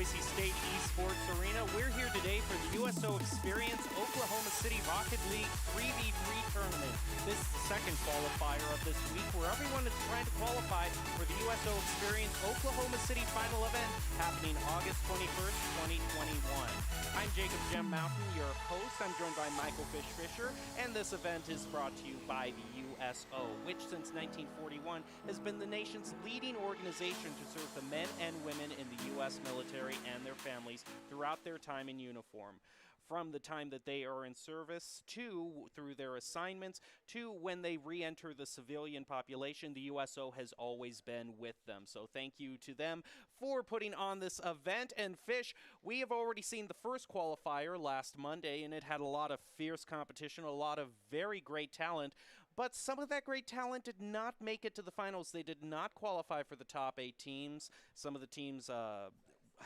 Boise State Esports Arena. We're here today for the USO Experience Oklahoma City Rocket League 3v3 tournament. This is the second qualifier of this week where everyone is trying to qualify for the USO Experience Oklahoma City final event happening August 21st, 2021. I'm Jacob Jem Mountain, your host. I'm joined by Michael Fish Fisher, and this event is brought to you by the USO, which since 1941 has been the nation's leading organization to serve the men and women in the U.S. military and their families throughout their time in uniform. From the time that they are in service to through their assignments to when they re-enter the civilian population, the USO has always been with them. So thank you to them for putting on this event. And Fish, we have already seen the first qualifier last Monday, and it had a lot of fierce competition, a lot of very great talent. But some of that great talent did not make it to the finals. They did not qualify for the top 8 teams. Some of the teams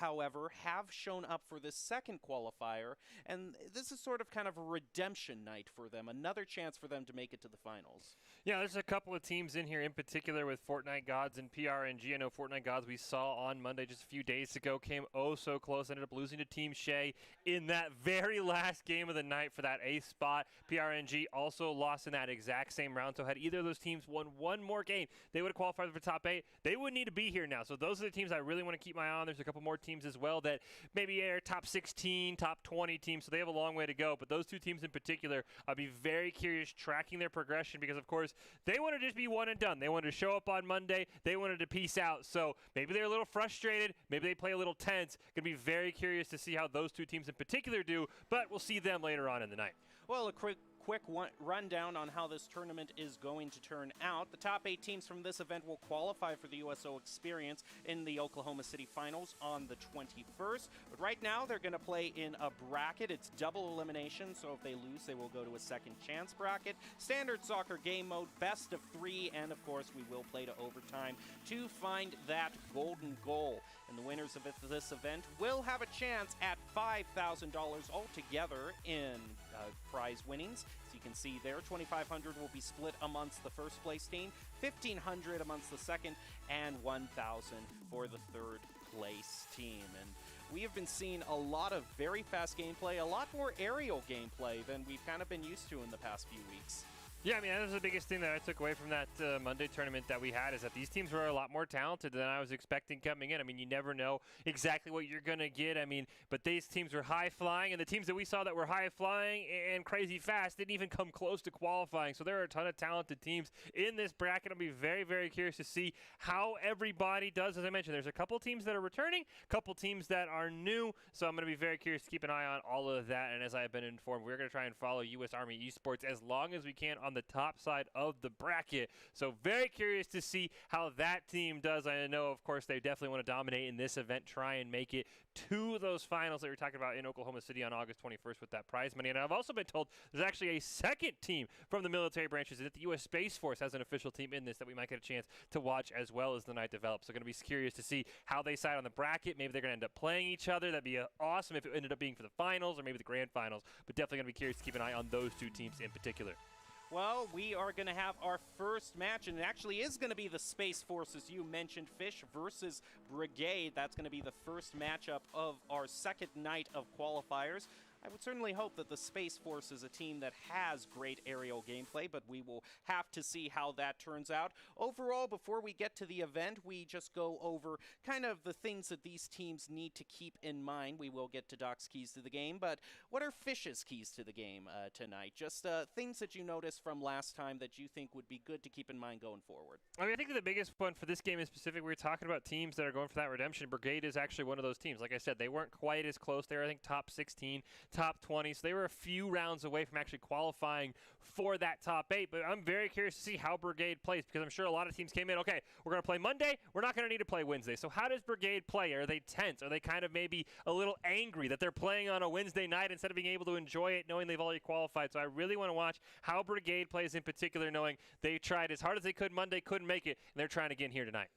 however, have shown up for this second qualifier, and this is sort of kind of a redemption night for them, another chance for them to make it to the finals. Yeah, there's a couple of teams in here in particular with Fortnite Gods and PRNG. I know Fortnite Gods we saw on Monday just a few days ago came oh so close, ended up losing to Team Shea in that very last game of the night for that 8th spot. PRNG also lost in that exact same round, so had either of those teams won one more game, they would have qualified for the top 8. They wouldn't need to be here now, so those are the teams I really want to keep my eye on. There's a couple more teams as well that maybe are top 16, top 20 teams, so they have a long way to go. But those two teams in particular, I'll be very curious tracking their progression because, of course, they want to just be one and done. They wanted to show up on Monday. They wanted to peace out. So maybe they're a little frustrated. Maybe they play a little tense. Going to be very curious to see how those two teams in particular do, but we'll see them later on in the night. Well, a quick rundown on how this tournament is going to turn out. The top 8 teams from this event will qualify for the USO Experience in the Oklahoma City Finals on the 21st. But right now, they're going to play in a bracket. It's double elimination, so if they lose, they will go to a second chance bracket. Standard soccer game mode, best of 3, and of course, we will play to overtime to find that golden goal. And the winners of this event will have a chance at $5,000 altogether in prize winnings. As you can see there, $2,500 will be split amongst the first place team, $1,500 amongst the second, and $1,000 for the third place team. And we have been seeing a lot of very fast gameplay, a lot more aerial gameplay than we've kind of been used to in the past few weeks. Yeah, I mean, that was the biggest thing that I took away from that Monday tournament that we had is that these teams were a lot more talented than I was expecting coming in. I mean, you never know exactly what you're going to get. I mean, but these teams were high-flying, and the teams that we saw that were high-flying and crazy fast didn't even come close to qualifying. So there are a ton of talented teams in this bracket. I'll be very, very curious to see how everybody does. As I mentioned, there's a couple teams that are returning, a couple teams that are new. So I'm going to be very curious to keep an eye on all of that. And as I've been informed, we're going to try and follow U.S. Army Esports as long as we can on the top side of the bracket. So very curious to see how that team does. I know, of course, they definitely want to dominate in this event, try and make it to those finals that we're talking about in Oklahoma City on August 21st with that prize money. And I've also been told there's actually a second team from the military branches that the U.S. Space Force has an official team in this that we might get a chance to watch as well as the night develops. So going to be curious to see how they side on the bracket. Maybe they're going to end up playing each other. That'd be awesome if it ended up being for the finals or maybe the grand finals. But definitely going to be curious to keep an eye on those two teams in particular. Well, we are going to have our first match, and it actually is going to be the Space Force, as you mentioned, Fish versus Brigade. That's going to be the first matchup of our second night of qualifiers. I would certainly hope that the Space Force is a team that has great aerial gameplay, but we will have to see how that turns out. Overall, before we get to the event, we just go over kind of the things that these teams need to keep in mind. We will get to Doc's keys to the game, but what are Fish's keys to the game tonight? Just things that you noticed from last time that you think would be good to keep in mind going forward. I mean, I think the biggest one for this game in specific, we were talking about teams that are going for that redemption. Brigade is actually one of those teams. Like I said, they weren't quite as close. They were, I think, top 16. Top 20, so they were a few rounds away from actually qualifying for that top 8, but I'm very curious to see how Brigade plays because I'm sure a lot of teams came in, okay, we're going to play Monday, we're not going to need to play Wednesday. So how does Brigade play? Are they tense? Are they kind of maybe a little angry that they're playing on a Wednesday night instead of being able to enjoy it knowing they've already qualified? So I really want to watch how Brigade plays in particular, knowing they tried as hard as they could Monday, couldn't make it, and they're trying again here tonight.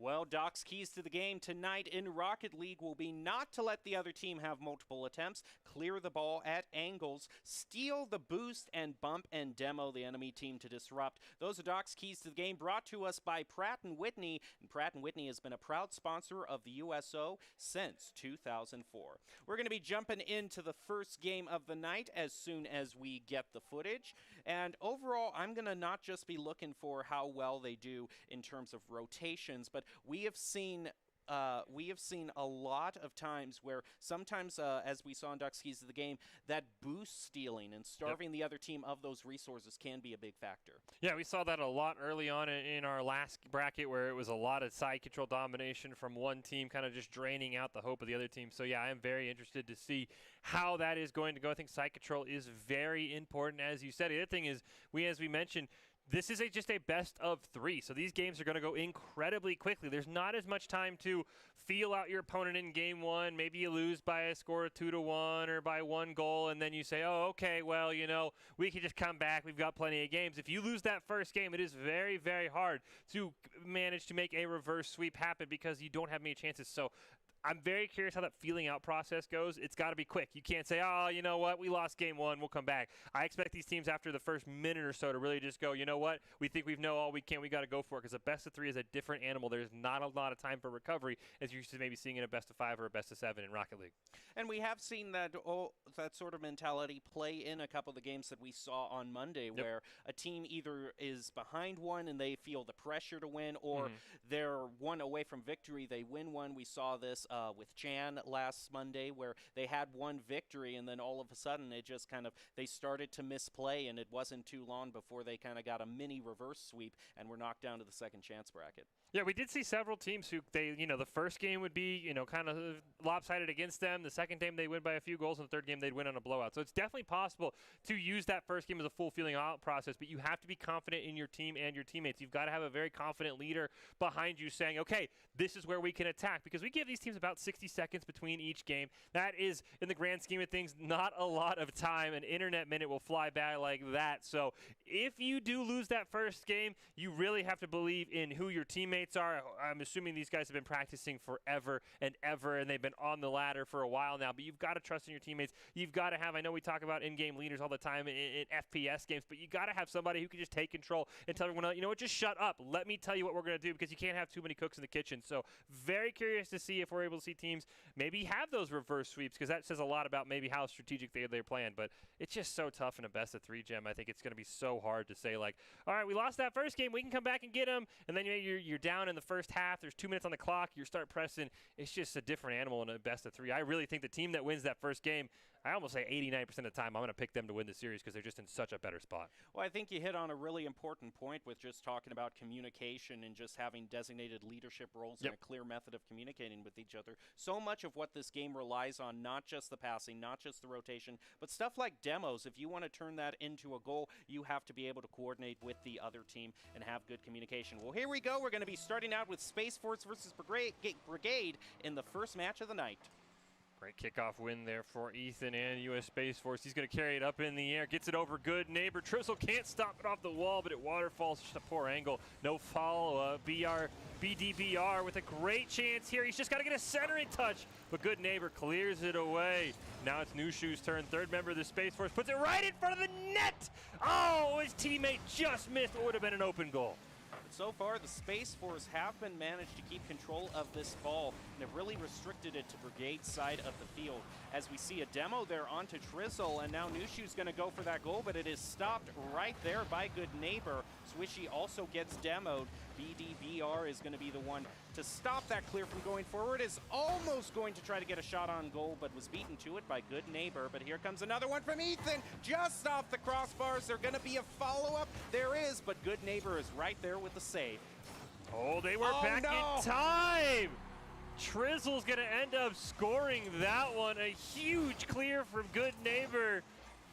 Well, Doc's keys to the game tonight in Rocket League will be not to let the other team have multiple attempts, clear the ball at angles, steal the boost, and bump and demo the enemy team to disrupt. Those are Doc's keys to the game, brought to us by Pratt & Whitney. And Pratt & Whitney has been a proud sponsor of the USO since 2004. We're going to be jumping into the first game of the night as soon as we get the footage. And overall, I'm going to not just be looking for how well they do in terms of rotations, but we have seen a lot of times where sometimes, as we saw in Ducks Keys to the game, that boost stealing and starving the other team of those resources can be a big factor. Yeah, we saw that a lot early on in our last bracket where it was a lot of side control domination from one team, kind of just draining out the hope of the other team. So, yeah, I am very interested to see how that is going to go. I think side control is very important, as you said. The other thing is, as we mentioned, this is just a best of 3, so these games are going to go incredibly quickly. There's not as much time to feel out your opponent in game 1. Maybe you lose by a score of 2-1 or by 1 goal, and then you say, oh, okay, well, we can just come back. We've got plenty of games. If you lose that first game, it is very, very hard to manage to make a reverse sweep happen because you don't have many chances. So I'm very curious how that feeling out process goes. It's got to be quick. You can't say, oh, you know what, we lost game 1, we'll come back. I expect these teams after the first minute or so to really just go, you know what, we think we know all we can, we got to go for it, because a best of 3 is a different animal. There's not a lot of time for recovery as you're used to maybe seeing in a best of 5 or a best of 7 in Rocket League. And we have seen that sort of mentality play in a couple of the games that we saw on Monday, where a team either is behind one and they feel the pressure to win, or they're one away from victory, they win one. We saw this with Jan last Monday, where they had one victory and then all of a sudden it just they started to misplay, and it wasn't too long before they kind of got a mini reverse sweep and were knocked down to the second chance bracket. Yeah, we did see several teams who the first game would be, kind of lopsided against them. The second game they win by a few goals, and the third game they'd win on a blowout. So it's definitely possible to use that first game as a full feeling out process, but you have to be confident in your team and your teammates. You've got to have a very confident leader behind you saying, okay, this is where we can attack, because we give these teams about 60 seconds between each game. That is, in the grand scheme of things, not a lot of time. An internet minute will fly by like that. So if you do lose that first game, you really have to believe in who your teammates are. I'm assuming these guys have been practicing forever and ever, and they've been on the ladder for a while now, but you've got to trust in your teammates. You've got to have, I know we talk about in-game leaders all the time in FPS games, but you got to have somebody who can just take control and tell everyone, you know what, just shut up. Let me tell you what we're going to do, because you can't have too many cooks in the kitchen. So very curious to see if we're able to see teams maybe have those reverse sweeps, because that says a lot about maybe how strategic they're playing. But it's just so tough in a best of 3, Gem. I think it's going to be so hard to say, like, all right, we lost that first game, we can come back and get them, and then you're down in the first half, there's 2 minutes on the clock, you start pressing. It's just a different animal in a best of 3. I really think the team that wins that first game, I almost say 89% of the time, I'm going to pick them to win the series, because they're just in such a better spot. Well, I think you hit on a really important point with just talking about communication and just having designated leadership roles and a clear method of communicating with each other. So much of what this game relies on, not just the passing, not just the rotation, but stuff like demos. If you want to turn that into a goal, you have to be able to coordinate with the other team and have good communication. Well, here we go. We're going to be starting out with Space Force versus Brigade in the first match of the night. Great kickoff win there for Ethan and U.S. Space Force. He's going to carry it up in the air. Gets it over good neighbor. Trizzle can't stop it off the wall, but it waterfalls. Just a poor angle. No follow-up. BDBR with a great chance here. He's just got to get a centering touch, but good neighbor clears it away. Now it's New Shoes' turn. Third member of the Space Force puts it right in front of the net. Oh, his teammate just missed what would have been an open goal. So far, the Space Force have been managed to keep control of this ball and have really restricted it to Brigade's side of the field. As we see a demo there onto Trizzle, and now New Shoe's going to go for that goal, but it is stopped right there by good neighbor. Swishy also gets demoed. BDBR is going to be the one to stop that clear from going forward. Is almost going to try to get a shot on goal, but was beaten to it by good neighbor. But here comes another one from Ethan, just off the crossbars. There's going to be a follow-up. There is, but good neighbor is right there with the save. Oh, they were back in time. Trizzle's going to end up scoring that one. A huge clear from good neighbor.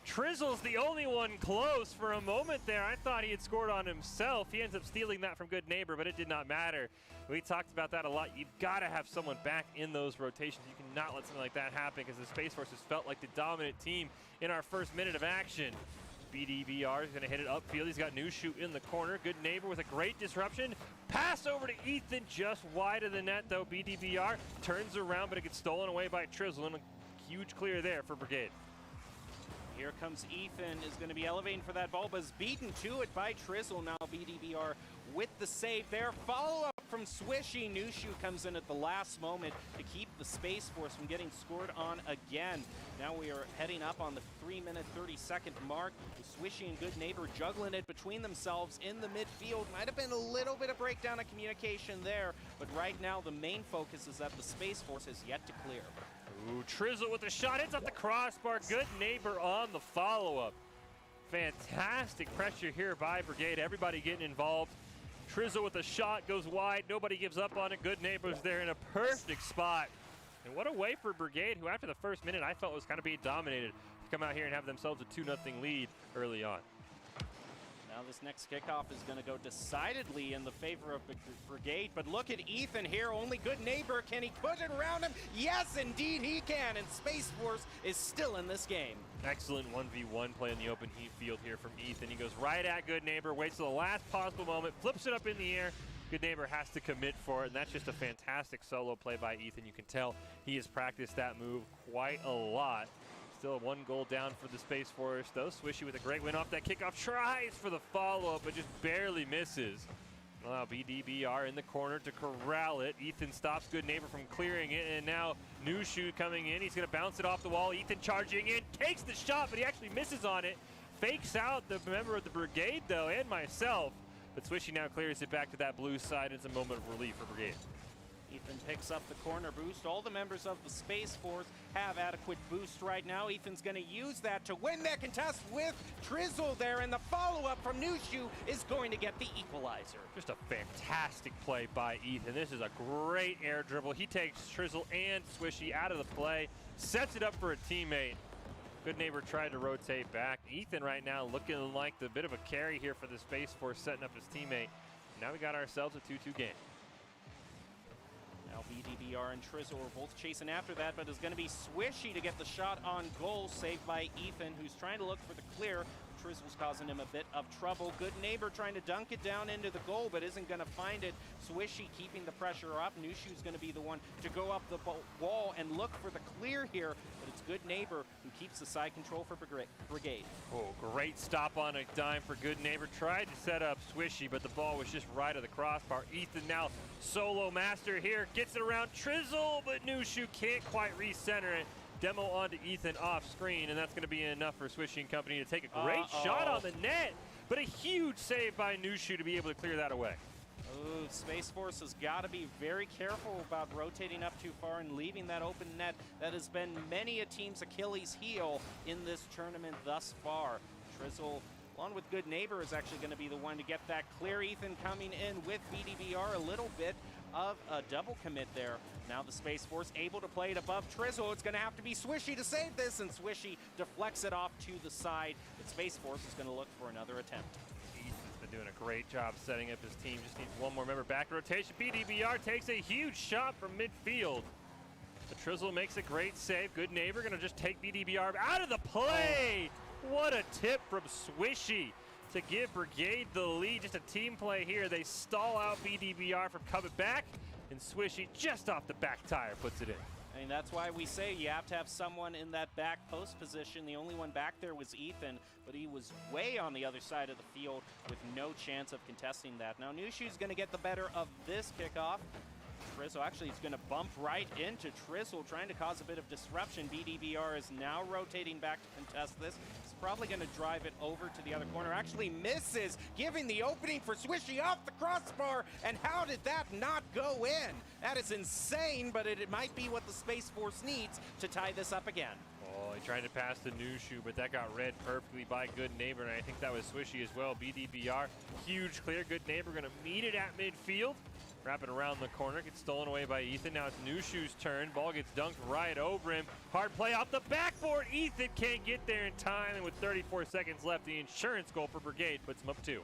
Trizzle's the only one close. For a moment there, I thought he had scored on himself. He ends up stealing that from good neighbor, but it did not matter. We talked about that a lot. You've got to have someone back in those rotations. You cannot let something like that happen, because the Space Force has felt like the dominant team in our first minute of action. BDBR is going to hit it upfield. He's got Nushu in the corner. Good neighbor with a great disruption. Pass over to Ethan, just wide of the net, though. BDBR turns around, but it gets stolen away by Trizzle, and a huge clear there for Brigade. Here comes Ethan, is going to be elevating for that ball, but is beaten to it by Trizzle. Now BDBR with the save there. Follow-up from Swishy. Nushu comes in at the last moment to keep the Space Force from getting scored on again. Now we are heading up on the 3-minute 30-second mark. Swishy and Good Neighbor juggling it between themselves in the midfield. Might have been a little bit of breakdown of communication there, but right now the main focus is that the Space Force is yet to clear. Ooh, Trizzle with a shot, hits off the crossbar. Good Neighbor on the follow-up. Fantastic pressure here by Brigade. Everybody getting involved. Trizzle with a shot, goes wide. Nobody gives up on it. Good Neighbor's there in a perfect spot. And what a way for Brigade, who after the first minute I felt was kind of being dominated, to come out here and have themselves a 2-0 lead early on. Now this next kickoff is going to go decidedly in the favor of Brigade, but look at Ethan here, only Good Neighbor. Can he put it around him? Yes, indeed he can, and Space Force is still in this game. Excellent 1v1 play in the open heat field here from Ethan. He goes right at Good Neighbor, waits till the last possible moment, flips it up in the air. Good Neighbor has to commit for it, and that's just a fantastic solo play by Ethan. You can tell he has practiced that move quite a lot. Still 1 goal down for the Space Force, though. Swishy with a great win off that kickoff, tries for the follow-up, but just barely misses. Allow BDBR in the corner to corral it. Ethan stops Good Neighbor from clearing it, and now Nushu coming in. He's going to bounce it off the wall. Ethan charging in, takes the shot, but he actually misses on it. Fakes out the member of the Brigade, though, and myself. But Swishy now clears it back to that blue side. It's a moment of relief for Brigade. Ethan picks up the corner boost. All the members of the Space Force have adequate boost right now. Ethan's going to use that to win that contest with Trizzle there, and the follow-up from Nushu is going to get the equalizer. Just a fantastic play by Ethan. This is a great air dribble. He takes Trizzle and Swishy out of the play, sets it up for a teammate. Good Neighbor tried to rotate back. Ethan right now looking like the bit of a carry here for the Space Force, setting up his teammate. Now we got ourselves a 2-2 game. Now BDBR and Trizzle are both chasing after that, but it's going to be Swishy to get the shot on goal, saved by Ethan, who's trying to look for the clear. Trizzle's causing him a bit of trouble. Good Neighbor trying to dunk it down into the goal, but isn't going to find it. Swishy keeping the pressure up. Nushu's going to be the one to go up the wall and look for the clear here, but it's Good Neighbor who keeps the side control for Brigade. Oh, great stop on a dime for Good Neighbor. Tried to set up Swishy, but the ball was just right of the crossbar. Ethan now solo master here, gets it around Trizzle, but Nushu can't quite recenter it. Demo onto Ethan off screen, and that's going to be enough for Swishy and company to take a great shot on the net, but a huge save by Nushu to be able to clear that away. Ooh, Space Force has got to be very careful about rotating up too far and leaving that open net. That has been many a team's Achilles heel in this tournament thus far. Trizzle, along with Good Neighbor, is actually going to be the one to get that clear. Ethan coming in with BDBR, a little bit of a double commit there. Now the Space Force able to play it above Trizzle. It's going to have to be Swishy to save this, and Swishy deflects it off to the side. But Space Force is going to look for another attempt. Ethan's been doing a great job setting up his team. Just needs one more member back rotation. BDBR takes a huge shot from midfield. But Trizzle makes a great save. Good Neighbor going to just take BDBR out of the play. What a tip from Swishy to give Brigade the lead. Just a team play here. They stall out BDBR from coming back, and Swishy just off the back tire puts it in. I mean, that's why we say you have to have someone in that back post position. The only one back there was Ethan, but he was way on the other side of the field with no chance of contesting that. Now Nushu's going to get the better of this kickoff. Trizzle actually is going to bump right into Trizzle, trying to cause a bit of disruption. BDBR is now rotating back to contest this. He's probably going to drive it over to the other corner. Actually misses, giving the opening for Swishy off the crossbar. And how did that not go in? That is insane, but it might be what the Space Force needs to tie this up again. Oh, he tried to pass the Nushu, but that got read perfectly by Good Neighbor, and I think that was Swishy as well. BDBR, huge clear. Good Neighbor going to meet it at midfield. Wrap it around the corner, gets stolen away by Ethan. Now it's Nushu's turn. Ball gets dunked right over him. Hard play off the backboard. Ethan can't get there in time, and with 34 seconds left, the insurance goal for Brigade puts him up 2.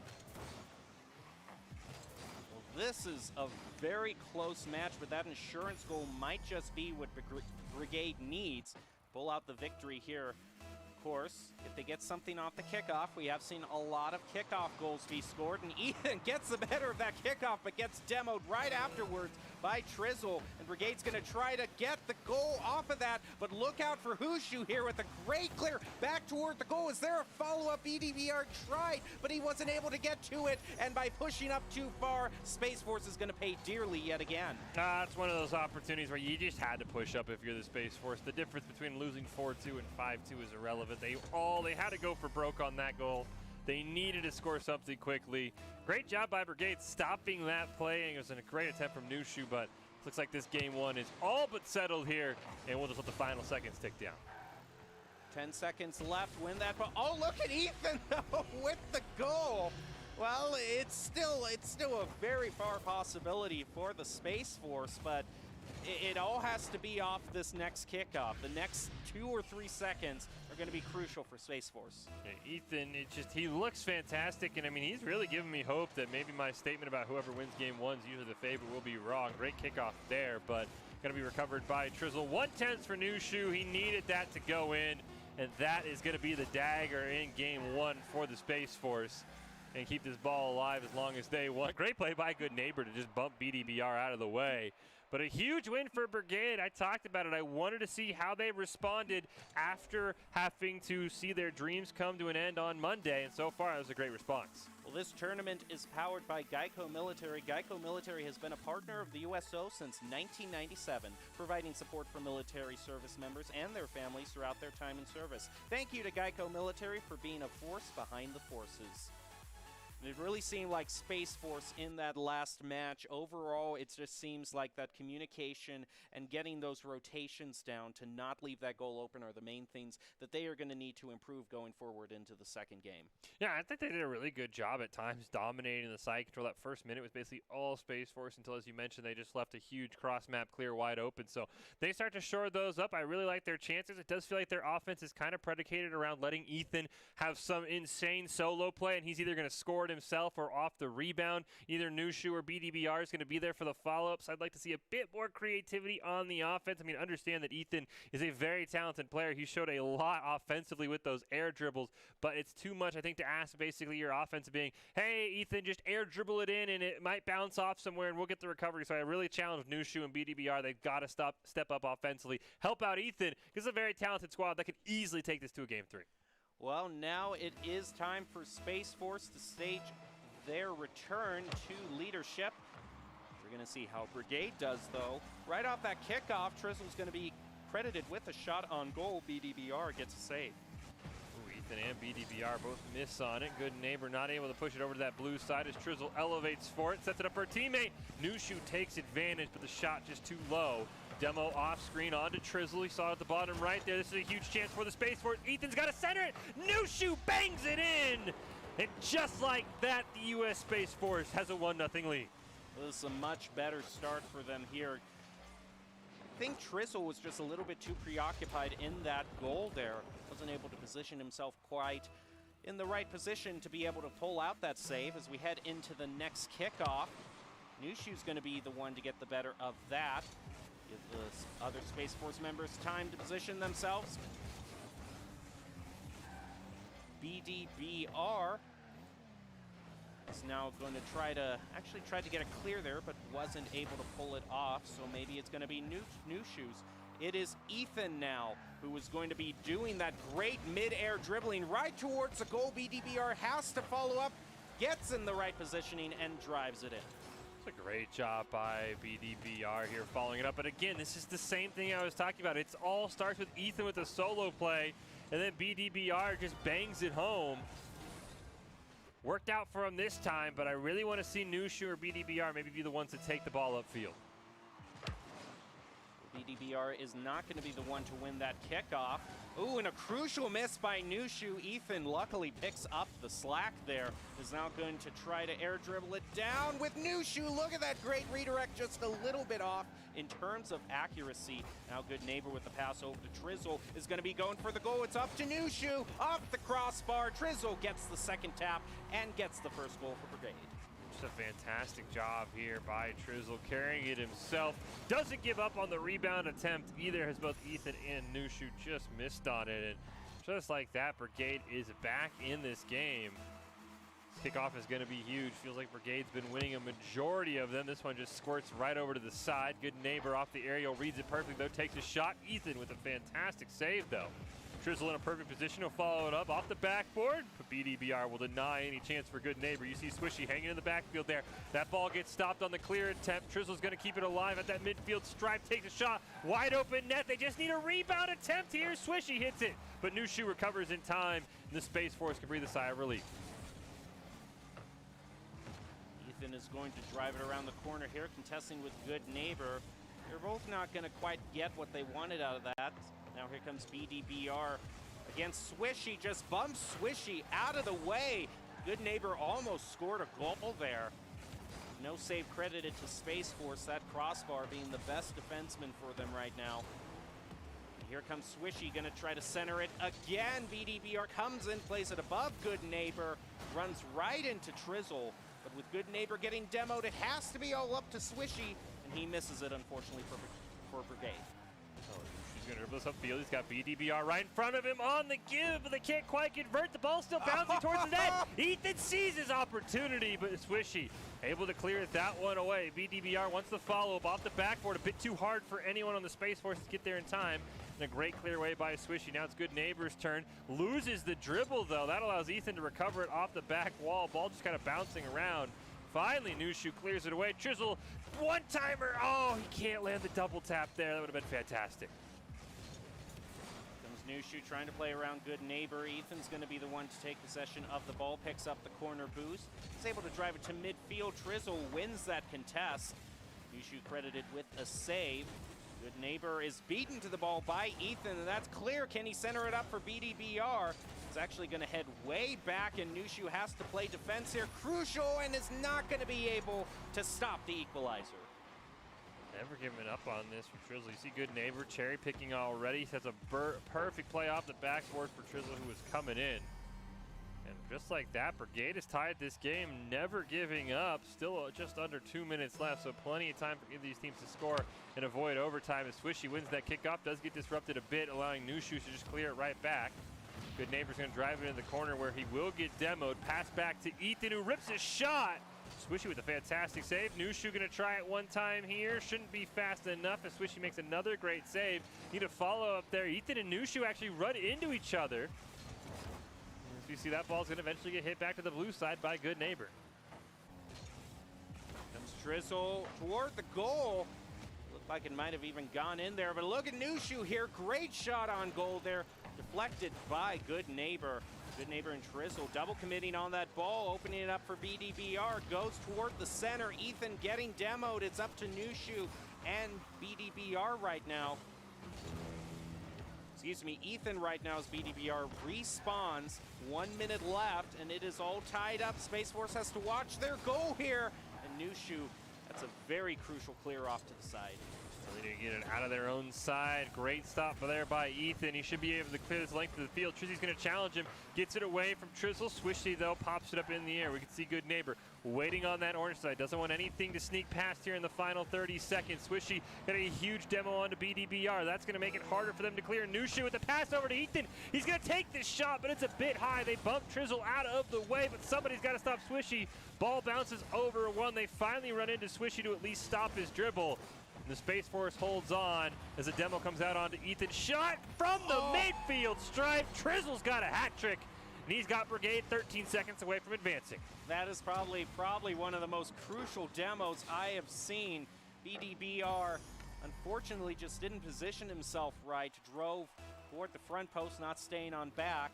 Well, this is a very close match, but that insurance goal might just be what Brigade needs. Pull out the victory here. course, if they get something off the kickoff, we have seen a lot of kickoff goals be scored, and Ethan gets the better of that kickoff, but gets demoed right afterwards by Trizzle, and Brigade's going to try to get the goal off of that, but look out for Hushu here with a great clear back toward the goal. Is there a follow-up? BDBR tried, but he wasn't able to get to it, and by pushing up too far, Space Force is going to pay dearly yet again. It's one of those opportunities where you just had to push up if you're the Space Force. The difference between losing 4-2 and 5-2 is irrelevant. They had to go for broke on that goal. They needed to score something quickly. Great job by Brigade stopping that play. It was a great attempt from Nushu, but it looks like this game one is all but settled here, and we'll just let the final seconds tick down. 10 seconds left, win that, but oh, look at Ethan though, with the goal. Well, it's still a very far possibility for the Space Force, but it all has to be off this next kickoff. The next 2 or 3 seconds are going to be crucial for Space Force. Yeah, Ethan, he looks fantastic, and I mean, he's really giving me hope that maybe my statement about whoever wins game one is usually the favorite will be wrong. Great kickoff there, but going to be recovered by Trizzle. 1/10 for Nushu. He needed that to go in, and that is going to be the dagger in game one for the Space Force and keep this ball alive as long as they want. Great play by Good Neighbor to just bump BDBR out of the way. But a huge win for Brigade. I talked about it. I wanted to see how they responded after having to see their dreams come to an end on Monday, and so far it was a great response. Well, this tournament is powered by GEICO Military. GEICO Military has been a partner of the USO since 1997, providing support for military service members and their families throughout their time in service. Thank you to GEICO Military for being a force behind the forces. It really seemed like Space Force in that last match. Overall, it just seems like that communication and getting those rotations down to not leave that goal open are the main things that they are going to need to improve going forward into the second game. Yeah, I think they did a really good job at times dominating the side control. That first minute was basically all Space Force until, as you mentioned, they just left a huge cross-map clear wide open. So they start to shore those up. I really like their chances. It does feel like their offense is kind of predicated around letting Ethan have some insane solo play, and he's either going to score it himself or off the rebound. Either Nushu or BDBR is going to be there for the follow-ups. I'd like to see a bit more creativity on the offense. I mean, understand that Ethan is a very talented player. He showed a lot offensively with those air dribbles, but it's too much, I think, to ask basically your offense being, hey, Ethan, just air dribble it in and it might bounce off somewhere and we'll get the recovery. So I really challenge Nushu and BDBR. They've got to step up offensively, help out Ethan, because it's a very talented squad that could easily take this to a game 3. Well, now it is time for Space Force to stage their return to leadership. We're going to see how Brigade does, though. Right off that kickoff, Trizzle's going to be credited with a shot on goal. BDBR gets a save. Ooh, Ethan and BDBR both miss on it. Good Neighbor not able to push it over to that blue side as Trizzle elevates for it, sets it up for a teammate. Nushu takes advantage, but the shot just too low. Demo off screen onto Trizzle. He saw it at the bottom right there. This is a huge chance for the Space Force. Ethan's got to center it. Nushu bangs it in. And just like that, the U.S. Space Force has a 1-0 lead. This is a much better start for them here. I think Trizzle was just a little bit too preoccupied in that goal there. Wasn't able to position himself quite in the right position to be able to pull out that save as we head into the next kickoff. Nushu's going to be the one to get the better of that. Give the other Space Force members time to position themselves. BDBR is now going to try to get a clear there, but wasn't able to pull it off, so maybe it's going to be Nushu's. It is Ethan now who is going to be doing that great mid-air dribbling right towards the goal. BDBR has to follow up, gets in the right positioning, and drives it in. It's a great job by BDBR here following it up, but again, this is the same thing I was talking about. It all starts with Ethan with a solo play, and then BDBR just bangs it home. Worked out for him this time, but I really want to see Nushu or BDBR maybe be the ones to take the ball upfield. BDBR is not going to be the one to win that kickoff. Ooh, and a crucial miss by Nushu. Ethan luckily picks up the slack there. Is now going to try to air dribble it down with Nushu. Look at that great redirect, just a little bit off in terms of accuracy. Now Good Neighbor with the pass over to Trizzle is going to be going for the goal. It's up to Nushu, off the crossbar. Trizzle gets the second tap and gets the first goal for Brigade. Just a fantastic job here by Trizzle, carrying it himself. Doesn't give up on the rebound attempt either, as both Ethan and Nushu just missed on it. And Just like that, Brigade is back in this game. This kickoff is going to be huge. Feels like Brigade's been winning a majority of them. This one just squirts right over to the side. Good neighbor off the aerial, reads it perfectly though, takes a shot. Ethan with a fantastic save though. Trizzle in a perfect position, he'll follow it up off the backboard, but BDBR will deny any chance for good neighbor. You see Swishy hanging in the backfield there. That ball gets stopped on the clear attempt. Trizzle's gonna keep it alive at that midfield stripe, takes a shot, wide open net. They just need a rebound attempt here. Swishy hits it, but Nushu recovers in time, and the Space Force can breathe a sigh of relief. Ethan is going to drive it around the corner here, contesting with good neighbor. They're both not gonna quite get what they wanted out of that. Now here comes BDBR against Swishy, just bumps Swishy out of the way. Good neighbor almost scored a goal there. No save credited to Space Force, that crossbar being the best defenseman for them right now. And here comes Swishy, gonna try to center it again. BDBR comes in, plays it above good neighbor, runs right into Trizzle. But with good neighbor getting demoed, it has to be all up to Swishy, and he misses it, unfortunately, for Brigade. He's going to dribble this upfield. He's got BDBR right in front of him on the give, but they can't quite convert. The ball still bouncing towards the net. Ethan sees his opportunity, but Swishy able to clear that one away. BDBR wants the follow-up off the backboard. A bit too hard for anyone on the Space Force to get there in time. And a great clear away by Swishy. Now it's good neighbor's turn. Loses the dribble, though. That allows Ethan to recover it off the back wall. Ball just kind of bouncing around. Finally, Nushu clears it away. Trizzle, one-timer. Oh, he can't land the double tap there. That would have been fantastic. Nushu trying to play around good neighbor. Ethan's going to be the one to take possession of the ball, picks up the corner boost. He's able to drive it to midfield. Trizzle wins that contest. Nushu credited with a save. Good neighbor is beaten to the ball by Ethan, and that's clear. Can he center it up for BDBR? He's actually going to head way back, and Nushu has to play defense here. Crucial, and is not going to be able to stop the equalizer. Never giving up on this from Trizzle. You see good neighbor cherry picking already. Has a perfect play off the backboard for Trizzle, who was coming in. And just like that, Brigade has tied this game, never giving up. Still just under 2 minutes left, so plenty of time for either of these teams to score and avoid overtime. As Swishy wins that kickoff, does get disrupted a bit, allowing Nushu to just clear it right back. Good neighbor's going to drive it in the corner where he will get demoed. Pass back to Ethan, who rips a shot. Swishy with a fantastic save. Nushu going to try it one time here. Shouldn't be fast enough as Swishy makes another great save. Need a follow up there. Ethan and Nushu actually run into each other. As you see, that ball's going to eventually get hit back to the blue side by good neighbor. Comes Trizzle toward the goal. Looked like it might have even gone in there, but look at Nushu here. Great shot on goal there. Deflected by good neighbor. Good neighbor and Trizzle double committing on that ball, opening it up for BDBR. Goes toward the center. Ethan getting demoed. It's up to Nushu and BDBR right now. Excuse me, Ethan right now as BDBR respawns. 1 minute left, and it is all tied up. Space Force has to watch their goal here. And Nushu, that's a very crucial clear off to the side. They need to get it out of their own side. Great stop there by Ethan. He should be able to clear this length of the field. Trizzy's going to challenge him. Gets it away from Trizzle. Swishy, though, pops it up in the air. We can see good neighbor waiting on that orange side. Doesn't want anything to sneak past here in the final 30 seconds. Swishy got a huge demo onto BDBR. That's going to make it harder for them to clear. Nushu with the pass over to Ethan. He's going to take this shot, but it's a bit high. They bump Trizzle out of the way, but somebody's got to stop Swishy. Ball bounces over one. They finally run into Swishy to at least stop his dribble. The Space Force holds on as a demo comes out onto Ethan. Shot from the midfield stripe. Trizzle's got a hat trick, and he's got Brigade 13 seconds away from advancing. That is probably one of the most crucial demos I have seen. BDBR unfortunately just didn't position himself right. Drove toward the front post, not staying on back,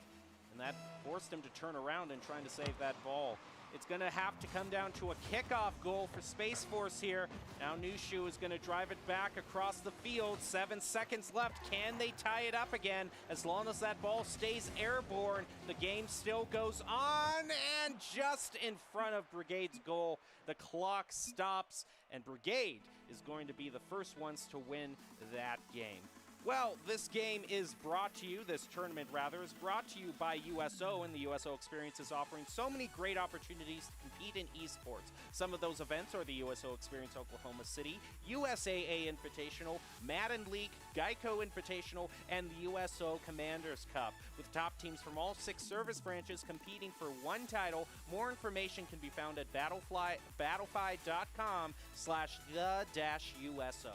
and that forced him to turn around and trying to save that ball. It's going to have to come down to a kickoff goal for Space Force here. Now Nushu is going to drive it back across the field. 7 seconds left. Can they tie it up again? As long as that ball stays airborne, the game still goes on. And just in front of Brigade's goal, the clock stops. And Brigade is going to be the first ones to win that game. Well, this game is brought to you, this tournament rather, is brought to you by USO, and the USO Experience is offering so many great opportunities to compete in esports. Some of those events are the USO Experience Oklahoma City, USAA Invitational, Madden League, GEICO Invitational, and the USO Commanders Cup, with top teams from all 6 service branches competing for one title. More information can be found at battlefy.com/the-USO.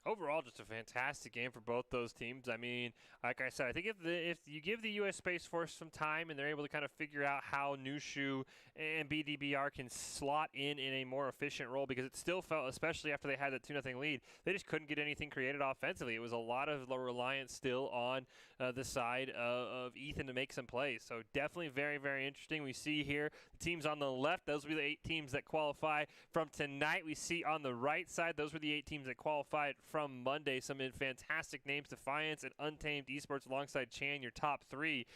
Overall, just a fantastic game for both those teams. I mean, like I said, I think if you give the U.S. Space Force some time and they're able to kind of figure out how Nushu and BDBR can slot in a more efficient role, because it still felt, especially after they had that 2-0 lead, they just couldn't get anything created offensively. It was a lot of reliance still on the side of Ethan to make some plays. So definitely very, very interesting. We see here the teams on the left, those will be the 8 teams that qualify from tonight. We see on the right side, those were the 8 teams that qualified from Monday. Some fantastic names: Defiance and Untamed Esports alongside Chan, your top 3.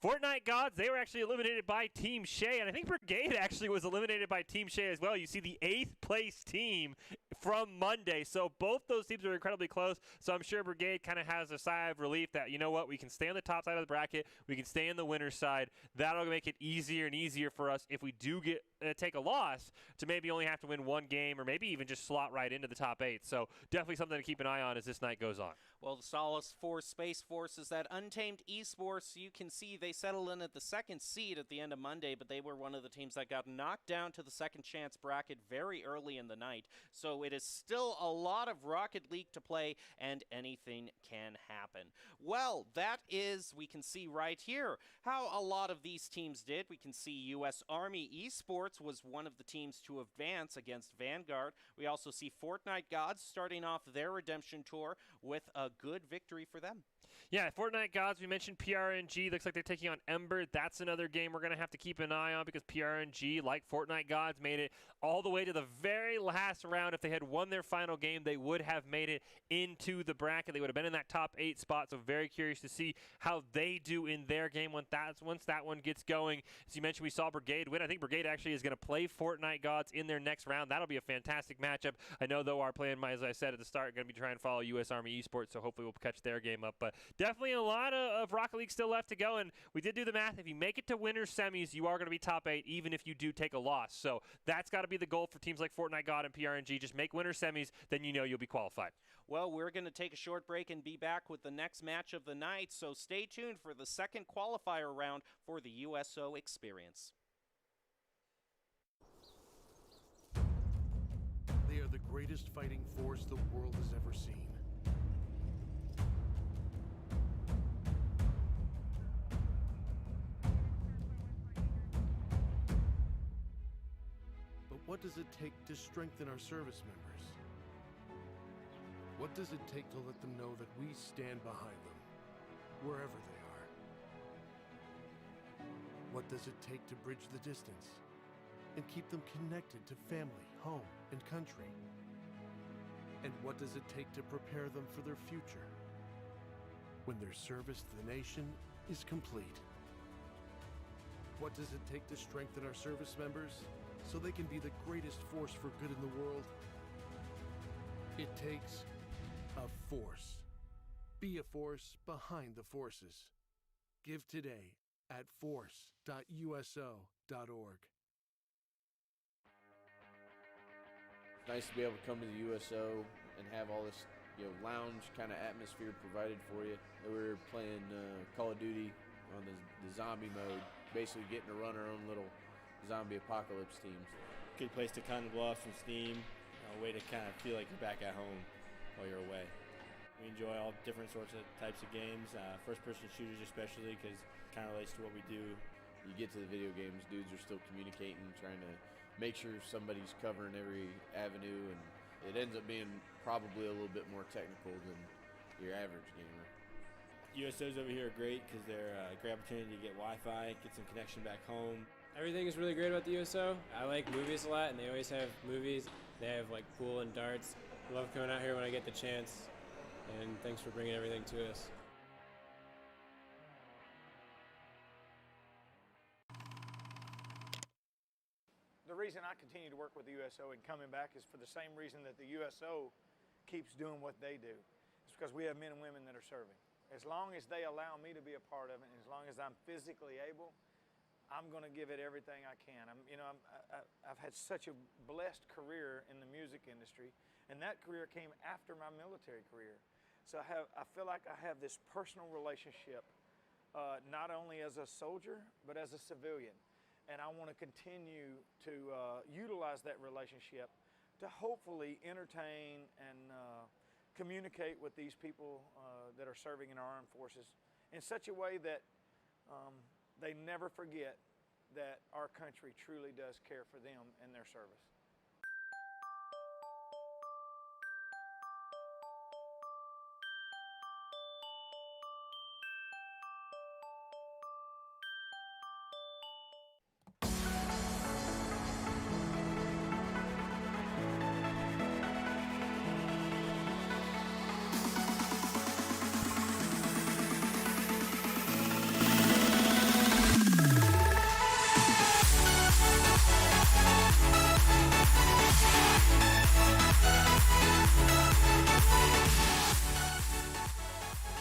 Fortnite Gods, they were actually eliminated by Team Shea, and I think Brigade actually was eliminated by Team Shea as well. You see the 8th place team from Monday, so both those teams are incredibly close, so I'm sure Brigade kind of has a sigh of relief that, you know what, we can stay on the top side of the bracket, we can stay in the winner's side. That'll make it easier and easier for us if we do get take a loss to maybe only have to win one game, or maybe even just slot right into the top 8. So definitely something to keep an eye on as this night goes on. Well, the solace for Space Force is that Untamed Esports, you can see they settled in at the 2nd seed at the end of Monday, but they were one of the teams that got knocked down to the second chance bracket very early in the night. So it is still a lot of Rocket League to play, and anything can happen. Well, that is, we can see right here how a lot of these teams did. We can see U.S. Army Esports was one of the teams to advance against Vanguard. We also see Fortnite Gods starting off their redemption tour with a good victory for them. Yeah, Fortnite Gods, we mentioned PRNG. Looks like they're taking on Ember. That's another game we're going to have to keep an eye on, because PRNG, like Fortnite Gods, made it all the way to the very last round. If they had won their final game, they would have made it into the bracket. They would have been in that top 8 spot, so very curious to see how they do in their game once that one gets going. As you mentioned, we saw Brigade win. I think Brigade actually is going to play Fortnite Gods in their next round. That'll be a fantastic matchup. I know, though, our plan, as I said at the start, going to be trying to follow U.S. Army Esports, so hopefully we'll catch their game up. But definitely a lot of Rocket League still left to go, and we did do the math. If you make it to winner's semis, you are going to be top 8, even if you do take a loss. So that's got to be the goal for teams like Fortnite God and PRNG. Just make winner's semis, then you know you'll be qualified. Well, we're going to take a short break and be back with the next match of the night, so stay tuned for the second qualifier round for the USO Experience. They are the greatest fighting force the world has ever seen. But what does it take to strengthen our service members? What does it take to let them know that we stand behind them, wherever they are? What does it take to bridge the distance and keep them connected to family, home, and country? And what does it take to prepare them for their future when their service to the nation is complete? What does it take to strengthen our service members so they can be the greatest force for good in the world? It takes a force. Be a force behind the forces. Give today at force.uso.org. It's nice to be able to come to the USO and have all this, lounge kind of atmosphere provided for you. We were playing Call of Duty on the zombie mode, basically getting to run our own little zombie apocalypse teams. Good place to kind of blow off some steam, a way to kind of feel like you're back at home while you're away. We enjoy all different sorts of types of games, first-person shooters especially, because it kind of relates to what we do. You get to the video games, dudes are still communicating, trying to make sure somebody's covering every avenue, and it ends up being probably a little bit more technical than your average gamer. USOs over here are great because they're a great opportunity to get Wi-Fi, get some connection back home. Everything is really great about the USO. I like movies a lot, and they always have movies. They have like pool and darts. I love coming out here when I get the chance, and thanks for bringing everything to us. The reason I continue to work with the USO and coming back is for the same reason that the USO keeps doing what they do. It's It's because we have men and women that are serving. As long as they allow me to be a part of it, and as long as I'm physically able, I'm going to give it everything I can. I've had such a blessed career in the music industry, and that career came after my military career. So I feel like I have this personal relationship, not only as a soldier, but as a civilian. And I want to continue to utilize that relationship to hopefully entertain and communicate with these people that are serving in our armed forces in such a way that they never forget that our country truly does care for them and their service.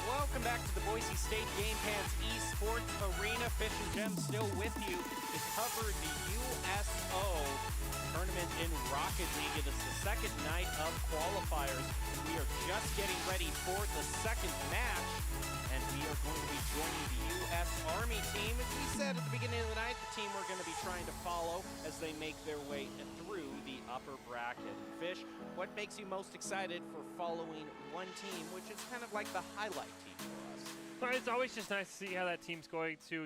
Welcome back to the Boise State Game Pants Esports Arena. Fish and Jem still with you to cover the USO tournament in Rocket League. It is the second night of qualifiers. We are just getting ready for the second match, and we are going to be joining the U.S. Army team. As we said at the beginning of the night, the team we're going to be trying to follow as they make their way through the upper bracket. Fish, what makes you most excited for following one team, which is kind of like the highlight team for us? Well, it's always just nice to see how that team's going to,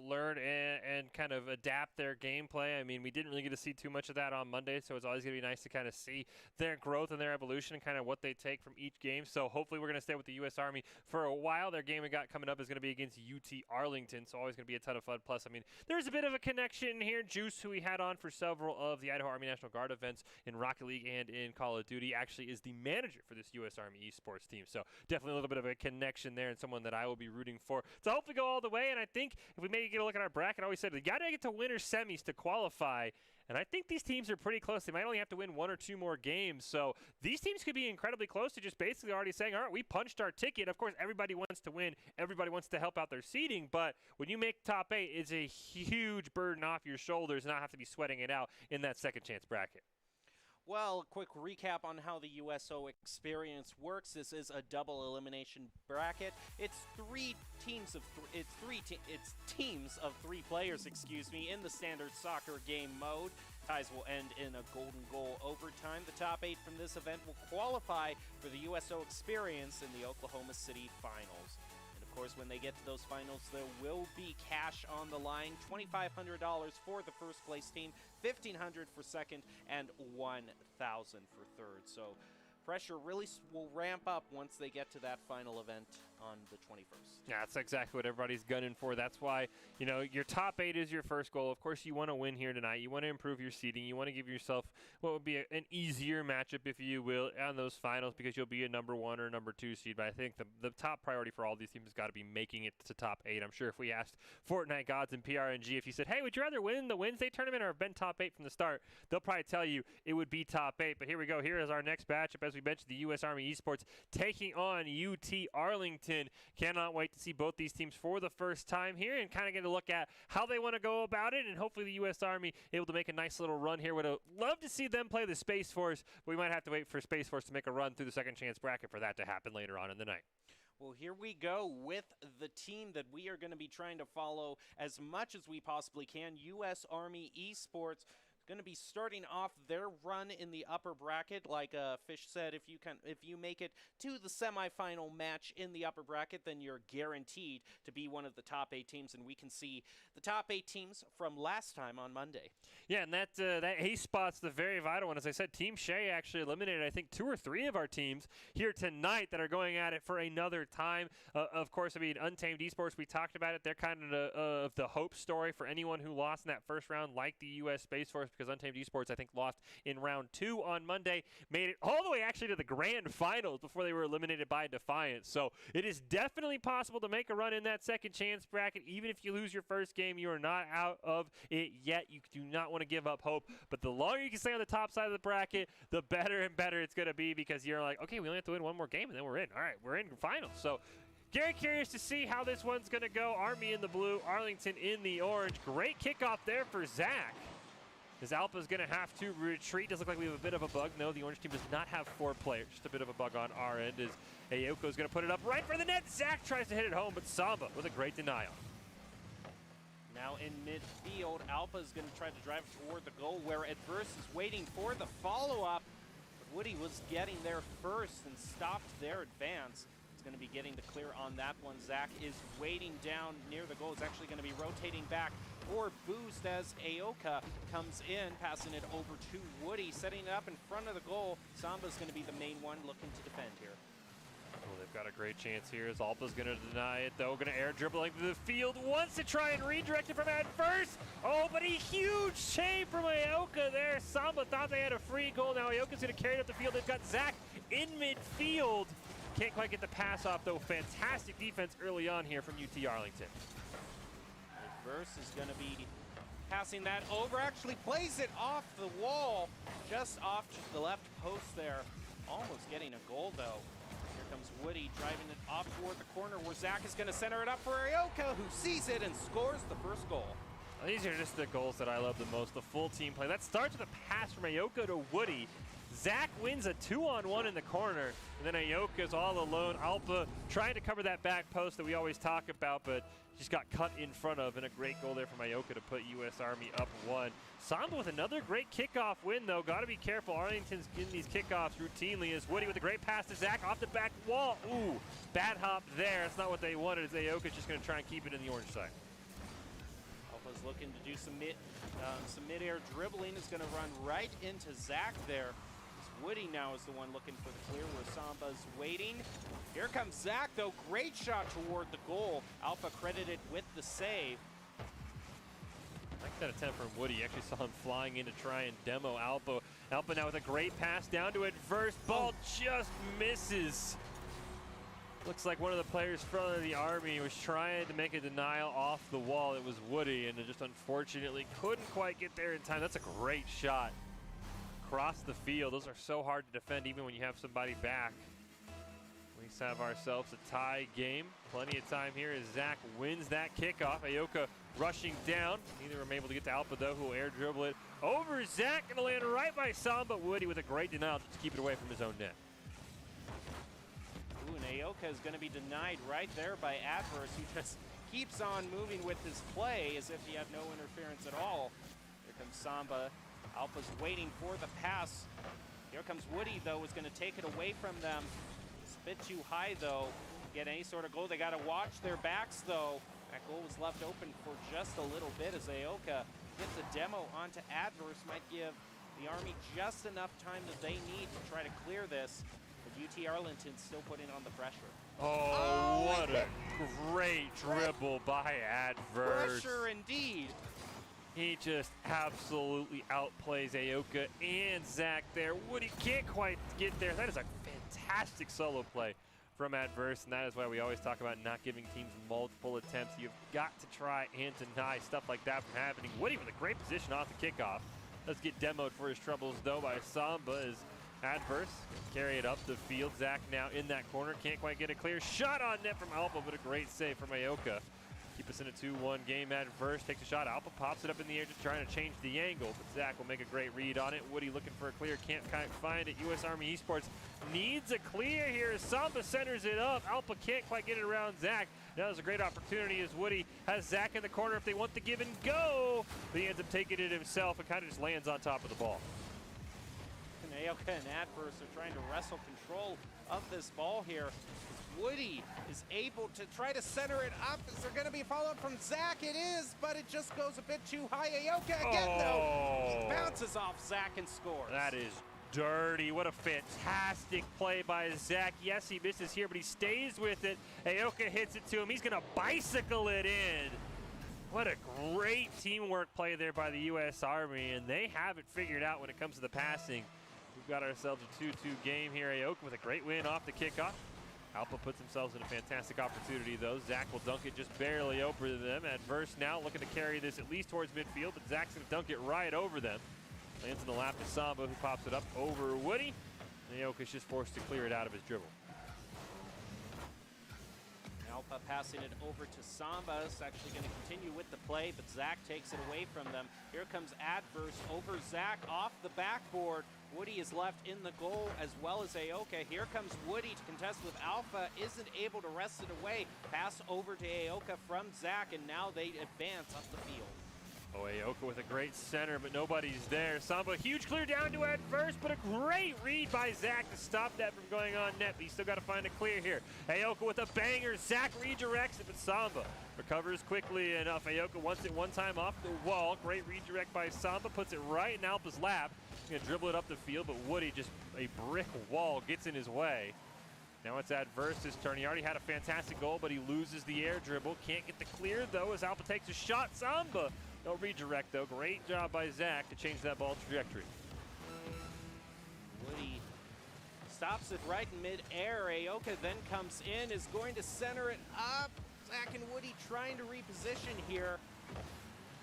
learn and kind of adapt their gameplay. I mean, we didn't really get to see too much of that on Monday, so it's always going to be nice to kind of see their growth and their evolution and kind of what they take from each game. So hopefully we're going to stay with the U.S. Army for a while. Their game we got coming up is going to be against UT Arlington, so always going to be a ton of fun. Plus, I mean, there's a bit of a connection here. Juice, who we had on for several of the Idaho Army National Guard events in Rocket League and in Call of Duty, actually is the manager for this U.S. Army Esports team. So definitely a little bit of a connection there and someone that I will be rooting for to hopefully go all the way. And I think if we maybe get a look at our bracket, I always said we got to get to winner semis to qualify. And I think these teams are pretty close. They might only have to win one or two more games. So these teams could be incredibly close to just basically already saying, all right, we punched our ticket. Of course, everybody wants to win. Everybody wants to help out their seeding. But when you make top 8, it's a huge burden off your shoulders and not have to be sweating it out in that second chance bracket. Well, a quick recap on how the USO experience works. This is a double elimination bracket. It's teams of three players, in the standard soccer game mode. Ties will end in a golden goal overtime. The top 8 from this event will qualify for the USO experience in the Oklahoma City finals. Of course, when they get to those finals, there will be cash on the line. $2,500 for the first place team, $1,500 for second, and $1,000 for third. So pressure really will ramp up once they get to that final event on the 21st. Yeah, that's exactly what everybody's gunning for. That's why, your top 8 is your first goal. Of course, you want to win here tonight. You want to improve your seeding. You want to give yourself what would be an easier matchup, if you will, on those finals because you'll be a number 1 or number 2 seed. But I think the top priority for all these teams has got to be making it to top 8. I'm sure if we asked Fortnite gods and PRNG, if you said, hey, would you rather win the Wednesday tournament or have been top 8 from the start, they'll probably tell you it would be top 8. But here we go. Here is our next matchup. As we mentioned, the U.S. Army Esports taking on UT Arlington. Cannot wait to see both these teams for the first time here and kind of get a look at how they want to go about it, and hopefully the U.S. Army able to make a nice little run here. Would have loved to see them play the Space Force, but we might have to wait for Space Force to make a run through the second chance bracket for that to happen later on in the night. Well, here we go with the team that we are going to be trying to follow as much as we possibly can. U.S. Army Esports going to be starting off their run in the upper bracket. Like Fish said, if you make it to the semifinal match in the upper bracket, then you're guaranteed to be one of the top 8 teams, and we can see the top 8 teams from last time on Monday. Yeah, and that A spot's the very vital one. As I said, Team Shea actually eliminated, I think, 2 or 3 of our teams here tonight that are going at it for another time. Of course, I mean, Untamed Esports, we talked about it. They're kind of the hope story for anyone who lost in that first round, like the U.S. Space Force. because Untamed Esports, I think, lost in round 2 on Monday, made it all the way actually to the grand finals before they were eliminated by Defiance. So it is definitely possible to make a run in that second chance bracket. Even if you lose your first game, you are not out of it yet. You do not want to give up hope. But the longer you can stay on the top side of the bracket, the better and better it's going to be, because you're like, okay, we only have to win one more game and then we're in. All right, we're in finals. So very curious to see how this one's going to go. Army in the blue, Arlington in the orange. Great kickoff there for Zach. As Alpha's going to have to retreat. Does look like we have a bit of a bug. No, the orange team does not have 4 players. Just a bit of a bug on our end as Ayoko's going to put it up right for the net. Zach tries to hit it home, but Samba with a great denial. Now in midfield, Alpha is going to try to drive toward the goal where Adverse is waiting for the follow-up. But Woody was getting there first and stopped their advance. It's going to be getting the clear on that one. Zach is waiting down near the goal. It's actually going to be rotating back for boost as Ayoka comes in, passing it over to Woody, setting it up in front of the goal. Samba's going to be the main one looking to defend here. Well, they've got a great chance here as Alpa's going to deny it, though. Going to air dribble into the field. Wants to try and redirect it from Adverse. Oh, but a huge save from Ayoka there. Samba thought they had a free goal. Now Ayoka's going to carry it up the field. They've got Zach in midfield. Can't quite get the pass off, though. Fantastic defense early on here from UT Arlington. Adverse is going to be passing that over. Actually plays it off the wall, just off the left post there. Almost getting a goal, though. Here comes Woody driving it off toward the corner where Zach is going to center it up for Ayoka, who sees it and scores the first goal. These are just the goals that I love the most, the full team play. That starts with a pass from Ayoka to Woody. Zach wins a 2-on-1 in the corner, and then Ayoka's all alone. Alpa trying to cover that back post that we always talk about, but just got cut in front of, and a great goal there from Ayoka to put U.S. Army up 1. Samba with another great kickoff win, though. Got to be careful. Arlington's getting these kickoffs routinely as Woody with a great pass to Zach off the back wall. Ooh, bad hop there. That's not what they wanted, as Ayoka's just going to try and keep it in the orange side. Alpha's looking to do some mid-air dribbling. Is going to run right into Zach there. Woody now is the one looking for the clear where Samba's waiting. Here comes Zach, though. Great shot toward the goal. Alpha credited with the save. I like that attempt from Woody. You actually saw him flying in to try and demo Alpha. Alpha now with a great pass down to Adverse. Ball just misses. Looks like one of the players from the Army was trying to make a denial off the wall. It was Woody, and it just unfortunately couldn't quite get there in time. That's a great shot. Across the field. Those are so hard to defend even when you have somebody back. We have ourselves a tie game. Plenty of time here as Zach wins that kickoff. Ayoka rushing down. Neither of them able to get to Alpha, though, who will air dribble it over Zach. Going to land right by Samba. Woody with a great denial just to keep it away from his own net. Ooh, and Ayoka is going to be denied right there by Adverse, who just keeps on moving with his play as if he had no interference at all. Here comes Samba. Alpha's waiting for the pass. Here comes Woody, though, is going to take it away from them. It's a bit too high, though, to get any sort of goal. They got to watch their backs, though. That goal was left open for just a little bit as Ayoka gets a demo onto Adverse. Might give the Army just enough time that they need to try to clear this. But UT Arlington still putting on the pressure. Oh, what a great dribble by Adverse. Pressure indeed. He just absolutely outplays Ayoka and Zach there. Woody can't quite get there. That is a fantastic solo play from Adverse, and that is why we always talk about not giving teams multiple attempts. You've got to try and deny stuff like that from happening. Woody with a great position off the kickoff. Let's get demoed for his troubles, though, by Samba as Adverse carry it up the field. Zach now in that corner. Can't quite get a clear shot on net from Alpha, but a great save from Ayoka. Keep us in a 2-1 game. Adverse takes a shot. Alpha pops it up in the air, just trying to change the angle, but Zach will make a great read on it. Woody looking for a clear, can't find it. US Army Esports needs a clear here as Samba centers it up. Alpha can't quite get it around Zach. Now there's a great opportunity as Woody has Zach in the corner if they want the give and go, but he ends up taking it himself and kind of just lands on top of the ball. And Ayoka and Adverse are trying to wrestle control of this ball here. Woody is able to try to center it up. Is there going to be a follow-up from Zach? It is, but it just goes a bit too high. Ayoka again, though. He bounces off Zach and scores. That is dirty. What a fantastic play by Zach. Yes, he misses here, but he stays with it. Ayoka hits it to him. He's going to bicycle it in. What a great teamwork play there by the U.S. Army, and they have it figured out when it comes to the passing. We've got ourselves a 2-2 game here. Aoka with a great win off the kickoff. Alpha puts themselves in a fantastic opportunity, though. Zach will dunk it just barely over them. Adverse now looking to carry this at least towards midfield, but Zach's going to dunk it right over them. Lands in the lap to Samba, who pops it up over Woody. Aoka's just forced to clear it out of his dribble. Alpha passing it over to Samba. It's actually going to continue with the play, but Zach takes it away from them. Here comes Adverse over Zach off the backboard. Woody is left in the goal as well as Aoka. Here comes Woody to contest with Alpha. Isn't able to wrest it away. Pass over to Aoka from Zach, and now they advance up the field. Oh, Aoka with a great center, but nobody's there. Samba, huge clear down to Adverse, but a great read by Zach to stop that from going on net. But he's still got to find a clear here. Aoka with a banger. Zach redirects it, but Samba recovers quickly enough. Aoka wants it one time off the wall. Great redirect by Samba, puts it right in Alpa's lap. He's going to dribble it up the field, but Woody, just a brick wall, gets in his way. Now it's Adverse's turn. He already had a fantastic goal, but he loses the air dribble. Can't get the clear, though, as Alpa takes a shot. Samba, no redirect, though. Great job by Zach to change that ball trajectory. Woody stops it right in mid-air. Aoka then comes in, is going to center it up. Zach and Woody trying to reposition here.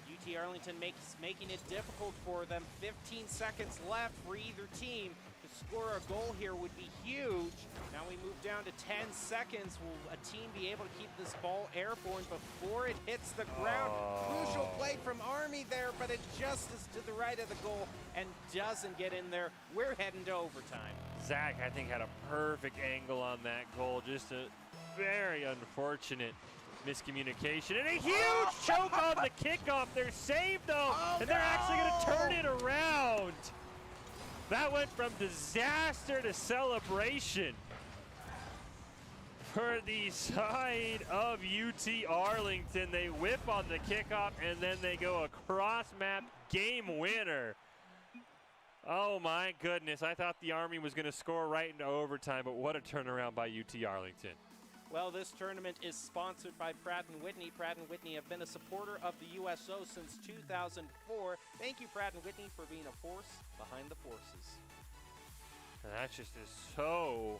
UT Arlington making it difficult for them. 15 seconds left for either team. To score a goal here would be huge. Now we move down to 10 seconds. Will a team be able to keep this ball airborne before it hits the ground? Crucial play from Army there, but it just is to the right of the goal and doesn't get in there. We're heading to overtime. Zach, I think, had a perfect angle on that goal. Just a very unfortunate miscommunication. And a huge choke on the kickoff. They're saved, though, and they're actually going to turn it around. That went from disaster to celebration for the side of UT Arlington. They whip on the kickoff, and then they go a cross-map game winner. Oh, my goodness. I thought the Army was going to score right into overtime, but what a turnaround by UT Arlington. Well, this tournament is sponsored by Pratt & Whitney. Pratt & Whitney have been a supporter of the USO since 2004. Thank you, Pratt & Whitney, for being a force behind the forces. And that just is so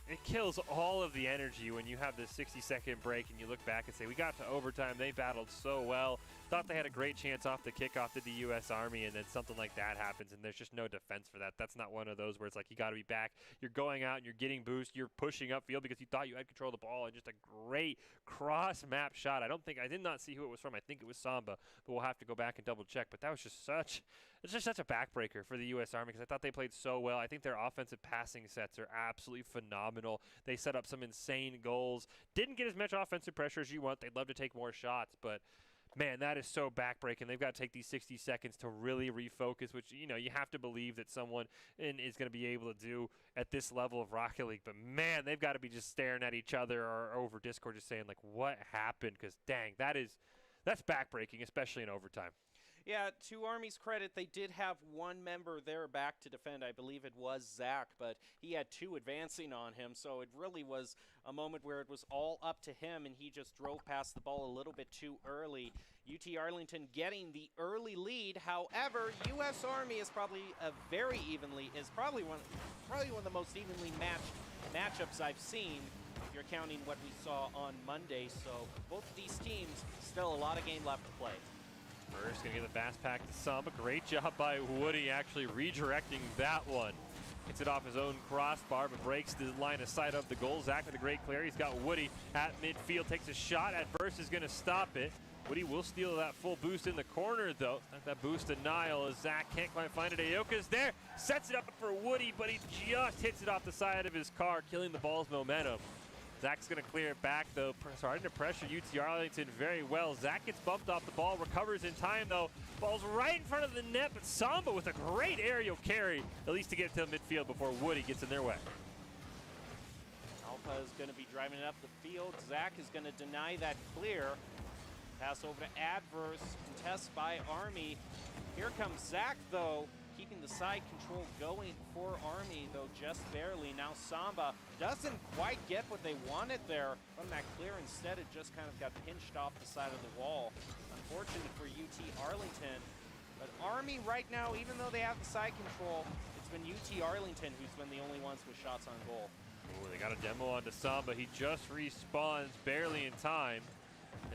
it kills all of the energy when you have this 60-second break and you look back and say, we got to overtime, they battled so well, thought they had a great chance off the kickoff to the U.S. Army, and then something like that happens, and there's just no defense for that. That's not one of those where it's like you got to be back. You're going out and you're getting boost. You're pushing upfield because you thought you had control of the ball, and just a great cross-map shot. I did not see who it was from. I think it was Samba, but we'll have to go back and double-check. But that was just such a backbreaker for the U.S. Army because I thought they played so well. I think their offensive passing sets are absolutely phenomenal. They set up some insane goals. Didn't get as much offensive pressure as you want. They'd love to take more shots, but man, that is so backbreaking. They've got to take these 60 seconds to really refocus, which, you have to believe that someone is going to be able to do at this level of Rocket League. But, man, they've got to be just staring at each other or over Discord just saying, like, what happened? Because, dang, that's backbreaking, especially in overtime. Yeah, to Army's credit, they did have one member there back to defend. I believe it was Zach, but he had two advancing on him, so it really was a moment where it was all up to him, and he just drove past the ball a little bit too early. UT Arlington getting the early lead. However, U.S. Army is probably probably one of the most evenly matched matchups I've seen, if you're counting what we saw on Monday. So both of these teams, still a lot of game left to play. First, going to get the fast pack to Samba. Great job by Woody actually redirecting that one. Gets it off his own crossbar, but breaks the line of sight of the goal. Zach with a great clear. He's got Woody at midfield. Takes a shot. Adverse is going to stop it. Woody will steal that full boost in the corner, though. Not that boost to Niall as Zach can't quite find it. Aoka's there. Sets it up for Woody, but he just hits it off the side of his car, killing the ball's momentum. Zach's going to clear it back, though, starting to pressure UT Arlington very well. Zach gets bumped off the ball, recovers in time, though. Ball's right in front of the net, but Samba with a great aerial carry, at least to get to midfield before Woody gets in their way. Alpha is going to be driving it up the field. Zach is going to deny that clear. Pass over to Adverse, contest by Army. Here comes Zach, though. keeping the side control going for Army, though just barely. Now Samba doesn't quite get what they wanted there from that clear. Instead, it just kind of got pinched off the side of the wall. Unfortunate for UT Arlington. But Army right now, even though they have the side control, it's been UT Arlington who's been the only ones with shots on goal. Ooh, they got a demo onto Samba. He just respawns barely in time.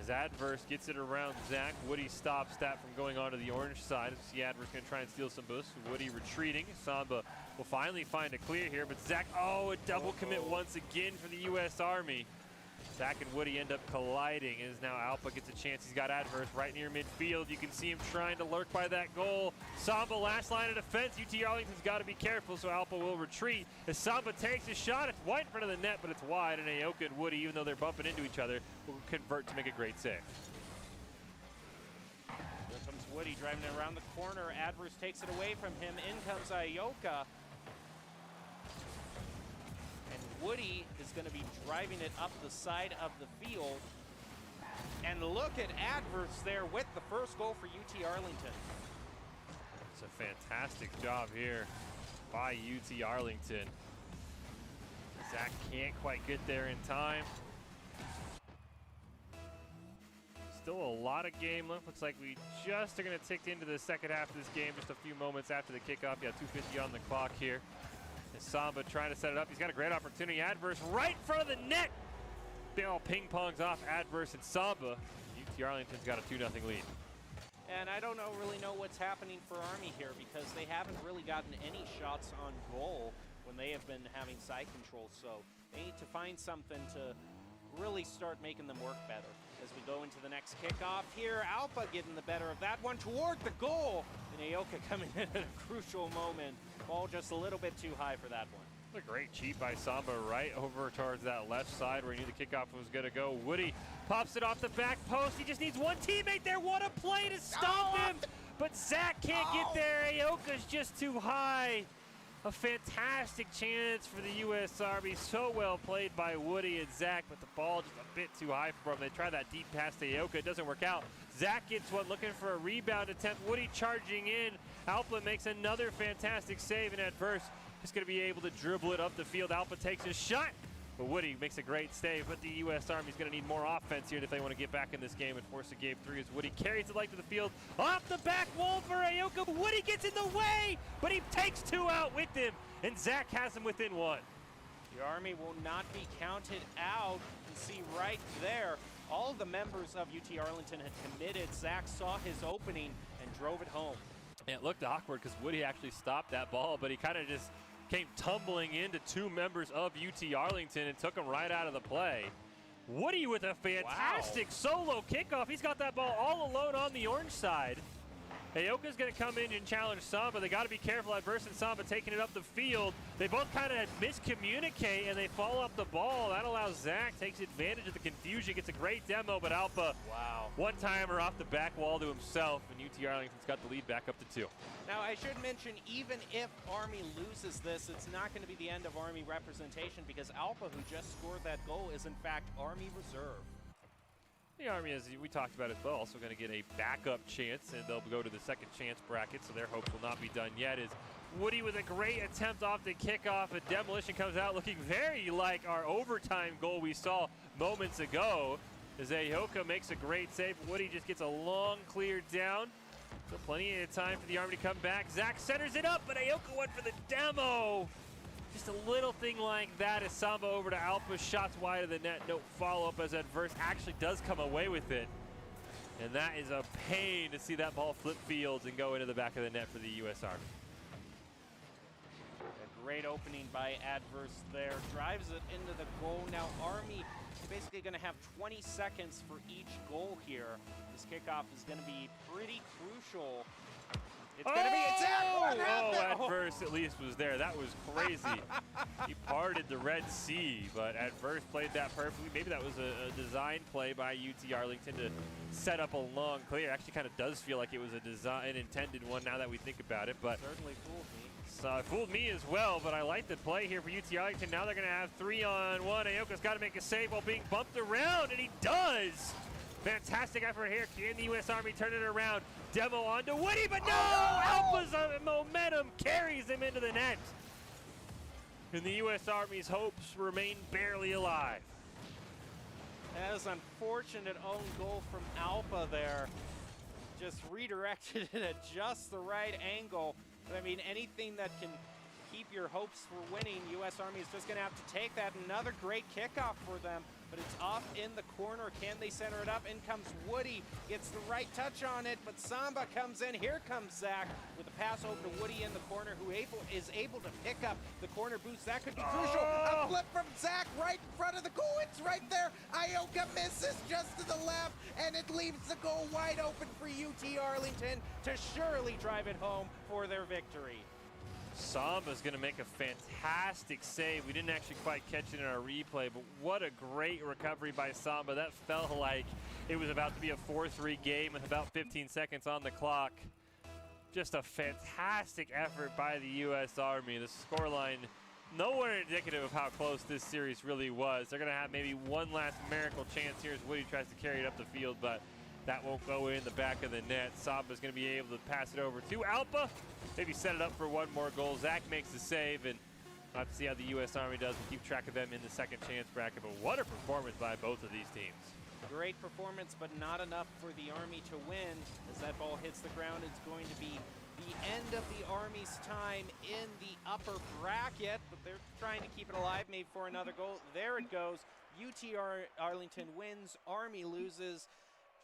As Adverse gets it around Zach, Woody stops that from going onto the orange side. See Adverse going to try and steal some boosts. Woody retreating. Samba will finally find a clear here, but Zach, a double commit once again for the U.S. Army. Zach and Woody end up colliding as now Alpha gets a chance. He's got Adverse right near midfield. You can see him trying to lurk by that goal. Samba last line of defense. UT Arlington's got to be careful, so Alpha will retreat. As Samba takes a shot, it's wide in front of the net, but it's wide, and Aoka and Woody, even though they're bumping into each other, will convert to make a great save. Here comes Woody driving around the corner. Adverse takes it away from him. In comes Aoka. Woody is going to be driving it up the side of the field. And look at Adverse there with the first goal for UT Arlington. It's a fantastic job here by UT Arlington. Zach can't quite get there in time. Still a lot of game left. Looks like we just are going to tick into the second half of this game, just a few moments after the kickoff. Yeah, 2:50 on the clock here. As Samba trying to set it up. He's got a great opportunity. Adverse right in front of the net. Ball ping-pongs off Adverse and Samba. UT Arlington's got a 2-0 lead. And I don't really know what's happening for Army here because they haven't really gotten any shots on goal when they have been having side control. So they need to find something to really start making them work better. As we go into the next kickoff here, Alpha getting the better of that one toward the goal. And Aoka coming in at a crucial moment. Ball just a little bit too high for that one. A great cheat by Samba right over towards that left side where he knew the kickoff was going to go. Woody pops it off the back post. He just needs one teammate there. What a play to stop him. But Zach can't get there. Aoka's just too high. A fantastic chance for the U.S. Army. So well played by Woody and Zach, but the ball just a bit too high for him. They try that deep pass to Aoka. It doesn't work out. Zach gets one looking for a rebound attempt. Woody charging in. Alpha makes another fantastic save, and Adverse is going to be able to dribble it up the field. Alpha takes a shot, but Woody makes a great save. But the U.S. Army is going to need more offense here if they want to get back in this game and force a game 3 as Woody carries it like to the field. Off the back wall for Aoka. Woody gets in the way, but he takes 2 out with him, and Zach has him within 1. The Army will not be counted out. You can see right there, all of the members of UT Arlington had committed. Zach saw his opening and drove it home. It looked awkward because Woody actually stopped that ball, but he kind of just came tumbling into 2 members of UT Arlington and took them right out of the play. Woody with a fantastic solo kickoff. He's got that ball all alone on the orange side. Aoka's going to come in and challenge Samba. They got to be careful. Adverse and Samba taking it up the field. They both kind of miscommunicate and they fall off the ball. That allows Zach, takes advantage of the confusion, gets a great demo, but Alpha, one-timer off the back wall to himself, and UT Arlington's got the lead back up to 2. Now, I should mention, even if Army loses this, it's not going to be the end of Army representation because Alpha, who just scored that goal, is in fact Army reserve. The Army, as we talked about as well, also going to get a backup chance, and they'll go to the second chance bracket, so their hopes will not be done yet. Is Woody with a great attempt off the kickoff. A demolition comes out looking very like our overtime goal we saw moments ago. As Aoka makes a great save, Woody just gets a long clear down. So plenty of time for the Army to come back. Zach centers it up, but Aoka went for the demo. Just a little thing like that as Samba over to Alpha, shots wide of the net, no follow-up as Adverse actually does come away with it. And that is a pain to see that ball flip fields and go into the back of the net for the U.S. Army. A great opening by Adverse there, drives it into the goal. Now Army is basically going to have 20 seconds for each goal here. This kickoff is going to be pretty crucial. It's going to be Adverse at least was there. That was crazy. He parted the Red Sea, but Adverse played that perfectly. Maybe that was a design play by UT Arlington to set up a long clear. Actually kind of does feel like it was an intended one now that we think about it. But certainly fooled me. So it fooled me as well, but I like the play here for UT Arlington. Now they're going to have 3-on-1. Aoka's got to make a save while being bumped around, and he does. Fantastic effort here. Can the U.S. Army turn it around? Demo onto Woody, but no! Alpha's momentum carries him into the net. And the U.S. Army's hopes remain barely alive. That was an unfortunate own goal from Alpha there. Just redirected it at just the right angle. But I mean, anything that can keep your hopes for winning, U.S. Army is just going to have to take that. Another great kickoff for them, but it's off in the corner. Can they center it up? In comes Woody, gets the right touch on it, but Samba comes in. Here comes Zach with a pass over to Woody in the corner, who is able to pick up the corner boost. That could be crucial. A flip from Zach right in front of the goal. It's right there. Ioka misses just to the left, and it leaves the goal wide open for UT Arlington to surely drive it home for their victory. Samba's going to make a fantastic save. We didn't actually quite catch it in our replay, but what a great recovery by Samba. That felt like it was about to be a 4-3 game with about 15 seconds on the clock. Just a fantastic effort by the U.S. Army. The scoreline nowhere indicative of how close this series really was. They're going to have maybe one last miracle chance here as Woody tries to carry it up the field, but that won't go in the back of the net. Samba's going to be able to pass it over to Alpa. Maybe set it up for one more goal. Zach makes the save, and we'll have to see how the U.S. Army does. We'll keep track of them in the second chance bracket, but what a performance by both of these teams. Great performance, but not enough for the Army to win. As that ball hits the ground, it's going to be the end of the Army's time in the upper bracket, but they're trying to keep it alive, maybe for another goal. There it goes. UT Arlington wins, Army loses.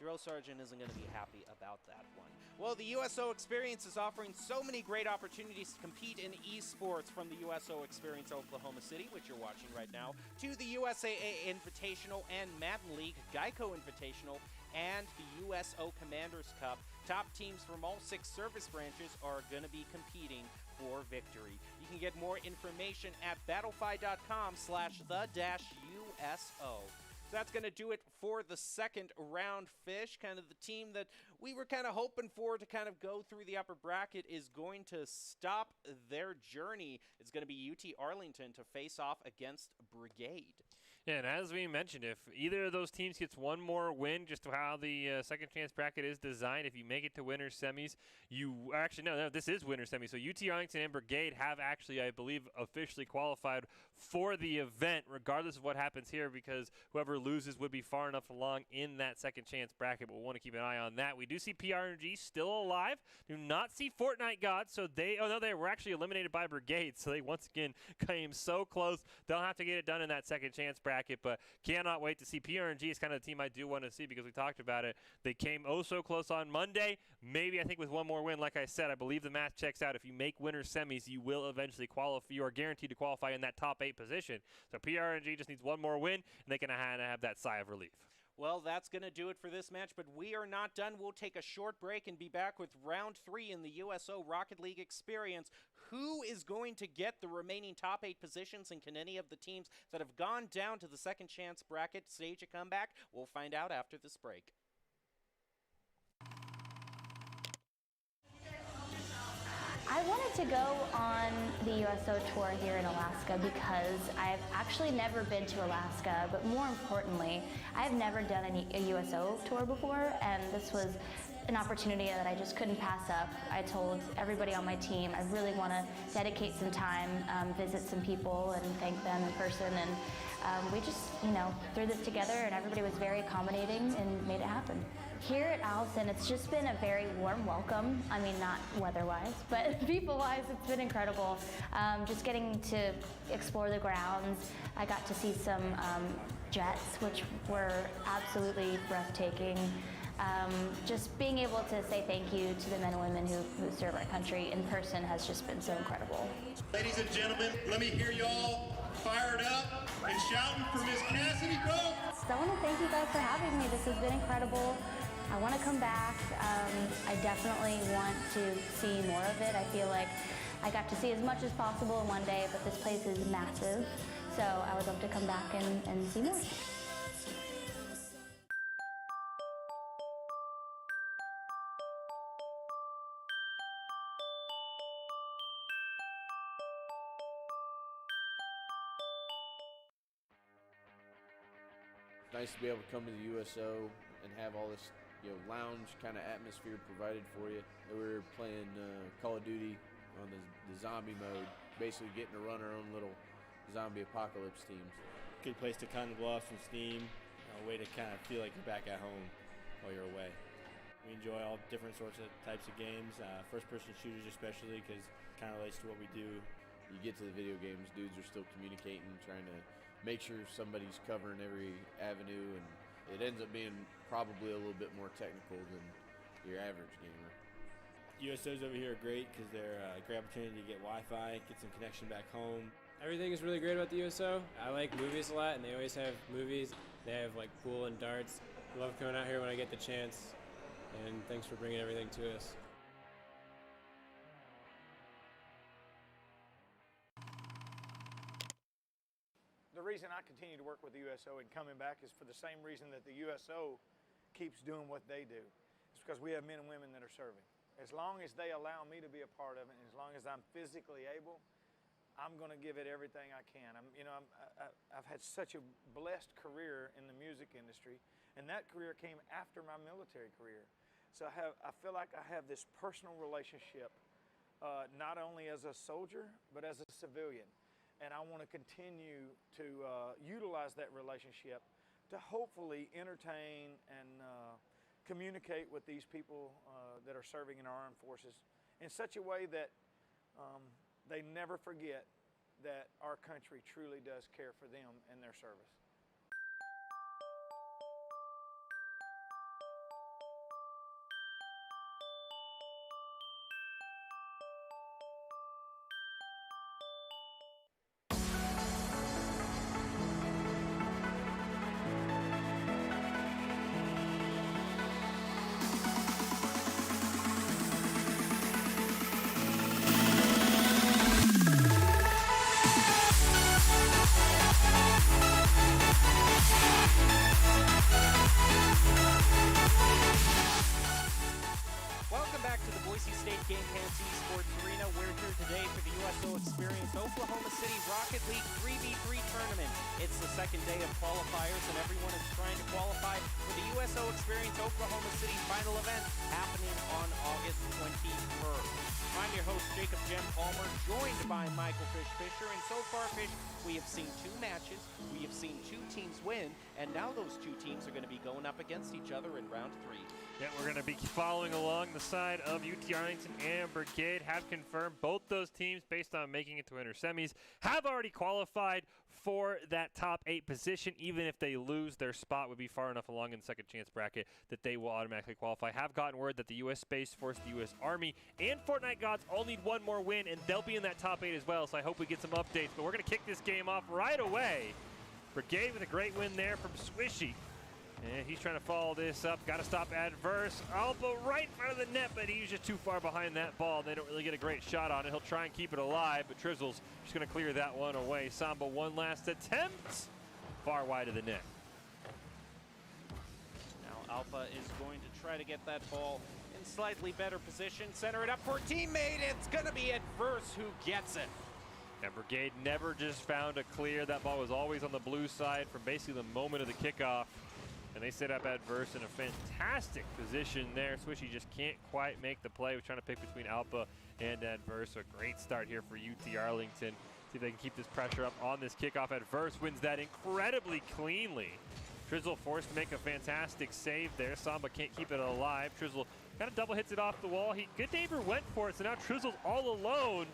Drill Sergeant isn't going to be happy about that one. Well, the USO Experience is offering so many great opportunities to compete in esports, from the USO Experience Oklahoma City, which you're watching right now, to the USAA Invitational and Madden League, GEICO Invitational, and the USO Commanders Cup. Top teams from all 6 service branches are going to be competing for victory. You can get more information at battlefy.com/the-USO. That's going to do it for the second round. Fish, kind of the team that we were kind of hoping for to kind of go through the upper bracket, is going to stop their journey. It's going to be UT Arlington to face off against Brigade. Yeah, and as we mentioned, if either of those teams gets one more win, just how the second chance bracket is designed, if you make it to winner semis, you actually, no, this is winner semis. So UT Arlington and Brigade have actually, I believe, officially qualified for the event, regardless of what happens here, because whoever loses would be far enough along in that second chance bracket. But we'll want to keep an eye on that. We do see PRNG still alive. Do not see Fortnite Gods, so they were actually eliminated by Brigade, so they once again came so close. They'll have to get it done in that second chance bracket, but cannot wait to see. PRNG is kind of the team I do want to see, because we talked about it. They came oh so close on Monday. Maybe, I think, with one more win. Like I said, I believe the math checks out. If you make winner semis, you will eventually qualify. You are guaranteed to qualify in that top 8 position. So PRNG just needs one more win, and they can have that sigh of relief. Well, that's going to do it for this match, but we are not done. We'll take a short break and be back with round 3 in the USO Rocket League Experience. Who is going to get the remaining top 8 positions, and can any of the teams that have gone down to the second chance bracket stage a comeback? We'll find out after this break. I wanted to go on the USO tour here in Alaska because I've actually never been to Alaska, but more importantly, I've never done a USO tour before, and this was an opportunity that I just couldn't pass up. I told everybody on my team I really want to dedicate some time, visit some people and thank them in person, and we just, threw this together, and everybody was very accommodating and made it happen. Here at Allison, it's just been a very warm welcome. I mean, not weather-wise, but people-wise, it's been incredible. Just getting to explore the grounds. I got to see some jets, which were absolutely breathtaking. Just being able to say thank you to the men and women who serve our country in person has just been so incredible. Ladies and gentlemen, let me hear y'all fired up and shouting for Miss Cassidy Cope. So I want to thank you guys for having me. This has been incredible. I want to come back. I definitely want to see more of it. I feel like I got to see as much as possible in one day, but this place is massive. So I would love to come back and see more. Nice to be able to come to the USO and have all this lounge kind of atmosphere provided for you. We were playing Call of Duty on the zombie mode, basically getting to run our own little zombie apocalypse teams. Good place to kind of blow off some steam, a way to kind of feel like you're back at home while you're away. We enjoy all different sorts of types of games, first-person shooters especially, because it kind of relates to what we do. You get to the video games, dudes are still communicating, trying to make sure somebody's covering every avenue, and it ends up being probably a little bit more technical than your average gamer. USOs over here are great because they're a great opportunity to get Wi-Fi, get some connection back home. Everything is really great about the USO. I like movies a lot, and they always have movies. They have like pool and darts. I love coming out here when I get the chance, and thanks for bringing everything to us. The reason I continue to work with the USO and coming back is for the same reason that the USO keeps doing what they do. It's because we have men and women that are serving. As long as they allow me to be a part of it, and as long as I'm physically able, I'm going to give it everything I can. I've had such a blessed career in the music industry, and that career came after my military career. So I feel like I have this personal relationship, not only as a soldier, but as a civilian. And I want to continue to utilize that relationship to hopefully entertain and communicate with these people that are serving in our armed forces in such a way that they never forget that our country truly does care for them and their service. Welcome back to the Boise State Esports Arena. We're here today for the USO Experience Oklahoma City Rocket League 3v3 tournament. It's the second day of qualifiers, and everyone is trying to qualify for the USO Experience Oklahoma City final event happening on August 21st. I'm your host, Jacob Jem Palmer, joined by Michael Fisher. And so far, Fish, we have seen two matches, we have seen two teams win, and now those two teams are going to be going up against each other in round 3. Yeah, we're going to be following along the side of UT Arlington and Brigade. Have confirmed both those teams, based on making it to inter semis, have already qualified for that top 8 position. Even if they lose, their spot would be far enough along in the second chance bracket that they will automatically qualify. Have gotten word that the U.S. Space Force, the U.S. Army, and Fortnite Gods all need one more win, and they'll be in that top 8 as well, so I hope we get some updates. But we're going to kick this game off right away. Brigade with a great win there from Swishy. And he's trying to follow this up. Got to stop adverse. Alba right in front of the net, but he's just too far behind that ball. They don't really get a great shot on it. He'll try and keep it alive, but Trizzle's just going to clear that one away. Samba one last attempt. Far wide of the net. Now Alpha is going to try to get that ball in slightly better position. Center it up for a teammate. It's going to be Adverse who gets it. And Brigade never just found a clear. That ball was always on the blue side from basically the moment of the kickoff. And they set up Adverse in a fantastic position there. Swishy just can't quite make the play. We're trying to pick between Alpha and Adverse. A great start here for UT Arlington. See if they can keep this pressure up on this kickoff. Adverse wins that incredibly cleanly. Trizzle forced to make a fantastic save there. Samba can't keep it alive. Trizzle kind of double hits it off the wall. Good neighbor went for it, so now Trizzle's all alone.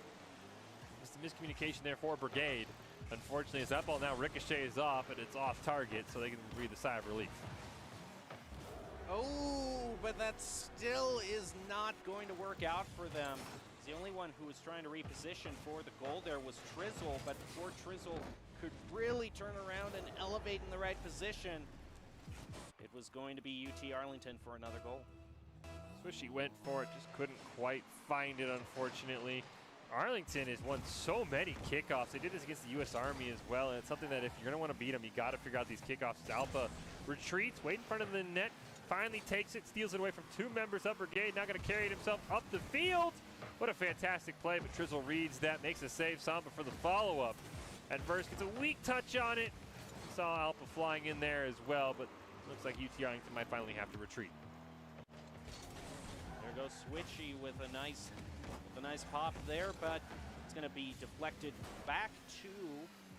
Just a miscommunication there for Brigade. Unfortunately, as that ball now ricochets off, and it's off target, so they can breathe a sigh of relief. Oh, but that still is not going to work out for them. The only one who was trying to reposition for the goal there was Trizzle, but before Trizzle could really turn around and elevate in the right position, it was going to be UT Arlington for another goal. Swishy went for it, just couldn't quite find it, unfortunately. Arlington has won so many kickoffs. They did this against the U.S. Army as well, and it's something that if you're going to want to beat them, you got to figure out these kickoffs. Alpha retreats, wait in front of the net, finally takes it, steals it away from 2 members of Brigade, now going to carry it himself up the field. What a fantastic play, but Trizzle reads that, makes a save. Samba for the follow-up. Adverse gets a weak touch on it. Saw Alpha flying in there as well, but Looks like UT Arlington might finally have to retreat. There goes Switchy with a nice pop there, but it's going to be deflected back to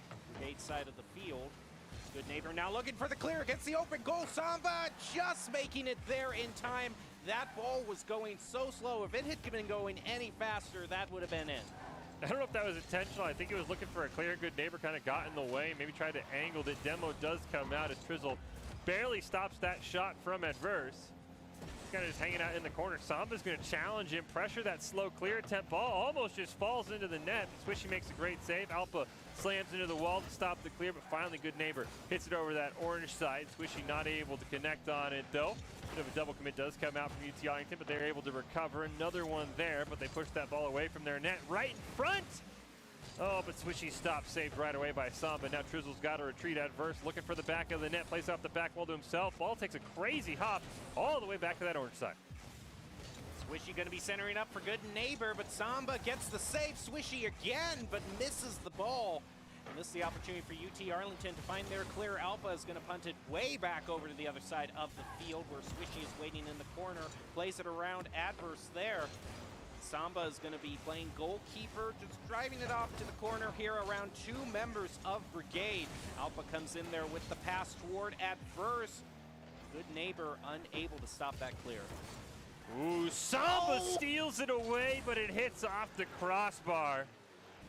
the gate side of the field. Good neighbor now looking for the clear against the open goal. Samba just making it there in time. That ball was going so slow. If it had been going any faster, that would have been in. I don't know if that was intentional. I think it was looking for a clear. Good neighbor kind of got in the way, maybe tried to angle it. Demo does come out as Trizzle barely stops that shot from Adverse. He's kind of just hanging out in the corner. Samba's going to challenge him, pressure that slow clear attempt. Ball almost just falls into the net. Swishy makes a great save. Alpa slams into the wall to stop the clear, but finally Good Neighbor hits it over that orange side. Swishy not able to connect on it though. Bit of a double commit does come out from UT Arlington, but they're able to recover another one there, but they push that ball away from their net right in front. Oh, but Swishy stopped, saved right away by Samba. Now Trizzle's got to retreat Adverse, looking for the back of the net, plays off the back wall to himself. Ball takes a crazy hop all the way back to that orange side. Swishy going to be centering up for Good Neighbor, but Samba gets the save. Swishy again, but misses the ball. And this is the opportunity for UT Arlington to find their clear. Alpha is going to punt it way back over to the other side of the field where Swishy is waiting in the corner. Plays it around Adverse there. Samba is going to be playing goalkeeper, just driving it off to the corner here around two members of Brigade. Alpha comes in there with the pass toward Adverse. Good Neighbor unable to stop that clear. Ooh, Samba steals it away, but it hits off the crossbar.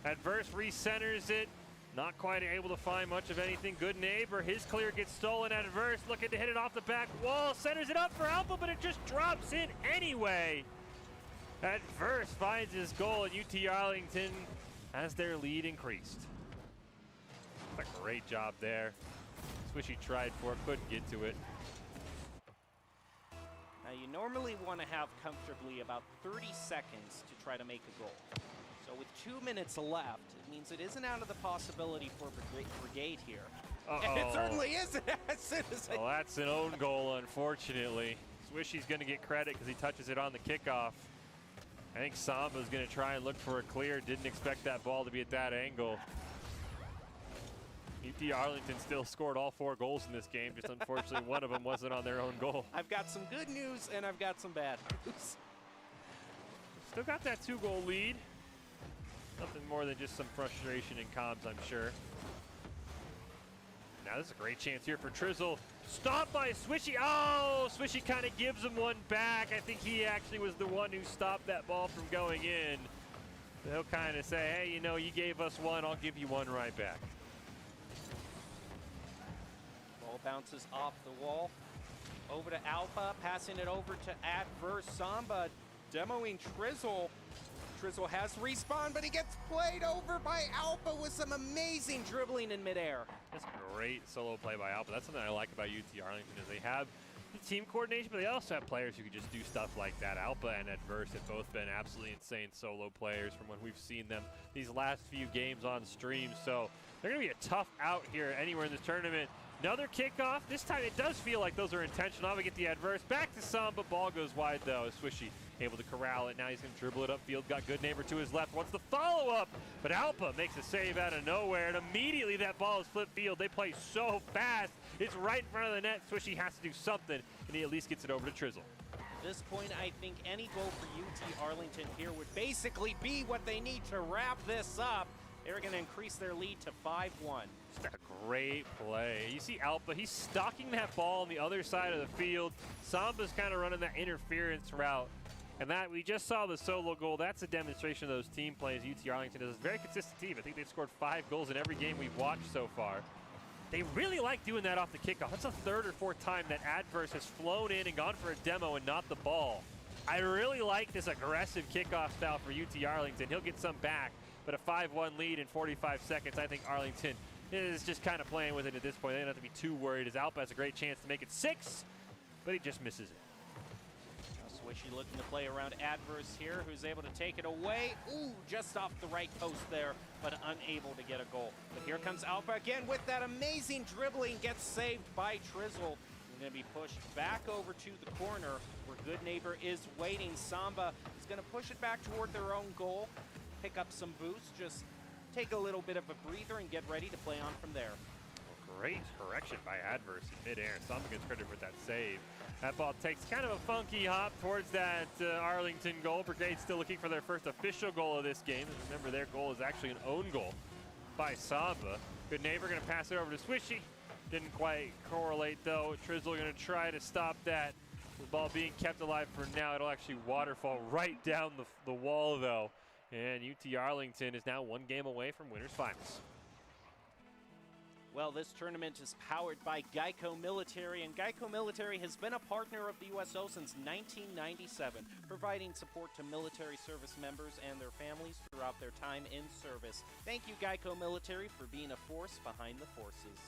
Adverse recenters it. Not quite able to find much of anything. Good Neighbor, his clear gets stolen. Adverse looking to hit it off the back wall. Centers it up for Alpha, but it just drops in anyway. Adverse finds his goal, and UT Arlington has their lead increased. A great job there. Swishy tried for it, couldn't get to it. Now you normally want to have comfortably about 30 seconds to try to make a goal. So with 2 minutes left, it means it isn't out of the possibility for Brigade here. Uh-oh. It certainly isn't. As soon as well, that's an own goal, unfortunately. Swishy's going to get credit because he touches it on the kickoff. I think Samba's going to try and look for a clear. Didn't expect that ball to be at that angle. UT Arlington still scored all 4 goals in this game. Just unfortunately, one of them wasn't on their own goal. I've got some good news and I've got some bad news. Still got that 2-goal lead. Nothing more than just some frustration in comms, I'm sure. Now this is a great chance here for Trizzle. Stopped by Swishy. Oh, Swishy kind of gives him one back. I think he actually was the one who stopped that ball from going in. So he'll kind of say, hey, you know, you gave us one, I'll give you one right back. Ball bounces off the wall. Over to Alpha, passing it over to Adverse. Samba demoing Trizzle. Trizzle has respawn, but he gets played over by Alpha with some amazing dribbling in midair. That's great solo play by Alpha. That's something I like about UT Arlington is they have the team coordination, but they also have players who can just do stuff like that. Alpha and Adverse have both been absolutely insane solo players from when we've seen them these last few games on stream. So they're going to be a tough out here anywhere in this tournament. Another kickoff. This time it does feel like those are intentional. We get the Adverse. Back to Samba. Ball goes wide though. Swishy able to corral it. Now he's going to dribble it upfield. Got Good Neighbor to his left. Wants the follow-up. But Alpha makes a save out of nowhere. And immediately that ball is flipped field. They play so fast. It's right in front of the net. Swishy has to do something. And he at least gets it over to Trizzle. At this point, I think any goal for UT Arlington here would basically be what they need to wrap this up. They're going to increase their lead to 5-1. Just a great play. You see Alpha, he's stalking that ball on the other side of the field. Samba's kind of running that interference route. And that, we just saw the solo goal. That's a demonstration of those team plays. UT Arlington is a very consistent team. I think they've scored 5 goals in every game we've watched so far. They really like doing that off the kickoff. That's the 3rd or 4th time that Adverse has flown in and gone for a demo and not the ball. I really like this aggressive kickoff style for UT Arlington. He'll get some back. But a 5-1 lead in 45 seconds, I think Arlington is just kind of playing with it at this point. They don't have to be too worried as Alpha has a great chance to make it 6, but he just misses it. Swishy looking to play around Adverse here, who's able to take it away. Ooh, just off the right post there, but unable to get a goal. But here comes Alpha again with that amazing dribbling, gets saved by Trizzle. Going to be pushed back over to the corner where Good Neighbor is waiting. Samba is going to push it back toward their own goal. Pick up some boost, just take a little bit of a breather and get ready to play on from there. Well, great correction by Adverse in midair. Samba gets credit for that save. That ball takes kind of a funky hop towards that Arlington goal. Brigade still looking for their first official goal of this game. And remember, their goal is actually an own goal by Samba. Good neighbor gonna pass it over to Swishy. Didn't quite correlate though. Trizzle gonna try to stop that. The ball being kept alive for now. It'll actually waterfall right down the wall though. And UT Arlington is now 1 game away from winners finals. Well, this tournament is powered by GEICO Military, and GEICO Military has been a partner of the USO since 1997, providing support to military service members and their families throughout their time in service. Thank you, GEICO Military, for being a force behind the forces.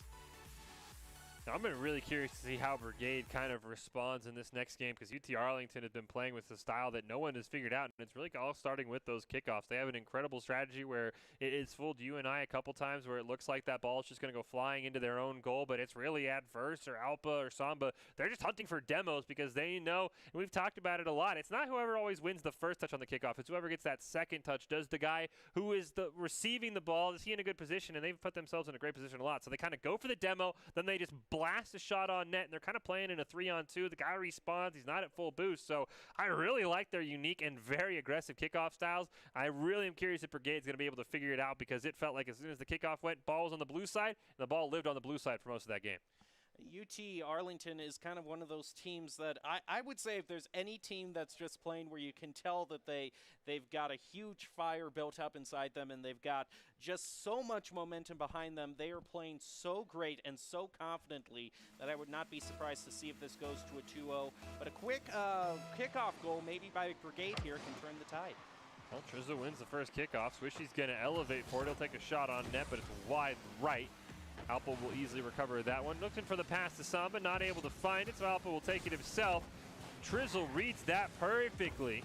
Now, I'm really curious to see how Brigade kind of responds in this next game, because UT Arlington has been playing with a style that no one has figured out, and it's really all starting with those kickoffs. They have an incredible strategy where it's fooled you and I a couple times where it looks like that ball is just going to go flying into their own goal, but it's really Adverse or Alpa or Samba. They're just hunting for demos because they know, and we've talked about it a lot, it's not whoever always wins the first touch on the kickoff, it's whoever gets that second touch. Does the guy who is receiving the ball, is he in a good position? And they've put themselves in a great position a lot, so they kind of go for the demo, then they just blast a shot on net, and they're kind of playing in a 3-on-2. The guy respawns, he's not at full boost, so I really like their unique and very aggressive kickoff styles. I really am curious if Brigade's going to be able to figure it out, because it felt like as soon as the kickoff went, ball was on the blue side, and the ball lived on the blue side for most of that game. UT Arlington is kind of one of those teams that I would say if there's any team that's just playing where you can tell that they've got a huge fire built up inside them and they've got just so much momentum behind them, they are playing so great and so confidently that I would not be surprised to see if this goes to a 2-0. But a quick kickoff goal maybe by Brigade here can turn the tide. Well, Trizza wins the first kickoff. Swishy's going to elevate for it. He'll take a shot on net, but it's wide right. Alpa will easily recover that one. Looking for the pass to Samba, not able to find it, so Alpa will take it himself. Trizzle reads that perfectly.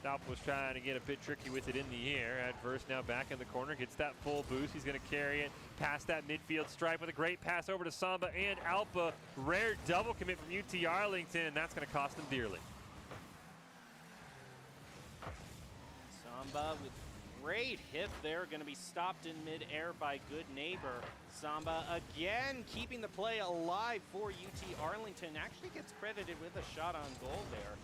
Alpa was trying to get a bit tricky with it in the air. Adverse now back in the corner, gets that full boost. He's going to carry it past that midfield stripe with a great pass over to Samba and Alpa. Rare double commit from UT Arlington, and that's going to cost them dearly. Samba with great hit there, going to be stopped in midair by Good Neighbor. Samba again keeping the play alive for UT Arlington. Actually gets credited with a shot on goal there.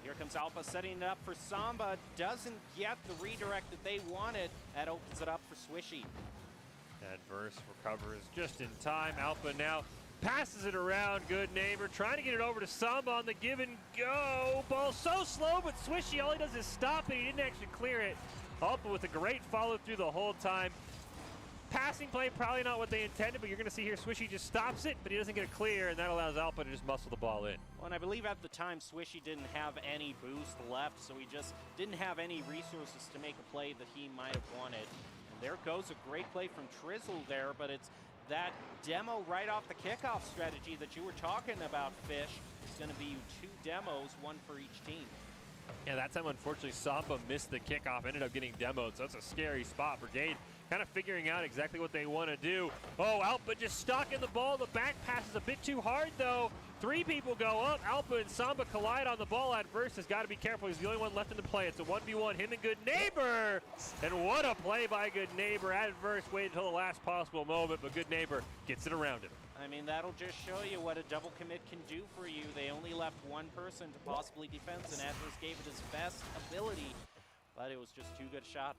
Here comes Alpa setting it up for Samba. Doesn't get the redirect that they wanted. That opens it up for Swishy. Adverse recovers just in time. Alpa now passes it around. Good Neighbor trying to get it over to Samba on the give and go. Ball so slow, but Swishy, all he does is stop it. He didn't actually clear it. Alpa with a great follow through the whole time. Passing play, probably not what they intended, but you're going to see here Swishy just stops it, but he doesn't get it clear, and that allows Alpa to just muscle the ball in. Well, and I believe at the time Swishy didn't have any boost left, so he just didn't have any resources to make a play that he might have wanted. And there goes a great play from Trizzle there, but it's that demo right off the kickoff strategy that you were talking about, Fish. It's going to be 2 demos, 1 for each team. Yeah, that time, unfortunately, Samba missed the kickoff, ended up getting demoed, so that's a scary spot. Brigade kind of figuring out exactly what they want to do. Oh, Alpa just stalking the ball. The back pass is a bit too hard, though. 3 people go up. Alpa and Samba collide on the ball. Adverse has got to be careful. He's the only one left in the play. It's a 1v1, him and Good Neighbor. And what a play by Good Neighbor. Adverse waited until the last possible moment, but Good Neighbor gets it around him. I mean, that'll just show you what a double commit can do for you. They only left 1 person to possibly defend, and Adverse gave it his best ability, but it was just too good a shot.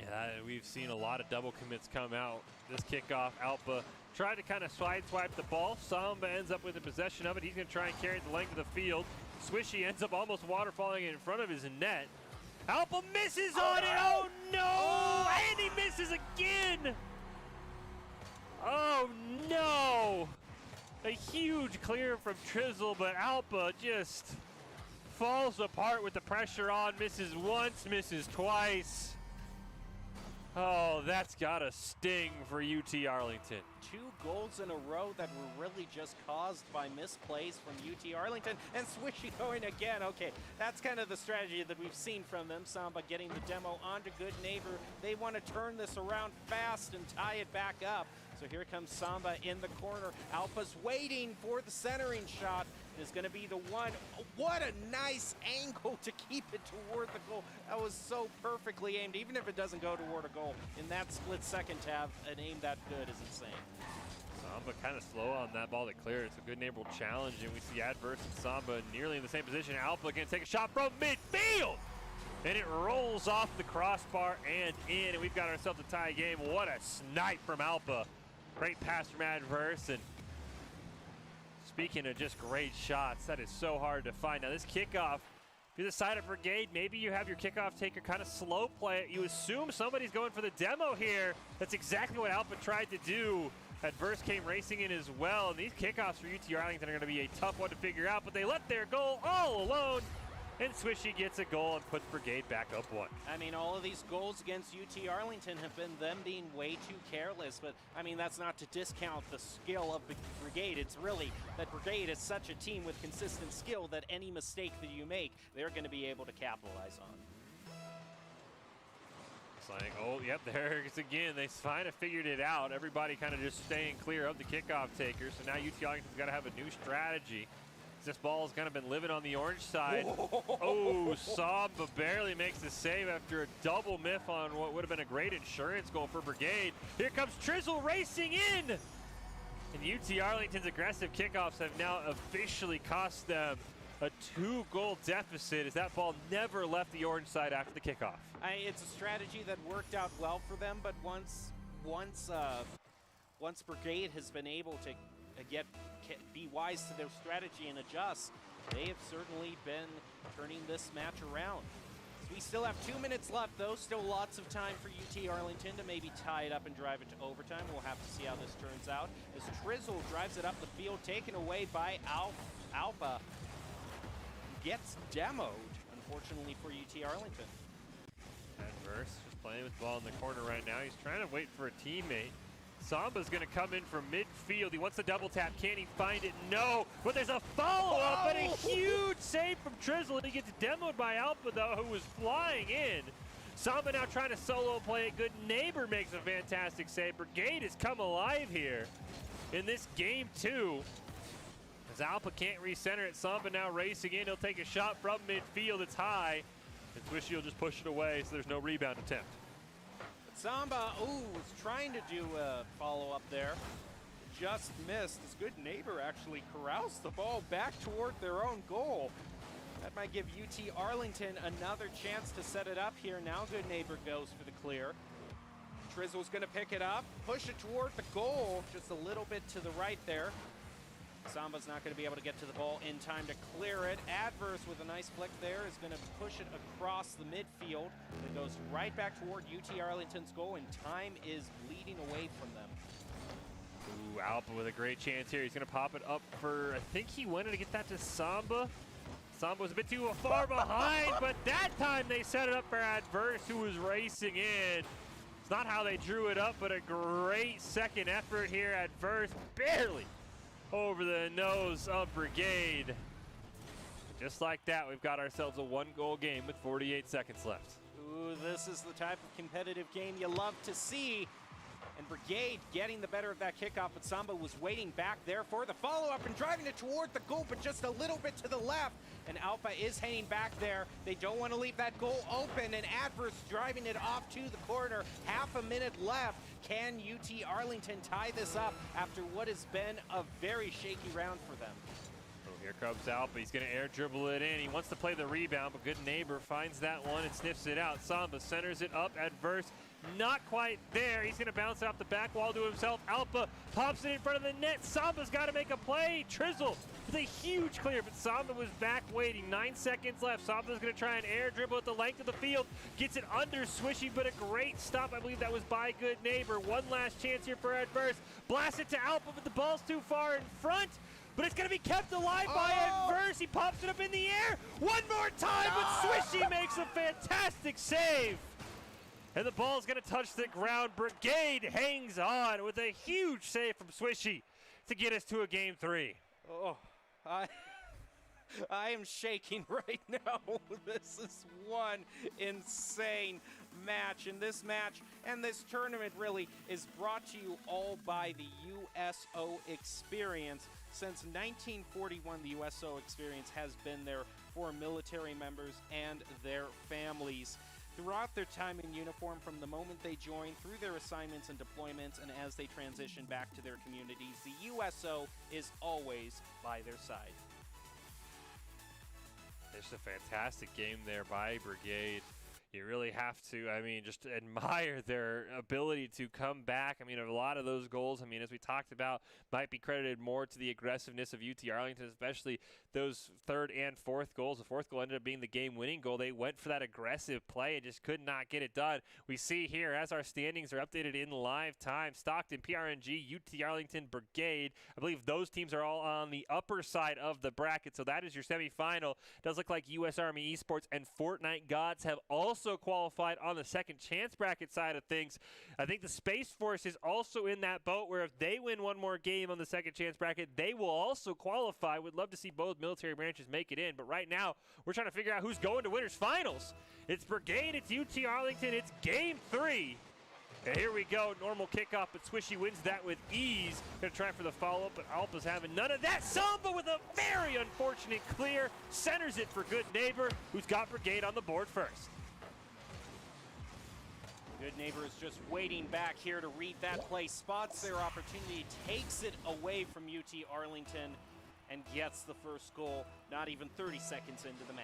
Yeah, we've seen a lot of double commits come out. This kickoff, Alpa tried to kind of swipe the ball. Samba ends up with the possession of it. He's going to try and carry it the length of the field. Swishy ends up almost waterfalling in front of his net. Alpa misses on it. Oh, no! And he misses again! Oh, no! A huge clear from Trizzle, but Alpa just falls apart with the pressure on. Misses once, misses twice. Oh, that's gotta sting for UT Arlington. 2 goals in a row that were really just caused by misplays from UT Arlington, and Swishy going again. Okay, that's kind of the strategy that we've seen from them. Samba getting the demo onto Good Neighbor. They want to turn this around fast and tie it back up. So here comes Samba in the corner. Alpa's waiting for the centering shot. is going to be the one. What a nice angle to keep it toward the goal. That was so perfectly aimed, even if it doesn't go toward a goal. In that split second to have an aim that good is insane. Samba kind of slow on that ball that cleared. It's a good neighborhood challenge, and we see Adverse and Samba nearly in the same position. Alpha going to take a shot from midfield, and it rolls off the crossbar and in, and we've got ourselves a tie game. What a snipe from Alpha. Great pass from Adverse, and speaking of just great shots, that is so hard to find. Now this kickoff, if you're the side of Brigade, maybe you have your kickoff taker kind of slow play it. You assume somebody's going for the demo here. That's exactly what Alpha tried to do. Adverse came racing in as well, and these kickoffs for UT Arlington are going to be a tough one to figure out, but they let their goal all alone, and Swishy gets a goal and puts Brigade back up 1. I mean, all of these goals against UT Arlington have been them being way too careless, but I mean, that's not to discount the skill of the Brigade. It's really that Brigade is such a team with consistent skill that any mistake that you make, they're going to be able to capitalize on. Like, oh, yep, there it is again. They kind of figured it out. Everybody kind of just staying clear of the kickoff takers. So now UT Arlington's got to have a new strategy. This ball's kind of been living on the orange side. Oh, Samba barely makes the save after a double miff on what would have been a great insurance goal for Brigade. Here comes Trizzle racing in. And UT Arlington's aggressive kickoffs have now officially cost them a 2-goal deficit, as that ball never left the orange side after the kickoff. It's a strategy that worked out well for them, but once Brigade has been able to be wise to their strategy and adjust, they have certainly been turning this match around. So we still have 2 minutes left, though. Still lots of time for UT Arlington to maybe tie it up and drive it to overtime. We'll have to see how this turns out. As Trizzle drives it up the field, taken away by Alpha. Gets demoed, unfortunately, for UT Arlington. Adverse just playing with the ball in the corner right now. He's trying to wait for a teammate. Samba's going to come in from midfield. He wants the double tap. Can he find it? No. But there's a follow-up and a huge save from Trizzle. He gets demoed by Alpha, though, who was flying in. Samba now trying to solo play it. Good neighbor makes a fantastic save. Brigade has come alive here in this game, too. As Alpha can't recenter it, Samba now racing in. He'll take a shot from midfield. It's high. And Swishy will just push it away, so there's no rebound attempt. Samba, was trying to do a follow-up there. Just missed. His good neighbor actually corrals the ball back toward their own goal. That might give UT Arlington another chance to set it up here. Now good neighbor goes for the clear. Trizzle's going to pick it up, push it toward the goal, just a little bit to the right there. Samba's not going to be able to get to the ball in time to clear it. Adverse with a nice flick there is going to push it across the midfield. It goes right back toward UT Arlington's goal, and time is bleeding away from them. Ooh, Alpha with a great chance here. He's going to pop it up for, I think he wanted to get that to Samba. Samba was a bit too far behind, but that time they set it up for Adverse, who was racing in. It's not how they drew it up, but a great second effort here. Adverse barely over the nose of Brigade. Just like that, we've got ourselves a 1-goal game with 48 seconds left. Ooh, this is the type of competitive game you love to see. And Brigade getting the better of that kickoff, but Samba was waiting back there for the follow-up and driving it toward the goal, but just a little bit to the left. And Alpha is hanging back there. They don't want to leave that goal open, and Adverse driving it off to the corner. Half a minute left. Can UT Arlington tie this up after what has been a very shaky round for them? Oh, here comes Alpha. He's going to air dribble it in. He wants to play the rebound, but good neighbor finds that one and sniffs it out. Samba centers it up. Adverse not quite there. He's going to bounce it off the back wall to himself. Alpha pops it in front of the net. Samba's got to make a play. Trizzle with a huge clear, but Samba was back waiting. 9 seconds left. Samba's going to try and air dribble at the length of the field. Gets it under Swishy, but a great stop. I believe that was by good neighbor. One last chance here for Adverse. Blast it to Alpha, but the ball's too far in front. But it's going to be kept alive by Adverse. He pops it up in the air. One more time, but Swishy makes a fantastic save. And the ball's going to touch the ground. Brigade hangs on with a huge save from Swishy to get us to a game 3. Oh, I am shaking right now. This is one insane match. And this match and this tournament really is brought to you all by the USO Experience. Since 1941, the USO Experience has been there for military members and their families. Throughout their time in uniform, from the moment they join, through their assignments and deployments, and as they transition back to their communities, the USO is always by their side. It's a fantastic game there by Brigade. You really have to, I mean, just admire their ability to come back. I mean, a lot of those goals, I mean, as we talked about, might be credited more to the aggressiveness of UT Arlington, especially those third and fourth goals. The fourth goal ended up being the game-winning goal. They went for that aggressive play and just could not get it done. We see here, as our standings are updated in live time, Stockton, PRNG, UT Arlington, Brigade. I believe those teams are all on the upper side of the bracket, so that is your semifinal. Does look like U.S. Army Esports and Fortnite Gods have also qualified on the second chance bracket side of things. I think the Space Force is also in that boat where if they win one more game on the second chance bracket, they will also qualify. Would love to see both military branches make it in, but right now we're trying to figure out who's going to winners finals. It's Brigade, it's UT Arlington, it's game 3. And here we go, normal kickoff, but Swishy wins that with ease. Gonna try for the follow-up, but Alpa's having none of that. Samba with a very unfortunate clear, centers it for Good Neighbor, who's got Brigade on the board first. Good Neighbor is just waiting back here to read that play, spots their opportunity, takes it away from UT Arlington, and gets the first goal, not even 30 seconds into the match.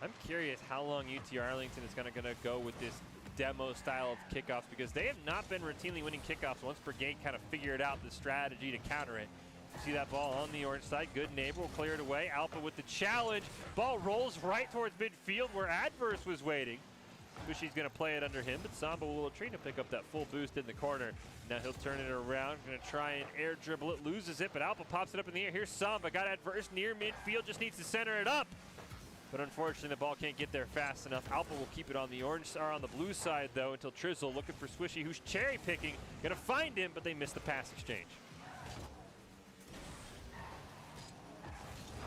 I'm curious how long UT Arlington is gonna go with this demo style of kickoffs, because they have not been routinely winning kickoffs once Brigade kind of figured out the strategy to counter it. You see that ball on the orange side. Good Neighbor will clear it away. Alpa with the challenge. Ball rolls right towards midfield where Adverse was waiting. Swishy's going to play it under him, but Samba will try to pick up that full boost in the corner. Now he'll turn it around, going to try and air dribble it, loses it, but Alpa pops it up in the air. Here's Samba, got Adverse near midfield, just needs to center it up. But unfortunately, the ball can't get there fast enough. Alpa will keep it on the orange, or on the blue side, though, until Trizzle looking for Swishy, who's cherry picking, going to find him, but they missed the pass exchange.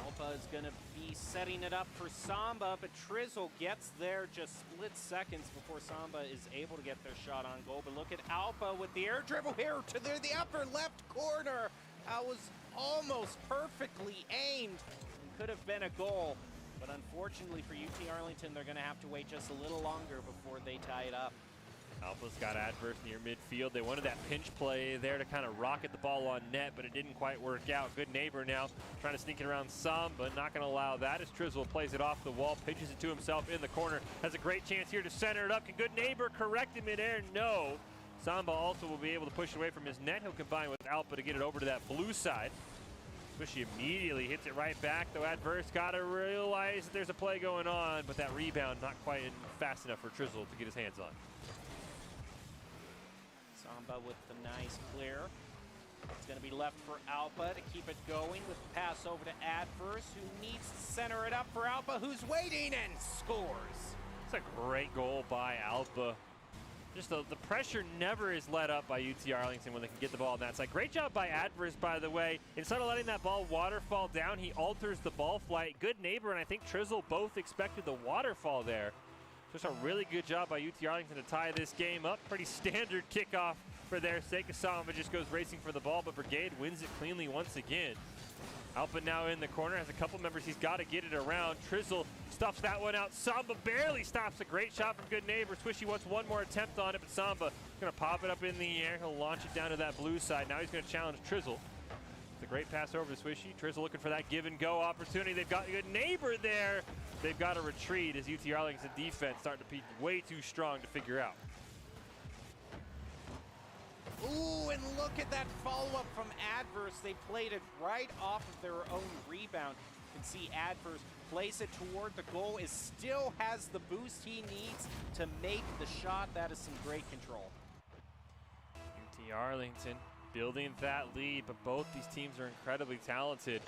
Alpa is going to be setting it up for Samba, but Trizzle gets there just split seconds before Samba is able to get their shot on goal. But look at Alpa with the air dribble here to the upper left corner. That was almost perfectly aimed. Could have been a goal, but unfortunately for UT Arlington, they're going to have to wait just a little longer before they tie it up. Alpa's got Adverse near midfield. They wanted that pinch play there to kind of rocket the ball on net, but it didn't quite work out. Good Neighbor now trying to sneak it around Samba, not going to allow that as Trizzle plays it off the wall, pitches it to himself in the corner. Has a great chance here to center it up. Can Good Neighbor correct him midair? No. Samba also will be able to push it away from his net. He'll combine with Alpa to get it over to that blue side. Swishy immediately hits it right back, though Adverse got to realize that there's a play going on, but that rebound not quite fast enough for Trizzle to get his hands on. Samba with the nice clear. It's going to be left for Alpa to keep it going with the pass over to Adverse, who needs to center it up for Alpa, who's waiting and scores. It's a great goal by Alpa. Just the pressure never is let up by UT Arlington when they can get the ball on that side. Great job by Adverse, by the way. Instead of letting that ball waterfall down, he alters the ball flight. Good Neighbor and I think Trizzle both expected the waterfall there. Just a really good job by UT Arlington to tie this game up. Pretty standard kickoff for their sake. Samba just goes racing for the ball, but Brigade wins it cleanly once again. Alpa now in the corner, has a couple members he's got to get it around. Trizzle stuffs that one out. Samba barely stops. A great shot from Good Neighbor. Swishy wants one more attempt on it, but Samba going to pop it up in the air. He'll launch it down to that blue side. Now he's going to challenge Trizzle. It's a great pass over to Swishy. Trizzle looking for that give and go opportunity. They've got Good Neighbor there. They've got to retreat as UT Arlington's defense starting to be way too strong to figure out. Ooh, and look at that follow-up from Adverse. They played it right off of their own rebound. You can see Adverse plays it toward the goal, is still has the boost he needs to make the shot. That is some great control. UT Arlington building that lead, but both these teams are incredibly talented.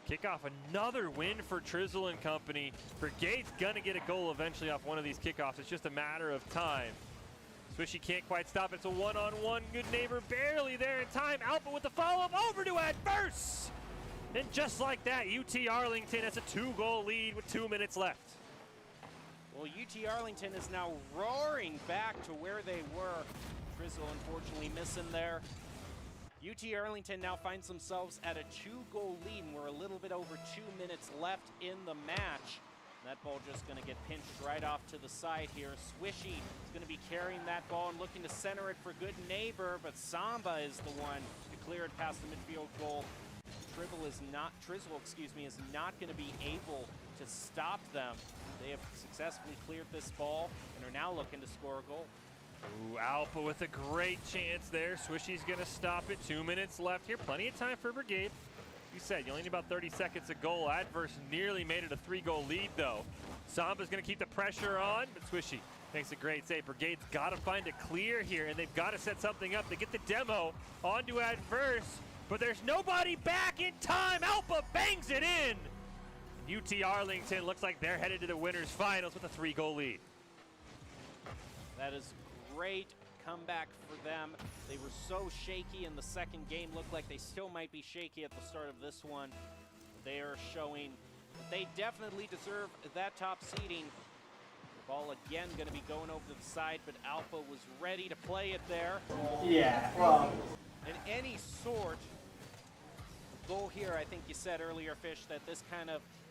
Kick off another win for Trizzle and company. Brigade's gonna get a goal eventually off one of these kickoffs. It's just a matter of time. Swishy can't quite stop it. It's a one-on-one. Good Neighbor barely there in time. Alpa with the follow-up over to Adverse. And just like that, UT Arlington has a 2-goal lead with 2 minutes left. Well, UT Arlington is now roaring back to where they were. Trizzle unfortunately missing there. UT Arlington now finds themselves at a 2-goal lead, and we're a little bit over 2 minutes left in the match. That ball just going to get pinched right off to the side here. Swishy is going to be carrying that ball and looking to center it for good neighbor, but Samba is the one to clear it past the midfield goal. Trizzle is not going to be able to stop them. They have successfully cleared this ball and are now looking to score a goal. Ooh, Alpha with a great chance there. Swishy's going to stop it. 2 minutes left here. Plenty of time for Brigade. You said you only need about 30 seconds a goal. Adverse nearly made it a 3-goal lead, though. Samba's going to keep the pressure on, but Swishy makes a great save. Brigade's got to find a clear here, and they've got to set something up. They get the demo onto Adverse, but there's nobody back in time. Alpha bangs it in. And UT Arlington looks like they're headed to the winners finals with a 3-goal lead. That is great comeback for them. They were so shaky in the second game. Looked like they still might be shaky at the start of this one. They are showing that they definitely deserve that top seeding. The ball again going to be going over to the side, but Alpha was ready to play it there. Yeah, well. In any sort of goal here, I think you said earlier, Fish, that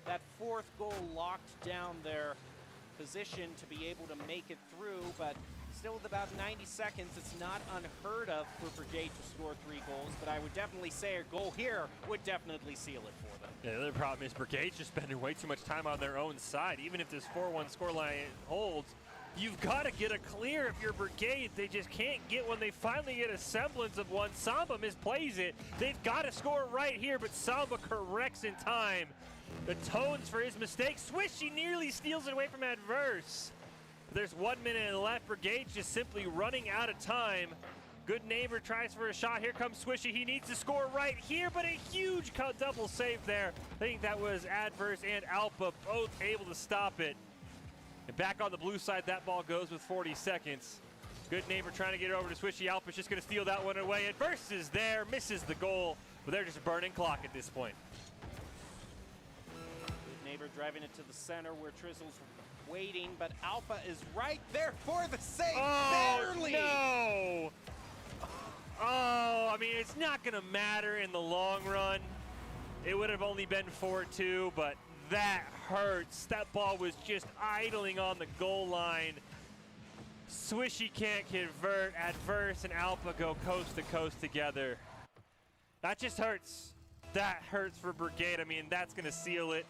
that fourth goal locked down their position to be able to make it through, but still with about 90 seconds, it's not unheard of for Brigade to score 3 goals, but I would definitely say a goal here would definitely seal it for them. Yeah, the other problem is Brigade's just spending way too much time on their own side. Even if this 4-1 scoreline holds, you've got to get a clear if you're Brigade. They just can't get one. They finally get a semblance of one. Samba misplays it. They've got to score right here, but Samba corrects in time. The tones for his mistake. Swishy nearly steals it away from Adverse. There's 1 minute left. Brigade's just simply running out of time. Good neighbor tries for a shot. Here comes Swishy. He needs to score right here, but a huge double save there. I think that was Adverse and Alpha both able to stop it. And back on the blue side, that ball goes with 40 seconds. Good neighbor trying to get it over to Swishy. Alpha's just going to steal that one away. Adverse is there, misses the goal, but they're just burning clock at this point. Good neighbor driving it to the center where Trizzle's waiting, but Alpha is right there for the save. Barely. No! Oh, I mean, it's not going to matter in the long run. It would have only been 4-2, but that hurts. That ball was just idling on the goal line. Swishy can't convert. Adverse and Alpha go coast to coast together. That just hurts. That hurts for Brigade. I mean, that's going to seal it.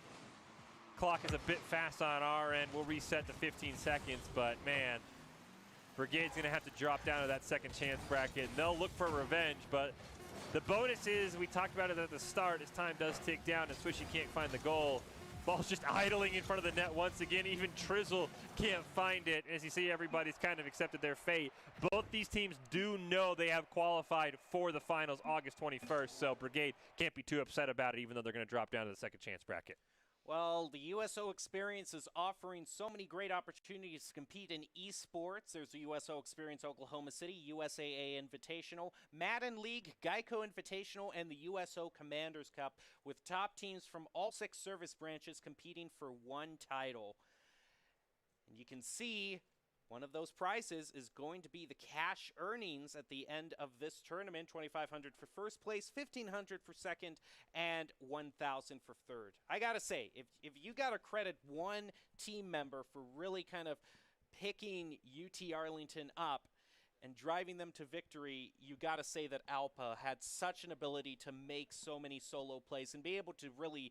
Clock is a bit fast on our end. We'll reset to 15 seconds, but man, Brigade's going to have to drop down to that second chance bracket. And they'll look for revenge, but the bonus is, we talked about it at the start, as time does tick down and Swishy can't find the goal. Ball's just idling in front of the net once again. Even Trizzle can't find it. As you see, everybody's kind of accepted their fate. Both these teams do know they have qualified for the finals August 21st, so Brigade can't be too upset about it, even though they're going to drop down to the second chance bracket. Well, the USO Experience is offering so many great opportunities to compete in esports. There's the USO Experience Oklahoma City, USAA Invitational, Madden League, GEICO Invitational, and the USO Commanders Cup, with top teams from all 6 service branches competing for one title. And you can see one of those prizes is going to be the cash earnings at the end of this tournament. $2,500 for first place, $1,500 for second, and $1,000 for third. I gotta say, if you gotta credit one team member for really kind of picking UT Arlington up and driving them to victory, you gotta say that Alpha had such an ability to make so many solo plays and be able to really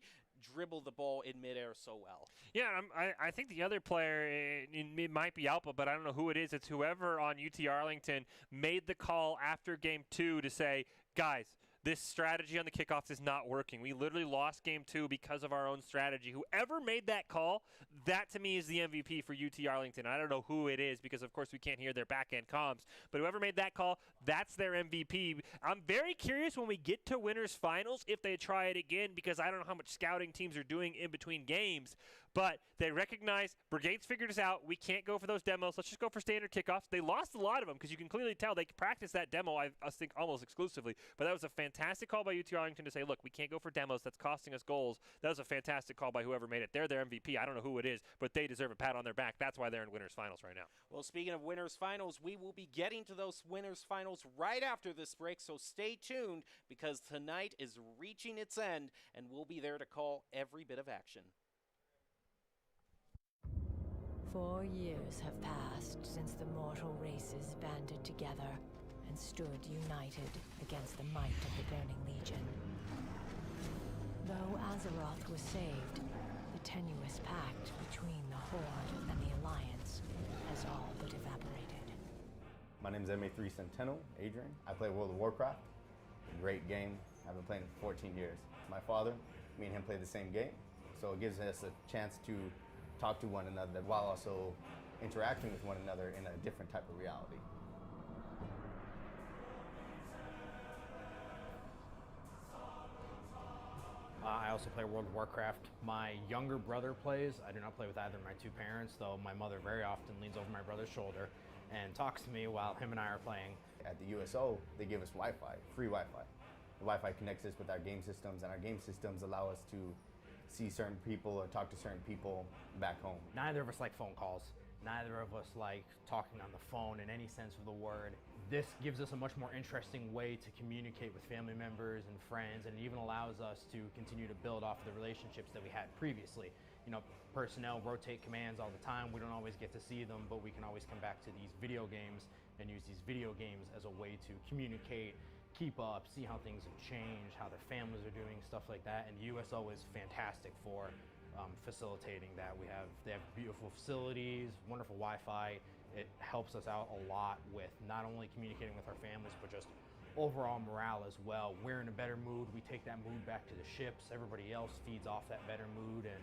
dribble the ball in midair so well. Yeah, I think the other player, it might be Alpha, but I don't know who it is. It's whoever on UT Arlington made the call after Game 2 to say, guys, this strategy on the kickoffs is not working. We literally lost Game 2 because of our own strategy. Whoever made that call, that to me is the MVP for UT Arlington. I don't know who it is because, of course, we can't hear their back-end comms. But whoever made that call, that's their MVP. I'm very curious when we get to winners finals if they try it again, because I don't know how much scouting teams are doing in between games. But they recognize Brigade's figured us out. We can't go for those demos. Let's just go for standard kickoffs. They lost a lot of them because you can clearly tell they practiced that demo, I think, almost exclusively. But that was a fantastic call by UT Arlington to say, look, we can't go for demos. That's costing us goals. That was a fantastic call by whoever made it. They're their MVP. I don't know who it is, but they deserve a pat on their back. That's why they're in winners finals right now. Well, speaking of winners finals, we will be getting to those winners finals right after this break, so stay tuned because tonight is reaching its end and we'll be there to call every bit of action. 4 years have passed since the mortal races banded together and stood united against the might of the Burning Legion. Though Azeroth was saved, the tenuous pact between the Horde and the Alliance has all but evaporated. My name is MA3 Centennial, Adrian. I play World of Warcraft. A great game. I've been playing it for 14 years. My father, me and him play the same game, so it gives us a chance to talk to one another while also interacting with one another in a different type of reality. I also play World of Warcraft. My younger brother plays. I do not play with either of my two parents, though my mother very often leans over my brother's shoulder and talks to me while him and I are playing. At the USO, they give us Wi-Fi, free Wi-Fi. The Wi-Fi connects us with our game systems, and our game systems allow us to see certain people or talk to certain people back home. Neither of us like phone calls. Neither of us like talking on the phone in any sense of the word. This gives us a much more interesting way to communicate with family members and friends, and it even allows us to continue to build off the relationships that we had previously. You know, personnel rotate commands all the time. We don't always get to see them, but we can always come back to these video games and use these video games as a way to communicate, keep up, see how things have changed, how their families are doing, stuff like that. And USO is fantastic for facilitating that. They have beautiful facilities, wonderful Wi-Fi. It helps us out a lot with not only communicating with our families, but just overall morale as well. We're in a better mood. We take that mood back to the ships. Everybody else feeds off that better mood, and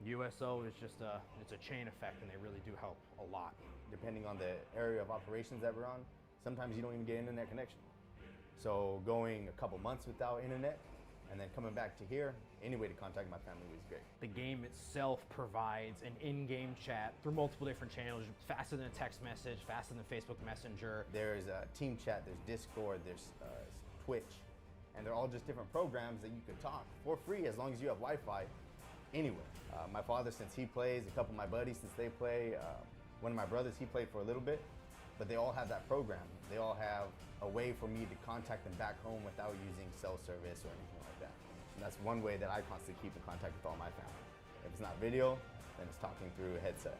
USO is just it's a chain effect, and they really do help a lot. Depending on the area of operations that we're on, sometimes you don't even get internet connection. So going a couple months without internet and then coming back to here, any way to contact my family was great. The game itself provides an in-game chat through multiple different channels, faster than a text message, faster than Facebook Messenger. There's a team chat, there's Discord, there's Twitch, and they're all just different programs that you can talk for free as long as you have Wi-Fi anywhere. My father, since he plays, a couple of my buddies, since they play, one of my brothers, he played for a little bit, but they all have that program. They all have a way for me to contact them back home without using cell service or anything like that. And that's one way that I constantly keep in contact with all my family. If it's not video, then it's talking through a headset.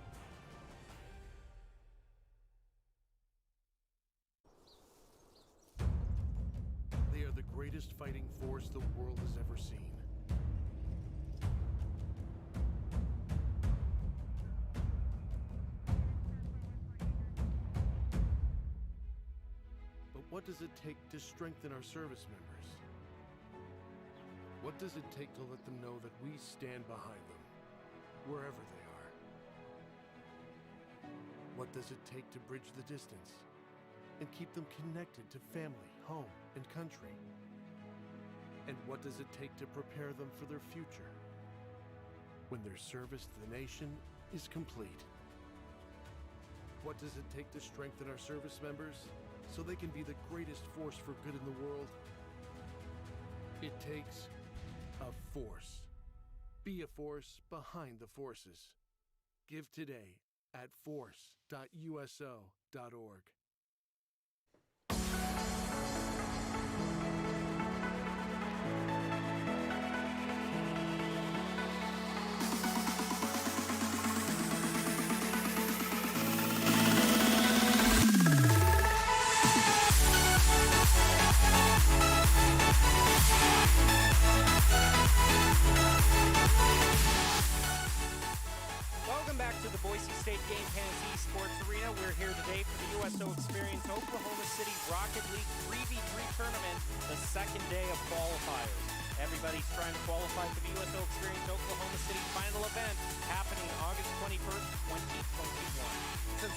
They are the greatest fighting force the world has ever seen. What does it take to strengthen our service members? What does it take to let them know that we stand behind them, wherever they are? What does it take to bridge the distance and keep them connected to family, home, and country? And what does it take to prepare them for their future when their service to the nation is complete? What does it take to strengthen our service members so they can be the greatest force for good in the world? It takes a force. Be a force behind the forces. Give today at force.uso.org. Welcome back to the Boise State Esports Arena. We're here today for the USO Experience Oklahoma City Rocket League 3v3 tournament, the second day of qualifiers. Everybody's trying to qualify for the USO Experience Oklahoma City final event happening August 21st, 2021. Since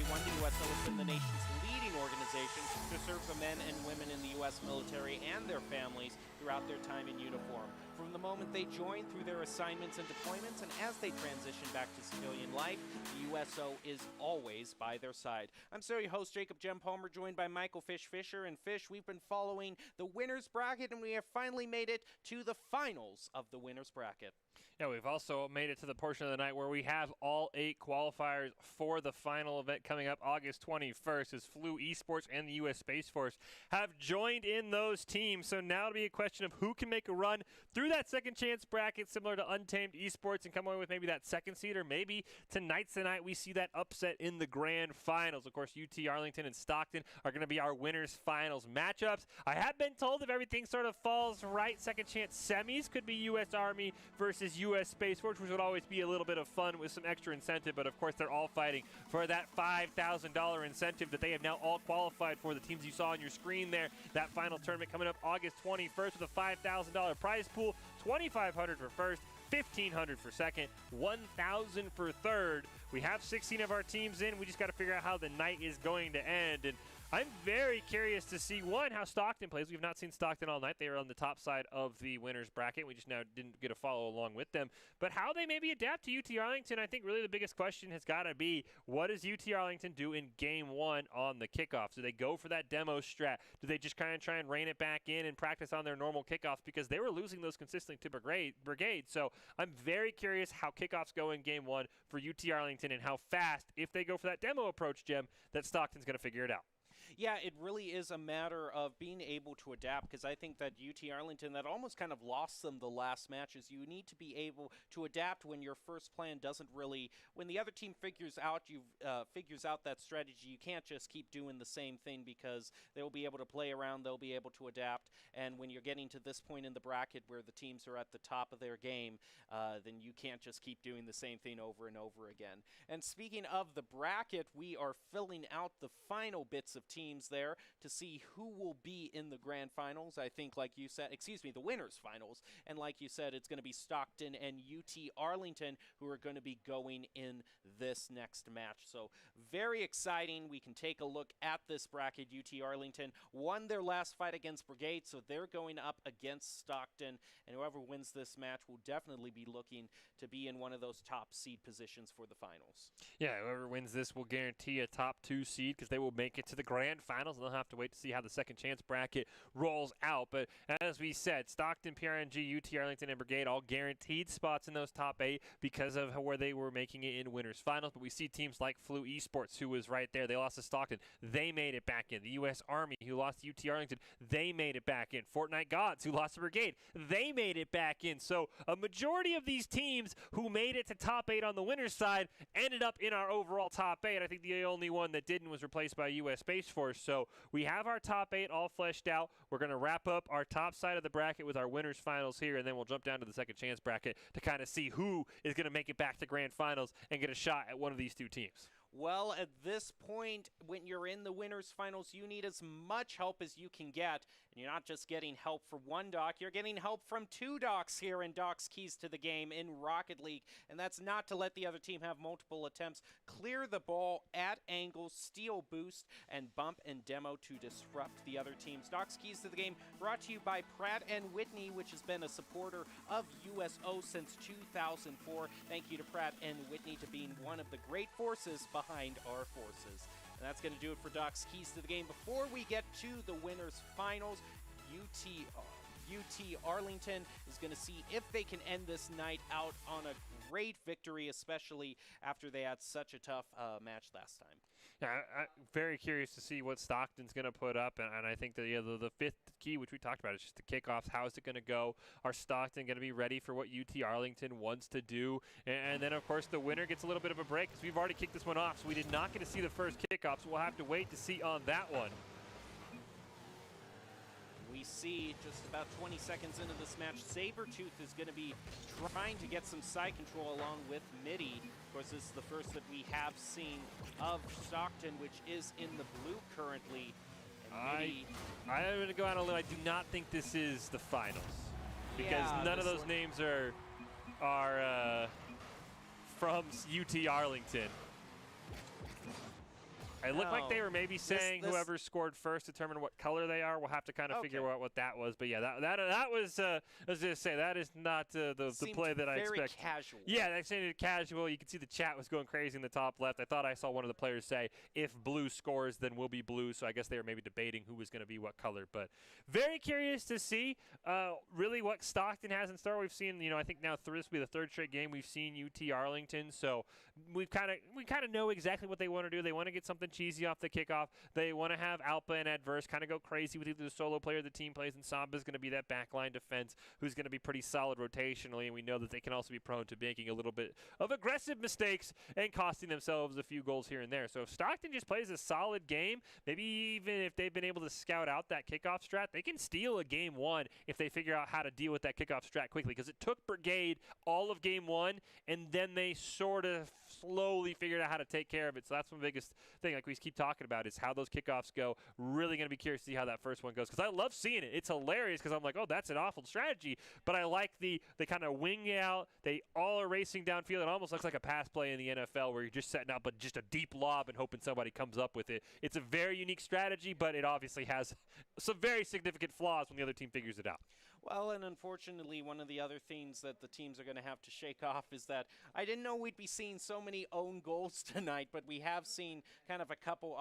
1941, the USO has been the nation's leading organization to serve the men and women in the U.S. military and their families throughout their time in uniform. From the moment they join through their assignments and deployments, and as they transition back to civilian life, the USO is always by their side. I'm your host, Jacob Jem Palmer, joined by Michael Fish Fisher. And Fish, we've been following the winner's bracket, and we have finally made it to the finals of the winner's bracket. Yeah, we've also made it to the portion of the night where we have all 8 qualifiers for the final event coming up August 21st, as Flu Esports and the U.S. Space Force have joined in those teams. So now it'll be a question of who can make a run through that second chance bracket, similar to Untamed Esports, and come away with maybe that second seed, or maybe tonight's the night we see that upset in the grand finals. Of course, UT Arlington and Stockton are going to be our winners finals matchups. I have been told if everything sort of falls right, second chance semis could be U.S. Army versus U.S. Space Force, which would always be a little bit of fun with some extra incentive, but of course they're all fighting for that $5,000 incentive that they have now all qualified for. The teams you saw on your screen there, that final tournament coming up August 21st with a $5,000 prize pool, $2,500 for first, $1,500 for second, $1,000 for third. We have 16 of our teams in. We just got to figure out how the night is going to end. And I'm very curious to see, one, how Stockton plays. We've not seen Stockton all night. They were on the top side of the winner's bracket. We just now didn't get a follow along with them. But how they maybe adapt to UT Arlington, I think really the biggest question has got to be, what does UT Arlington do in game 1 on the kickoffs? Do they go for that demo strat? Do they just kind of try and rein it back in and practice on their normal kickoffs? Because they were losing those consistently to Brigade. So I'm very curious how kickoffs go in game 1 for UT Arlington, and how fast, if they go for that demo approach, Jim, that Stockton's going to figure it out. Yeah, it really is a matter of being able to adapt, because I think that UT Arlington, that almost kind of lost them the last matches. You need to be able to adapt when your first plan doesn't really, when the other team figures out that strategy. You can't just keep doing the same thing, because they'll be able to play around, they'll be able to adapt, and when you're getting to this point in the bracket where the teams are at the top of their game, then you can't just keep doing the same thing over and over again. And speaking of the bracket, we are filling out the final bits of teams there to see who will be in the grand finals. I think, like you said, the winners finals. And like you said, it's going to be Stockton and UT Arlington who are going to be going in this next match. So very exciting. We can take a look at this bracket. UT Arlington won their last fight against Brigade, so they're going up against Stockton. And whoever wins this match will definitely be looking to be in one of those top seed positions for the finals. Yeah, whoever wins this will guarantee a top 2 seed, because they will make it to the grand finals, and they'll have to wait to see how the second chance bracket rolls out. But as we said, Stockton, PRNG, UT Arlington, and Brigade all guaranteed spots in those top 8 because of where they were making it in winners finals. But we see teams like Flu Esports, who was right there. They lost to Stockton. They made it back in. The U.S. Army, who lost to UT Arlington, they made it back in. Fortnite Gods, who lost to Brigade, they made it back in. So a majority of these teams who made it to top 8 on the winners side ended up in our overall top 8. I think the only one that didn't was replaced by U.S. Space Force. So we have our top 8 all fleshed out. We're going to wrap up our top side of the bracket with our winners finals here, and then we'll jump down to the second chance bracket to kind of see who is going to make it back to grand finals and get a shot at one of these 2 teams. Well, at this point, when you're in the winners finals, you need as much help as you can get. And you're not just getting help from one doc, you're getting help from 2 docs here in Doc's Keys to the Game in Rocket League. And that's not to let the other team have multiple attempts. Clear the ball at angles, steal boost, and bump and demo to disrupt the other teams. Doc's Keys to the Game brought to you by Pratt & Whitney, which has been a supporter of USO since 2004. Thank you to Pratt & Whitney to being one of the great forces behind our forces. And that's going to do it for Doc's Keys to the Game. Before we get to the winners finals, UT Arlington is going to see if they can end this night out on a great victory, especially after they had such a tough match last time. Yeah, I'm very curious to see what Stockton's going to put up, and I think that the 5th key, which we talked about, is just the kickoffs. How is it going to go? Are Stockton going to be ready for what UT Arlington wants to do? And then, of course, the winner gets a little bit of a break, because we've already kicked this one off, so we did not get to see the first kickoff, so we'll have to wait to see on that one. We see just about 20 seconds into this match, Sabretooth is going to be trying to get some side control along with Midi. Of course, this is the first that we have seen of Stockton, which is in the blue currently. And I'm going to go out on a limb. I do not think this is the finals. because none of those names are from UT Arlington. It looked like they were maybe saying whoever scored first determined what color they are. We'll have to kind of figure out what that was. But yeah, that was. I was going to say that is not the play that I expect. Very casual. Yeah, that seemed casual. You can see the chat was going crazy in the top left. I thought I saw one of the players say, "If blue scores, then we'll be blue." So I guess they were maybe debating who was going to be what color. But very curious to see really what Stockton has in store. We've seen, I think now this will be the third straight game we've seen UT Arlington. So we kind of know exactly what they want to do. They want to get something cheesy off the kickoff. They want to have Alpa and Adverse kind of go crazy with either the solo player the team plays, and Samba is going to be that backline defense who's going to be pretty solid rotationally, and we know that they can also be prone to making a little bit of aggressive mistakes and costing themselves a few goals here and there. So if Stockton just plays a solid game, maybe even if they've been able to scout out that kickoff strat, they can steal a game one if they figure out how to deal with that kickoff strat quickly, because it took Brigade all of game one, and then they sort of slowly figured out how to take care of it. So that's the biggest thing, like we keep talking about, is how those kickoffs go. Really going to be curious to see how that first one goes, because I love seeing it. It's hilarious because I'm like, oh, that's an awful strategy, but I like they kind of wing out. They all are racing downfield. It almost looks like a pass play in the NFL where you're just setting up just a deep lob and hoping somebody comes up with it. It's a very unique strategy, but it obviously has some very significant flaws when the other team figures it out. Well, and unfortunately, one of the other things that the teams are going to have to shake off is that I didn't know we'd be seeing so many own goals tonight, but we have seen kind of a couple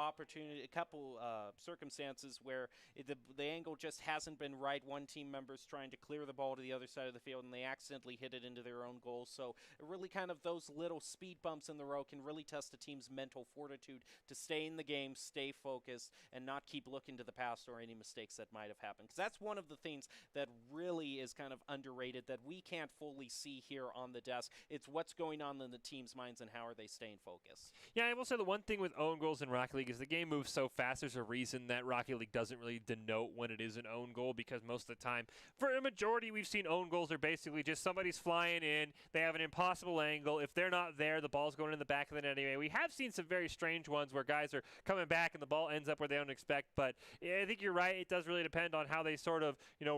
circumstances where the angle just hasn't been right. One team member's trying to clear the ball to the other side of the field, and they accidentally hit it into their own goal. So really kind of those little speed bumps in the road can really test a team's mental fortitude to stay in the game, stay focused, and not keep looking to the past or any mistakes that might have happened. Because that's one of the things that really is kind of underrated that we can't fully see here on the desk. It's what's going on in the team's minds and how are they staying focused. Yeah, I will say the one thing with own goals in Rocket League is the game moves so fast. There's a reason that Rocket League doesn't really denote when it is an own goal, because most of the time, for a majority, we've seen own goals are basically just somebody's flying in, they have an impossible angle. If they're not there, the ball's going in the back of the net anyway. We have seen some very strange ones where guys are coming back and the ball ends up where they don't expect, but I think you're right. It does really depend on how they sort of,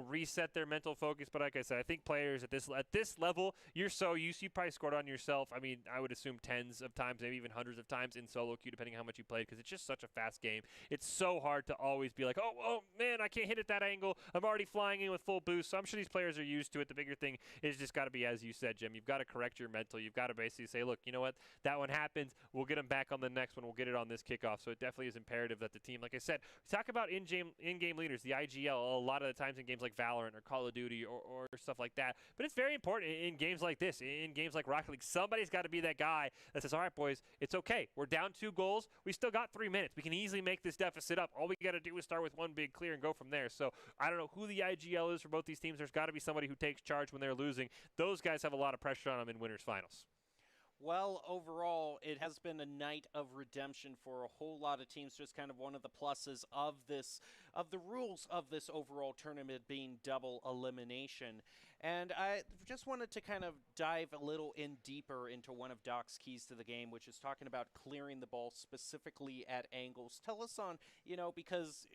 reset their mental focus. But like I said, I think players at this level, you're so used, you probably scored on yourself. I mean, I would assume tens of times, maybe even hundreds of times in solo queue, depending how much you played, because it's just such a fast game. It's so hard to always be like, oh man, I can't hit at that angle. I'm already flying in with full boost. So I'm sure these players are used to it. The bigger thing is just got to be, as you said, Jim, you've got to correct your mental. You've got to basically say, look, you know what, that one happens. We'll get them back on the next one. We'll get it on this kickoff. So it definitely is imperative that the team, like I said, we talk about in-game leaders, the IGL, a lot of the times in games like Valorant or Call of Duty or stuff like that. But it's very important in games like this, in games like Rocket League. Somebody's got to be that guy that says, all right, boys, it's okay. We're down 2 goals. We still got 3 minutes. We can easily make this deficit up. All we got to do is start with one big clear and go from there. So I don't know who the IGL is for both these teams. There's got to be somebody who takes charge when they're losing. Those guys have a lot of pressure on them in winners finals. Well, overall, it has been a night of redemption for a whole lot of teams. Just kind of one of the pluses of the rules of this overall tournament being double elimination. And I just wanted to kind of dive a little deeper into one of Doc's keys to the game, which is talking about clearing the ball specifically at angles. Tell us on, because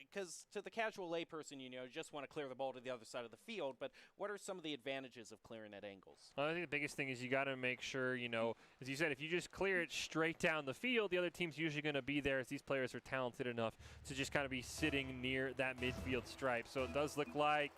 to the casual layperson, you just want to clear the ball to the other side of the field, but what are some of the advantages of clearing at angles? Well, I think the biggest thing is you got to make sure, as you said, if you just clear it straight down the field, the other team's usually going to be there, as these players are talented enough to just kind of be sitting near that midfield stripe. So it does look like,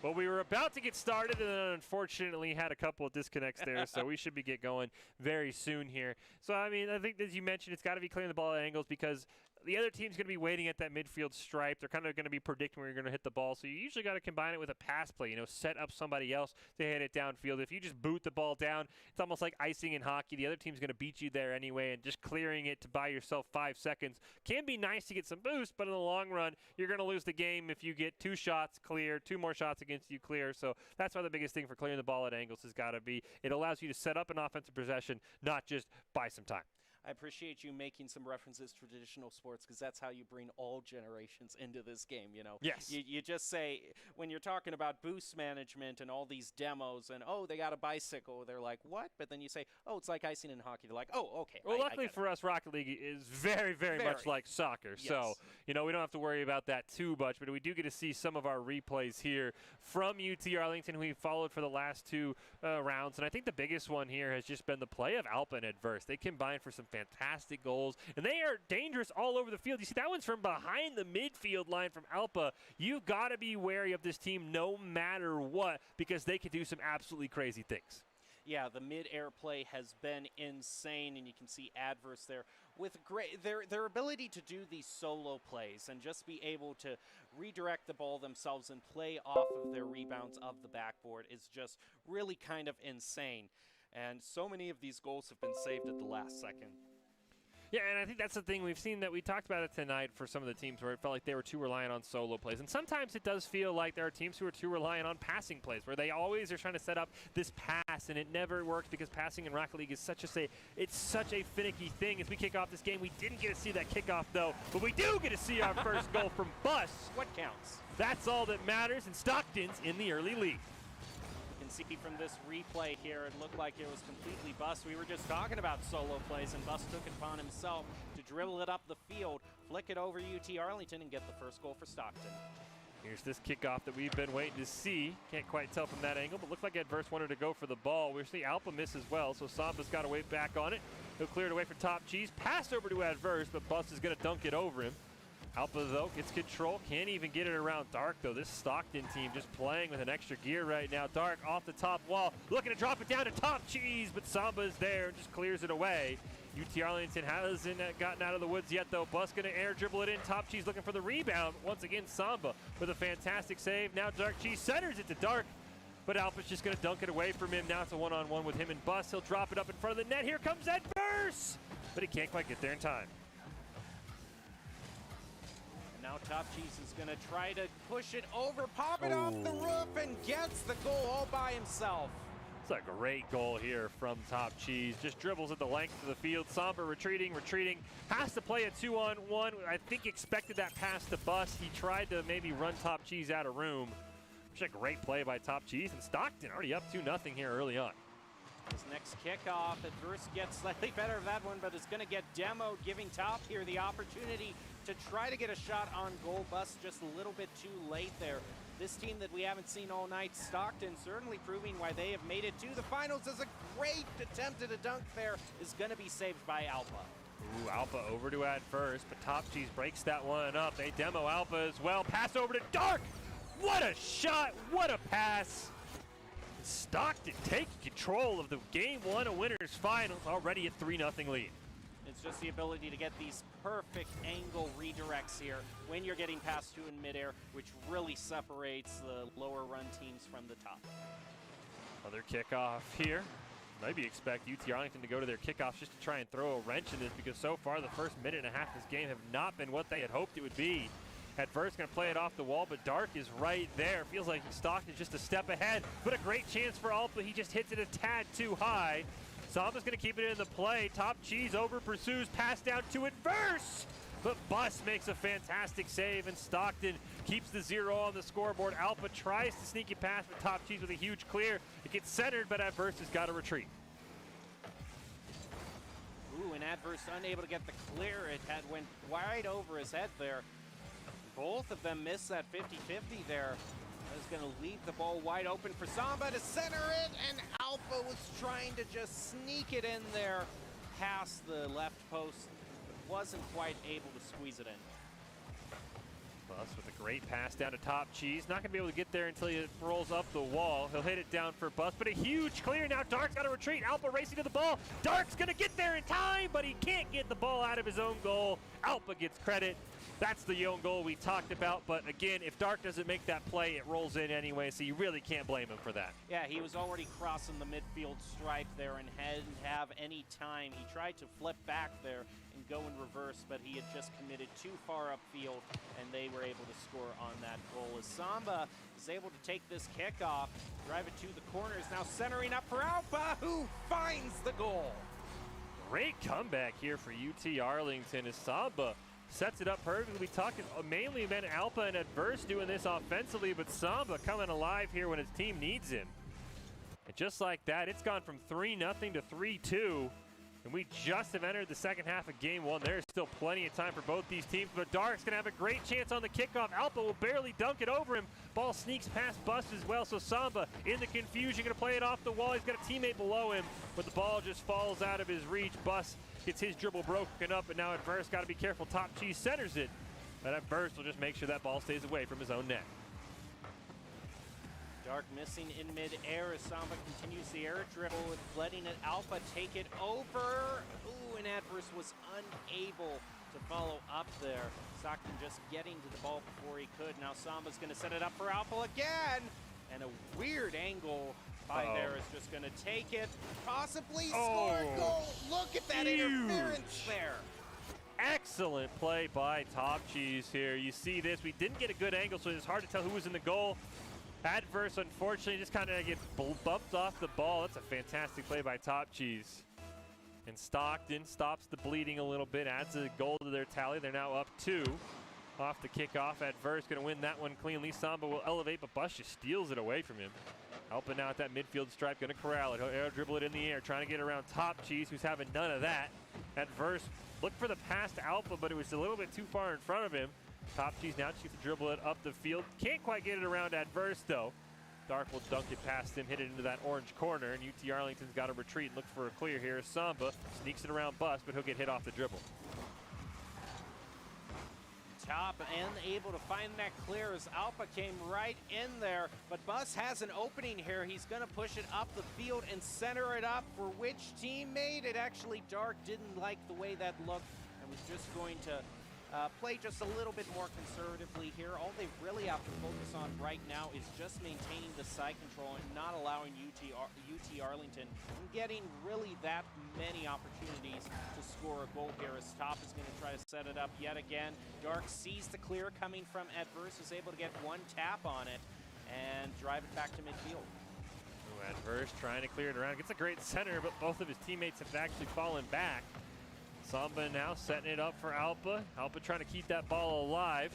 well, we were about to get started and then unfortunately had a couple of disconnects there, so we should be get going very soon here. So, I mean, I think as you mentioned, it's got to be clearing the ball at angles because the other team's going to be waiting at that midfield stripe. They're kind of going to be predicting where you're going to hit the ball. So you usually got to combine it with a pass play, set up somebody else to hit it downfield. If you just boot the ball down, it's almost like icing in hockey. The other team's going to beat you there anyway, and just clearing it to buy yourself 5 seconds can be nice to get some boost, but in the long run, you're going to lose the game if you get 2 shots clear, 2 more shots against you clear. So that's why the biggest thing for clearing the ball at angles has got to be it allows you to set up an offensive possession, not just buy some time. I appreciate you making some references to traditional sports because that's how you bring all generations into this game, you know. Yes. You just say, when you're talking about boost management and all these demos and, oh, they got a bicycle, they're like, what? But then you say, oh, it's like icing in hockey. They're like, oh, okay. Well, I luckily get for us, Rocket League is very, very much like soccer. Yes. So, you know, we don't have to worry about that too much. But we do get to see some of our replays here from UT Arlington, who we followed for the last two rounds. And I think the biggest one here has just been the play of Alpa and Adverse. They combined for some fantastic goals, and they are dangerous all over the field. You see, that one's from behind the midfield line from Alpa. You've got to be wary of this team no matter what, because they can do some absolutely crazy things. Yeah, the mid-air play has been insane, and you can see Adverse there with their ability to do these solo plays and just be able to redirect the ball themselves and play off of their rebounds of the backboard is just really kind of insane. And so many of these goals have been saved at the last second. Yeah, and I think that's the thing we've seen, that we talked about it tonight for some of the teams where it felt like they were too reliant on solo plays. And sometimes it does feel like there are teams who are too reliant on passing plays, where they always are trying to set up this pass, and it never works because passing in Rocket League is such a finicky thing. As we kick off this game, we didn't get to see that kickoff though, but we do get to see our first goal from Bus. What counts? That's all that matters, and Stockton's in the early lead. You can see from this replay here, it looked like it was completely Bus. We were just talking about solo plays, and Bus took it upon himself to dribble it up the field, flick it over UT Arlington, and get the first goal for Stockton. Here's this kickoff that we've been waiting to see. Can't quite tell from that angle, but looks like Adverse wanted to go for the ball. We see Alpa miss as well, so Samba's got to wait back on it. He'll clear it away for Top Cheese. Pass over to Adverse, but Bus is going to dunk it over him. Alpa, though, gets control. Can't even get it around Dark, though. This Stockton team just playing with an extra gear right now. Dark off the top wall, looking to drop it down to Top Cheese, but Samba is there and just clears it away. UT Arlington hasn't gotten out of the woods yet, though. Bus going to air dribble it in. Top Cheese looking for the rebound. Once again, Samba with a fantastic save. Now Dark Cheese centers it to Dark, but Alpa's just going to dunk it away from him. Now it's a one-on-one with him and Bus. He'll drop it up in front of the net. Here comes Adverse, but he can't quite get there in time. Now Top Cheese is going to try to push it over, pop it off the roof, and gets the goal all by himself. It's a great goal here from Top Cheese. Just dribbles at the length of the field. Samba retreating. Has to play a 2-on-1. I think expected that pass to Bus. He tried to maybe run Top Cheese out of room. Just a great play by Top Cheese. And Stockton already up 2-0 here early on. His next kickoff, Adverse gets slightly better of that one, but it's going to get demoed, giving Top here the opportunity to try to get a shot on goal. Bus just a little bit too late there. This team that we haven't seen all night, Stockton, certainly proving why they have made it to the finals, as a great attempt at a dunk there is going to be saved by Alpa. Ooh, Alpa over to Adverse, but Top Cheese breaks that one up. They demo Alpa as well. Pass over to Dark. What a shot, what a pass. Stockton taking control of the Game 1 of Winners Finals, already at 3-0 lead. It's just the ability to get these perfect angle redirects here when you're getting past two in midair, which really separates the lower run teams from the top. Another kickoff here. Maybe expect UT Arlington to go to their kickoffs just to try and throw a wrench in this, because so far the first minute and a half of this game have not been what they had hoped it would be. Adverse going to play it off the wall, but Dark is right there. Feels like Stockton's just a step ahead, but a great chance for Alpa. He just hits it a tad too high. Samba's going to keep it in the play. Top Cheese over pursues, pass down to Adverse, but Bus makes a fantastic save, and Stockton keeps the 0 on the scoreboard. Alpa tries to sneak it past, but Top Cheese with a huge clear. It gets centered, but Adverse has got to retreat. Ooh, and Adverse unable to get the clear. It had went wide over his head there. Both of them missed that 50-50 there. Is going to leave the ball wide open for Samba to center it, and Alpa was trying to just sneak it in there past the left post, but wasn't quite able to squeeze it in. Bus with a great pass down to Top Cheese. Not going to be able to get there until he rolls up the wall. He'll hit it down for Bus, but a huge clear. Now Dark's got to retreat. Alpa racing to the ball. Dark's going to get there in time, but he can't get the ball out of his own goal. Alpa gets credit. That's the own goal we talked about, but again, if Dark doesn't make that play, it rolls in anyway, so you really can't blame him for that. Yeah, he was already crossing the midfield stripe there and hadn't have any time. He tried to flip back there and go in reverse, but he had just committed too far upfield, and they were able to score on that goal. As Samba is able to take this kickoff, drive it to the corners, now centering up for Alpa, who finds the goal. great comeback here for UT Arlington as Samba sets it up perfectly. We talked mainly about Alpha and Adverse doing this offensively, but Samba coming alive here when his team needs him. And just like that, it's gone from 3-0 to 3-2. And we just have entered the second half of game one. There's still plenty of time for both these teams, but Dark's gonna have a great chance on the kickoff. Alpha will barely dunk it over him. Ball sneaks past Bust as well, so Samba in the confusion, gonna play it off the wall. He's got a teammate below him, but the ball just falls out of his reach. Bust gets his dribble broken up, and now Adverse gotta be careful. Top Cheese centers it, but Adverse will just make sure that ball stays away from his own net. Dark missing in mid-air as Samba continues the air dribble, letting it Alpha take it over. Ooh, and Adverse was unable to follow up there. Stockton just getting to the ball before he could. Now Samba's going to set it up for Alpha again. And a weird angle by there is just going to take it, possibly score a goal. Look at that interference there. Excellent play by Top Cheese here. You see this, we didn't get a good angle, so it's hard to tell who was in the goal. Adverse, unfortunately, just kind of gets bumped off the ball. That's a fantastic play by Top Cheese. And Stockton stops the bleeding a little bit, adds a goal to their tally. They're now up 2 off the kickoff. Adverse going to win that one cleanly. Samba will elevate, but Bush just steals it away from him. Helping now at that midfield stripe, going to corral it. He'll air dribble it in the air, trying to get around Top Cheese, who's having none of that. Adverse looked for the pass to Alpha, but it was a little bit too far in front of him. Top Cheese now just to dribble it up the field. Can't quite get it around Adverse, though. Dark will dunk it past him, hit it into that orange corner, and UT Arlington's got to retreat and look for a clear here. Samba sneaks it around Bust, but he'll get hit off the dribble. Top and able to find that clear as Alpha came right in there, but Bus has an opening here. He's going to push it up the field and center it up for which teammate? It actually, Dark didn't like the way that looked and was just going to play just a little bit more conservatively here. All they really have to focus on right now is just maintaining the side control and not allowing UT Arlington from getting really that many opportunities to score a goal here as Top is going to try to set it up yet again. Dark sees the clear coming from Adverse, is able to get one tap on it and drive it back to midfield. Adverse trying to clear it around. Gets a great center, but both of his teammates have actually fallen back. Samba now setting it up for Alpha. Alpha trying to keep that ball alive.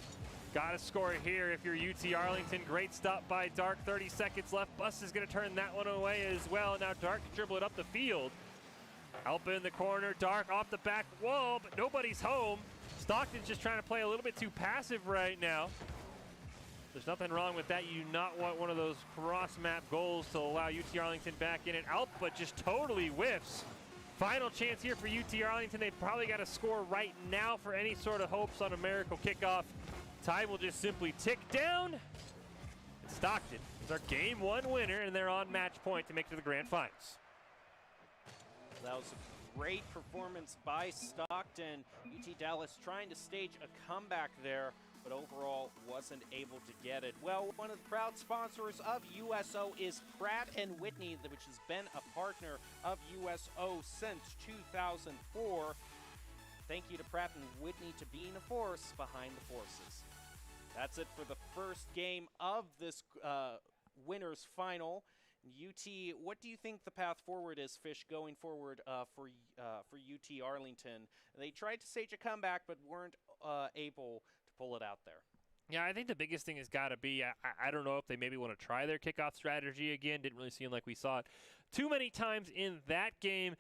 Got to score here if you're UT Arlington. Great stop by Dark. 30 seconds left. Bus is going to turn that one away as well. Now Dark can dribble it up the field. Alpha in the corner. Dark off the back wall, but nobody's home. Stockton's just trying to play a little bit too passive right now. There's nothing wrong with that. You do not want one of those cross-map goals to allow UT Arlington back in it. Alpha just totally whiffs. Final chance here for UT Arlington. They've probably got to score right now for any sort of hopes on a miracle kickoff. Time will just simply tick down. And Stockton is our game one winner, and they're on match point to make it to the grand finals. That was a great performance by Stockton. UT Dallas trying to stage a comeback there, but overall wasn't able to get it. Well, one of the proud sponsors of USO is Pratt & Whitney, which has been a partner of USO since 2004. Thank you to Pratt & Whitney to being a force behind the forces. That's it for the first game of this winners final. UT, what do you think the path forward is, Fish, going forward for UT Arlington? They tried to stage a comeback, but weren't able to pull it out there. Yeah, I think the biggest thing has got to be, I don't know if they maybe want to try their kickoff strategy again. Didn't really seem like we saw it too many times in that game.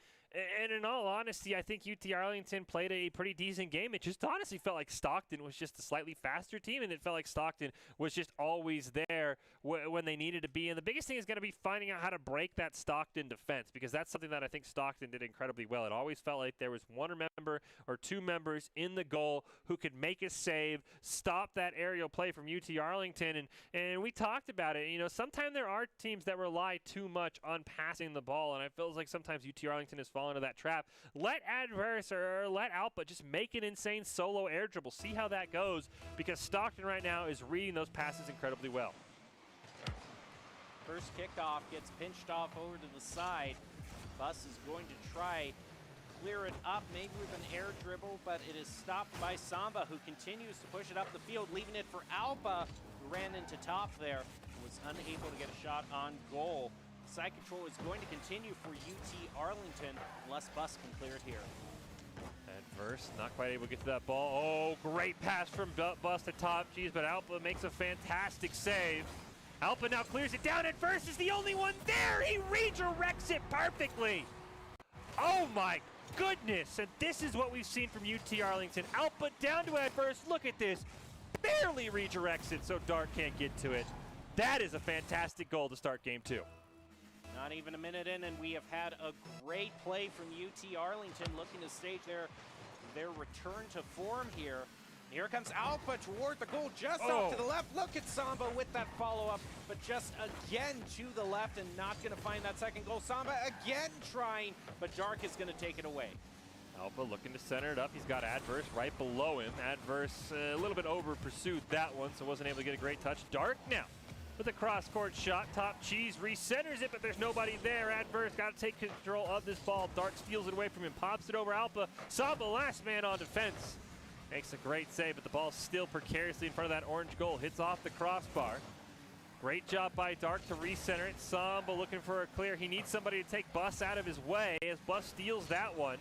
And in all honesty, I think UT Arlington played a pretty decent game. It just honestly felt like Stockton was just a slightly faster team, and it felt like Stockton was just always there when they needed to be. And the biggest thing is going to be finding out how to break that Stockton defense, because that's something that I think Stockton did incredibly well. It always felt like there was one member or two members in the goal who could make a save, stop that aerial play from UT Arlington. And we talked about it. You know, sometimes there are teams that rely too much on passing the ball, and it feels like sometimes UT Arlington has fallen into that trap. Let Adverse or let Alpha just make an insane solo air dribble. See how that goes, because Stockton right now is reading those passes incredibly well. First kickoff gets pinched off over to the side. Bus is going to try clear it up, maybe with an air dribble, but it is stopped by Samba, who continues to push it up the field, leaving it for Alpha, who ran into Top there and was unable to get a shot on goal. Side control is going to continue for UT Arlington unless Bus can clear it here. Adverse, not quite able to get to that ball. Oh, great pass from Bus to Top Cheese, but Alpa makes a fantastic save. Alpa now clears it down. Adverse is the only one there. He redirects it perfectly. Oh my goodness, and this is what we've seen from UT Arlington. Alpa down to Adverse, look at this. Barely redirects it so Dark can't get to it. That is a fantastic goal to start game 2. Not even a minute in, and we have had a great play from UT Arlington looking to stage their return to form here. Here comes Alpa toward the goal, just off to the left. Look at Samba with that follow-up, but just again to the left and not going to find that second goal. Samba again trying, but Dark is going to take it away. Alpa looking to center it up. He's got Adverse right below him. Adverse a little bit over pursued that one, so wasn't able to get a great touch. Dark now with a cross-court shot. Top Cheese recenters it, but there's nobody there. Adverse got to take control of this ball. Dark steals it away from him, pops it over Alpa. Samba, last man on defense. Makes a great save, but the ball's still precariously in front of that orange goal. Hits off the crossbar. Great job by Dark to recenter it. Samba looking for a clear. He needs somebody to take Bus out of his way as Bus steals that one.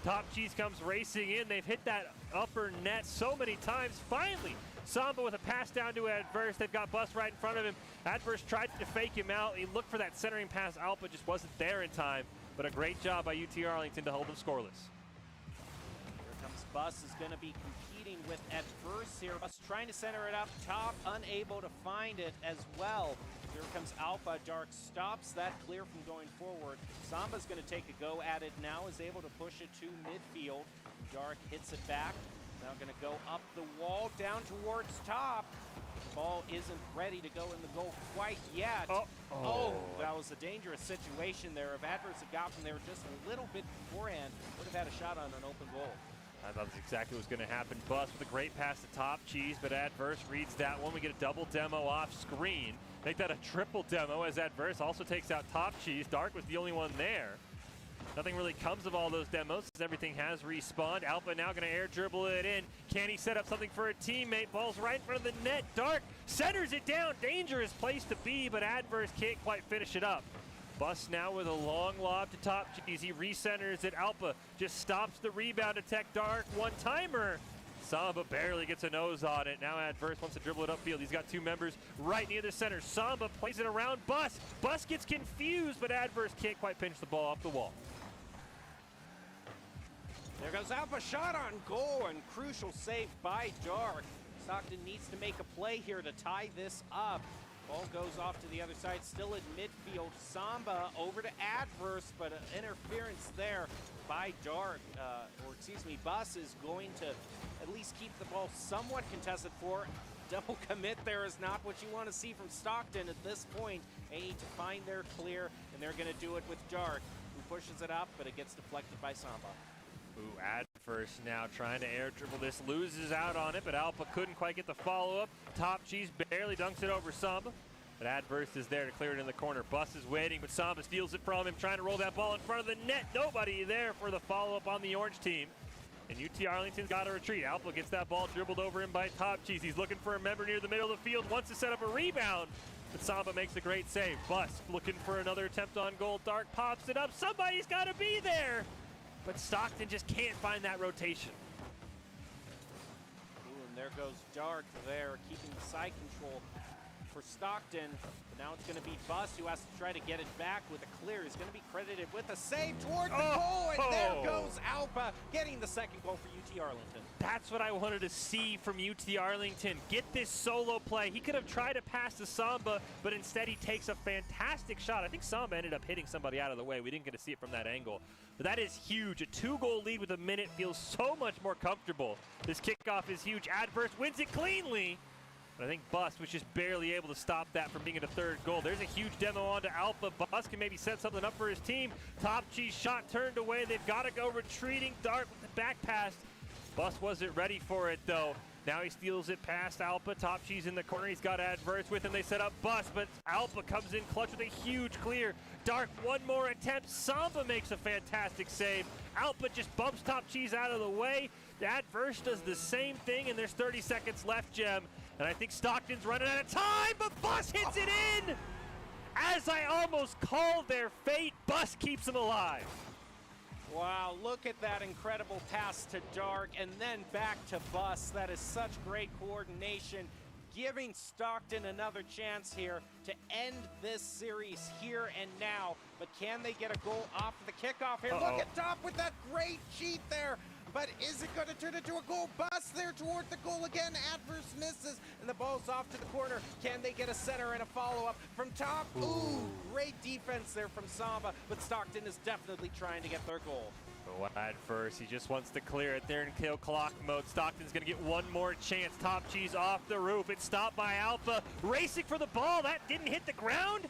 Top Cheese comes racing in. They've hit that upper net so many times. Finally, Samba with a pass down to Adverse. They've got Bus right in front of him. Adverse tried to fake him out. He looked for that centering pass. Alpa just wasn't there in time. But a great job by UT Arlington to hold them scoreless. Here comes Bus, is going to be competing with Adverse here. Bus trying to center it up top, unable to find it as well. Here comes Alpa. Dark stops that clear from going forward. Samba's going to take a go at it now, is able to push it to midfield. Dark hits it back. Now going to go up the wall, down towards top. The ball isn't ready to go in the goal quite yet. Oh, that was a dangerous situation there. If Adverse had gotten there just a little bit beforehand, would have had a shot on an open goal. I thought that's exactly what was going to happen. Bus with a great pass to Top Cheese, but Adverse reads that one. We get a double demo off screen. Make that a triple demo as Adverse also takes out Top Cheese. Dark was the only one there. Nothing really comes of all those demos as everything has respawned. Alpa now going to air dribble it in. Can he set up something for a teammate? Ball's right in front of the net. Dark centers it down. Dangerous place to be, but Adverse can't quite finish it up. Bus now with a long lob to Top Cheese. He recenters it. Alpa just stops the rebound to Tech. Dark one-timer. Samba barely gets a nose on it. Now Adverse wants to dribble it upfield. He's got two members right near the center. Samba plays it around Bus. Bus gets confused, but Adverse can't quite pinch the ball off the wall. There goes Alpa, shot on goal, and crucial save by Dark. Stockton needs to make a play here to tie this up. Ball goes off to the other side, still in midfield. Samba over to Adverse, but interference there by Dark, Bus is going to at least keep the ball somewhat contested for. Double commit there is not what you want to see from Stockton at this point. They need to find their clear, and they're going to do it with Dark, who pushes it up, but it gets deflected by Samba. Ooh, Adverse now trying to air dribble this, loses out on it, but Alpa couldn't quite get the follow-up. Top Cheese barely dunks it over Samba, but Adverse is there to clear it in the corner. Bus is waiting, but Samba steals it from him, trying to roll that ball in front of the net. Nobody there for the follow-up on the orange team. And UT Arlington's got to retreat. Alpa gets that ball dribbled over him by Top Cheese. He's looking for a member near the middle of the field, wants to set up a rebound, but Samba makes a great save. Bus looking for another attempt on goal. Dark pops it up. Somebody's got to be there. But Stockton just can't find that rotation. Ooh, and there goes Dark there, keeping the side control for Stockton. But now it's going to be Bus who has to try to get it back with a clear. He's going to be credited with a save toward the goal, and there goes Alpa getting the second goal for UT Arlington. That's what I wanted to see from UT Arlington. Get this solo play. He could have tried to pass to Samba, but instead he takes a fantastic shot. I think Samba ended up hitting somebody out of the way. We didn't get to see it from that angle. But that is huge. A 2-goal lead with a minute feels so much more comfortable. This kickoff is huge. Adverse wins it cleanly. But I think Bus was just barely able to stop that from being a third goal. There's a huge demo onto Alpa. Bus can maybe set something up for his team. Top Cheese shot turned away. They've got to go retreating. Dark with the back pass. Bus wasn't ready for it, though. Now he steals it past Alpa. Top Cheese in the corner. He's got Adverse with him. They set up Bus, but Alpa comes in clutch with a huge clear. Dark, one more attempt. Samba makes a fantastic save. Alpa just bumps Top Cheese out of the way. Adverse does the same thing, and there's 30 seconds left, Jem. And I think Stockton's running out of time, but Bus hits it in! As I almost called their fate, Bus keeps them alive. Wow, look at that incredible pass to Dark and then back to Bus. That is such great coordination, giving Stockton another chance here to end this series here and now. But can they get a goal off the kickoff here? Look at Top with that great cheat there. But is it going to turn into a goal? Bus there toward the goal again. Adverse misses, and the ball's off to the corner. Can they get a center and a follow-up from Top? Ooh, great defense there from Samba, but Stockton is definitely trying to get their goal. Oh, at first, he just wants to clear it there in kill clock mode. Stockton's going to get one more chance. Top Cheese off the roof. It's stopped by Alpha. Racing for the ball. That didn't hit the ground.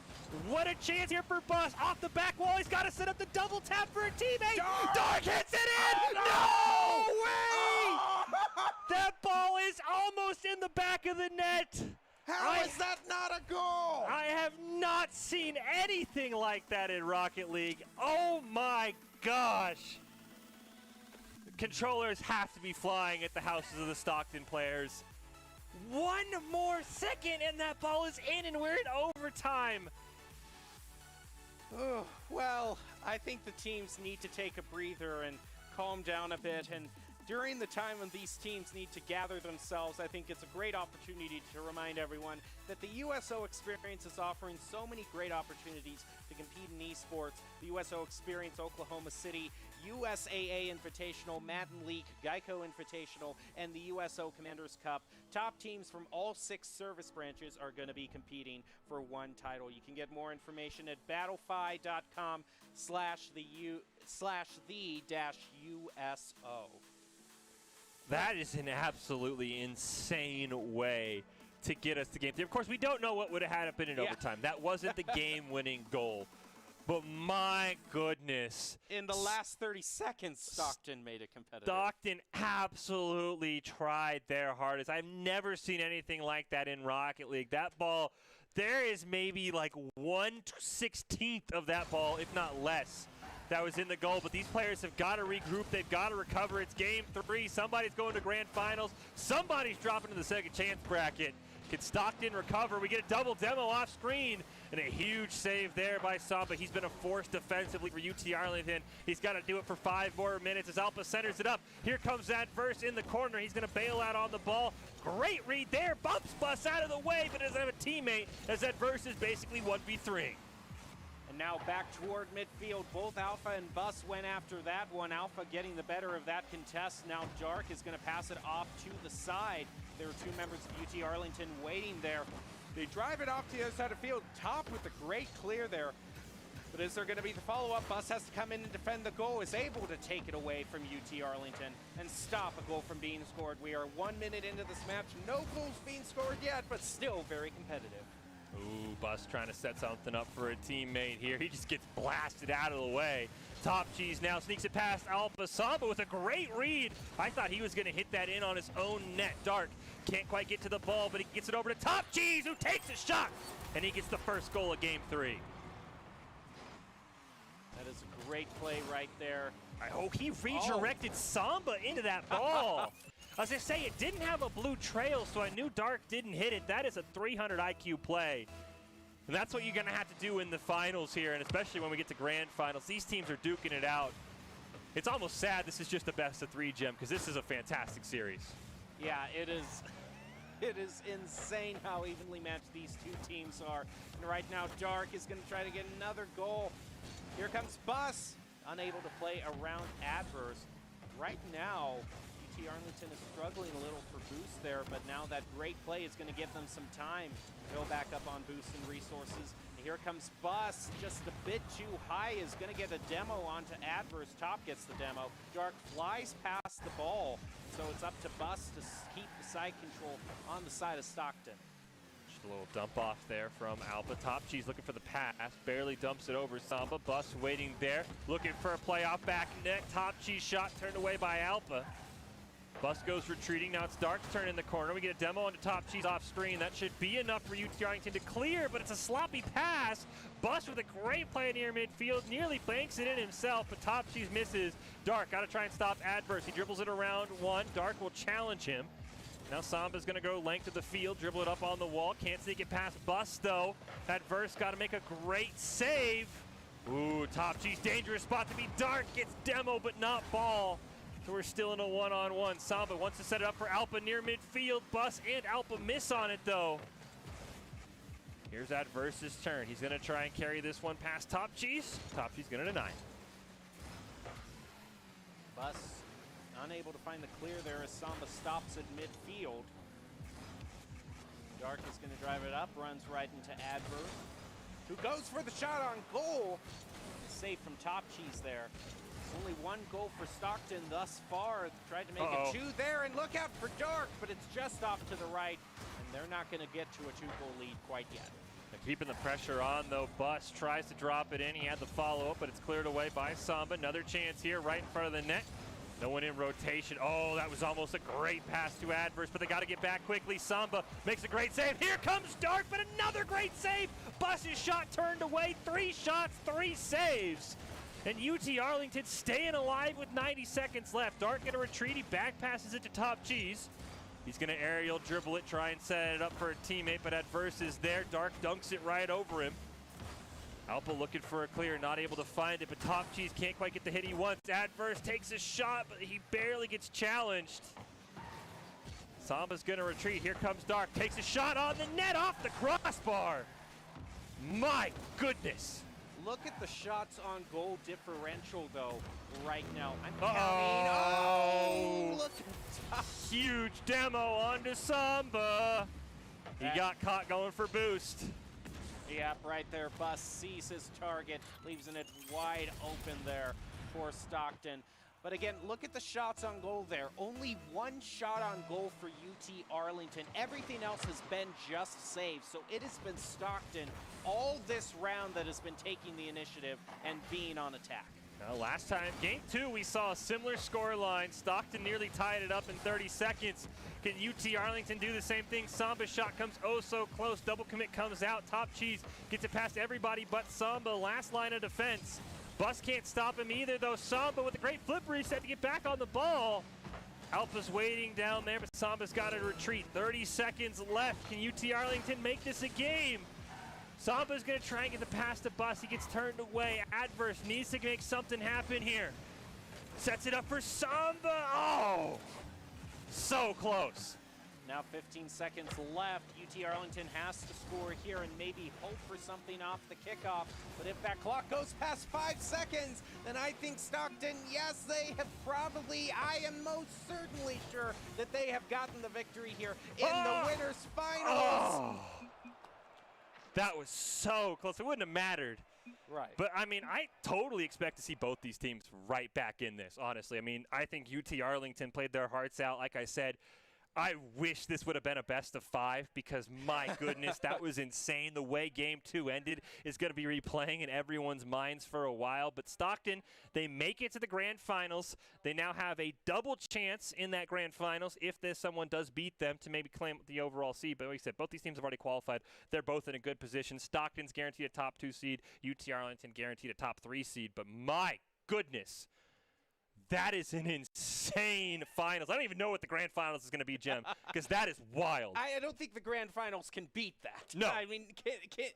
What a chance here for Bus. Off the back wall. He's got to set up the double tap for a teammate. Dark hits it in. No way! That ball is almost in the back of the net. How is that not a goal? I have not seen anything like that in Rocket League. Oh my gosh. Controllers have to be flying at the houses of the Stockton players. One more second and that ball is in and we're in overtime. Oh, well, I think the teams need to take a breather and calm down a bit, and during the time when these teams need to gather themselves, I think it's a great opportunity to remind everyone that the USO Experience is offering so many great opportunities to compete in esports. The USO Experience Oklahoma City, USAA Invitational, Madden League, GEICO Invitational, and the USO Commanders Cup. Top teams from all 6 service branches are going to be competing for one title. You can get more information at battlefy.com/the-USO. That is an absolutely insane way to get us to game 3. Of course, we don't know what would have happened in overtime. That wasn't the game-winning goal. But my goodness. In the last 30 seconds, Stockton made it competitive. Stockton absolutely tried their hardest. I've never seen anything like that in Rocket League. That ball, there is maybe like 1/16 of that ball, if not less, that was in the goal. But these players have got to regroup. They've got to recover. It's game 3. Somebody's going to grand finals. Somebody's dropping to the second chance bracket. Can Stockton recover? We get a double demo off screen, and a huge save there by Samba. He's been a force defensively for UT Arlington. He's got to do it for 5 more minutes as Alpha centers it up. Here comes Adverse in the corner. He's going to bail out on the ball. Great read there. Bumps Bus out of the way, but doesn't have a teammate as Adverse is basically 1v3. And now back toward midfield. Both Alpha and Bus went after that one. Alpha getting the better of that contest. Now Dark is going to pass it off to the side. There are 2 members of UT Arlington waiting there. They drive it off to the other side of the field. Top with a great clear there. But is there going to be the follow-up? Bus has to come in and defend the goal. Is able to take it away from UT Arlington and stop a goal from being scored. We are 1 minute into this match. No goals being scored yet, but still very competitive. Ooh, Bus trying to set something up for a teammate here. He just gets blasted out of the way. Top Cheese now sneaks it past Alpha. Samba with a great read. I thought he was going to hit that in on his own net. Dark can't quite get to the ball, but he gets it over to Top Cheese, who takes a shot, and he gets the first goal of game 3. That is a great play right there. I hope he redirected Samba into that ball. As I say, it didn't have a blue trail, so I knew Dark didn't hit it. That is a 300 IQ play. And that's what you're going to have to do in the finals here, and especially when we get to grand finals. These teams are duking it out. It's almost sad this is just a best of 3 gem, because this is a fantastic series. Yeah, it is. It is insane how evenly matched these 2 teams are. And right now, Dark is going to try to get another goal. Here comes Bus, unable to play around Adverse. Right now, UT Arlington is struggling a little for boost there, but now that great play is going to give them some time to go back up on boost and resources. And here comes Bus, just a bit too high, is going to get a demo onto Adverse. Top gets the demo. Dark flies past the ball, so it's up to Bus to keep the side control on the side of Stockton. Just a little dump off there from Alpha. Top Cheese looking for the pass, barely dumps it over Samba. Bus waiting there, looking for a play off back net. Top Cheese shot turned away by Alpha. Bus goes retreating. Now it's Dark's turn in the corner. We get a demo onto Top Cheese off screen. That should be enough for UT Arlington to clear, but it's a sloppy pass. Bus with a great play near midfield. Nearly banks it in himself, but Top Cheese misses. Dark got to try and stop Adverse. He dribbles it around 1. Dark will challenge him. Now Samba's going to go length of the field, dribble it up on the wall. Can't sneak it past Bus, though. That Verse got to make a great save. Ooh, Top G's dangerous spot to be Dark. Gets demo, but not ball. So we're still in a one-on-one. Samba wants to set it up for Alpa near midfield. Bus and Alpa miss on it, though. Here's that Verse's turn. He's going to try and carry this one past Top G's. Top G's going to deny. Bus unable to find the clear there as Samba stops at midfield. Dark is going to drive it up, runs right into Adver, who goes for the shot on goal. Safe from Top Cheese there. It's only one goal for Stockton thus far. Tried to make it two there, and look out for Dark, but it's just off to the right, and they're not going to get to a two-goal lead quite yet. They're keeping the pressure on, though. Bus tries to drop it in. He had the follow-up, but it's cleared away by Samba. Another chance here right in front of the net. No one in rotation. Oh, that was almost a great pass to Adverse, but they got to get back quickly. Samba makes a great save. Here comes Dark, but another great save. Bus's shot turned away. 3 shots, 3 saves. And UT Arlington staying alive with 90 seconds left. Dark going to retreat. He back passes it to Top Cheese. He's going to aerial dribble it, try and set it up for a teammate, but Adverse is there. Dark dunks it right over him. Alpa looking for a clear, not able to find it, but Top Cheese can't quite get the hit he wants. Adverse takes a shot, but he barely gets challenged. Samba's going to retreat. Here comes Dark. Takes a shot on the net off the crossbar. My goodness. Look at the shots on goal differential, though, right now. I'm counting. Oh, look at Top. Huge demo onto Samba. He got caught going for boost. Yep, right there. Bus sees his target, leaves it wide open there for Stockton. But again, look at the shots on goal there. Only 1 shot on goal for UT Arlington. Everything else has been just saves. So it has been Stockton all this round that has been taking the initiative and being on attack. Now, last time, game 2, we saw a similar score line. Stockton nearly tied it up in 30 seconds. Can UT Arlington do the same thing? Samba's shot comes oh so close. Double commit comes out. Top Cheese gets it past everybody but Samba. Last line of defense. Bus can't stop him either, though. Samba with a great flip reset to get back on the ball. Alpha's waiting down there, but Samba's got to retreat. 30 seconds left. Can UT Arlington make this a game? Samba's going to try and get the pass to Bus. He gets turned away. Adverse needs to make something happen here. Sets it up for Samba. Oh, so close. Now 15 seconds left. UT Arlington has to score here and maybe hope for something off the kickoff. But if that clock goes past 5 seconds, then I think Stockton, yes, they have probably, I am most certainly sure that they have gotten the victory here in the winners' finals. That was so close. It wouldn't have mattered. Right. But, I mean, I totally expect to see both these teams right back in this, honestly. I mean, I think UT Arlington played their hearts out. Like I said, I wish this would have been a best of 5 because, my goodness, that was insane. The way Game 2 ended is going to be replaying in everyone's minds for a while. But Stockton, they make it to the grand finals. They now have a double chance in that grand finals if someone does beat them to maybe claim the overall seed. But like I said, both these teams have already qualified. They're both in a good position. Stockton's guaranteed a top 2 seed. UT Arlington guaranteed a top 3 seed. But, my goodness. That is an insane finals. I don't even know what the grand finals is going to be, Jim, because that is wild. I don't think the grand finals can beat that. No. I mean,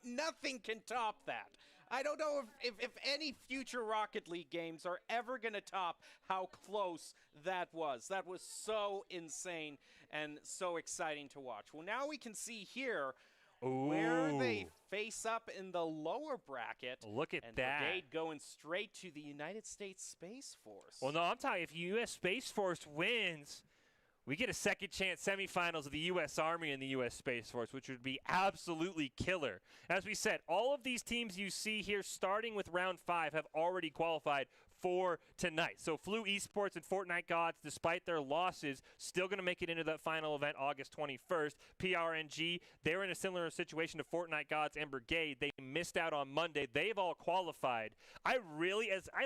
nothing can top that. I don't know if any future Rocket League games are ever going to top how close that was. That was so insane and so exciting to watch. Well, now we can see here where they face up in the lower bracket. Look at that. Brigade going straight to the United States Space Force. Well, no, I'm telling you, if U.S. Space Force wins, we get a second chance semifinals of the U.S. Army and the U.S. Space Force, which would be absolutely killer. As we said, all of these teams you see here starting with round 5 have already qualified for tonight. So Flu Esports and Fortnite Gods, despite their losses, still going to make it into that final event August 21st. PRNG, they're in a similar situation to Fortnite Gods and Brigade. They missed out on Monday. They've all qualified. I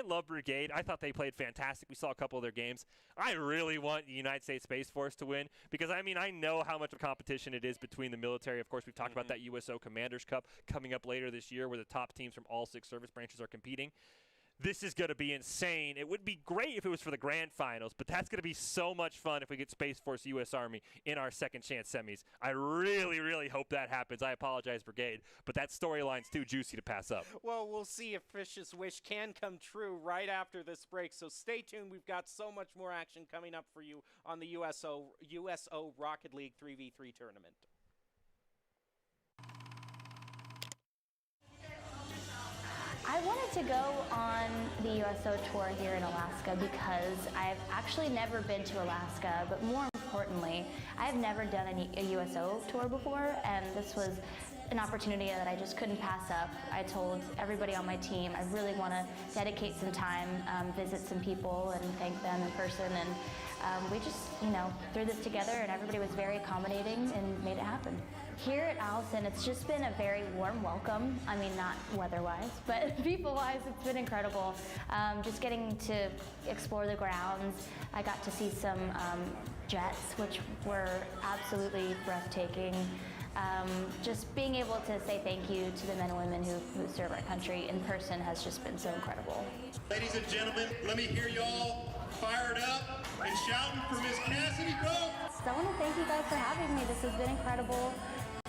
love Brigade. I thought they played fantastic. We saw a couple of their games. I really want the United States Space Force to win because, I mean, I know how much of a competition it is between the military. Of course, we've talked about that USO Commanders Cup coming up later this year where the top teams from all 6 service branches are competing. this is going to be insane. It would be great if it was for the grand finals, but that's going to be so much fun if we get Space Force U.S. Army in our second chance semis. I really, really hope that happens. I apologize, Brigade, but that storyline's too juicy to pass up. Well, we'll see if Fish's wish can come true right after this break, so stay tuned. We've got so much more action coming up for you on the USO Rocket League 3v3 tournament. I wanted to go on the USO tour here in Alaska because I've actually never been to Alaska, but more importantly, I've never done a USO tour before, and this was an opportunity that I just couldn't pass up. I told everybody on my team I really want to dedicate some time, visit some people and thank them in person, and we just, threw this together, and everybody was very accommodating and made it happen. Here at Allison, it's just been a very warm welcome. I mean, not weather-wise, but people-wise, it's been incredible. Just getting to explore the grounds. I got to see some jets, which were absolutely breathtaking. Just being able to say thank you to the men and women who serve our country in person has just been so incredible. Ladies and gentlemen, let me hear y'all fired up and shouting for Miss Cassidy Cook. So I want to thank you guys for having me. This has been incredible.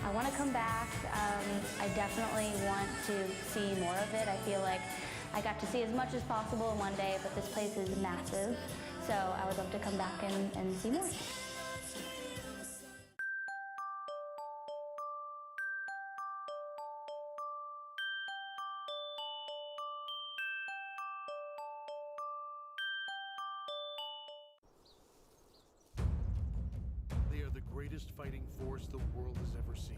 I want to come back. I definitely want to see more of it. I feel like I got to see as much as possible in one day, but this place is massive. So I would love to come back and see more. They are the greatest fighting force the world has ever seen.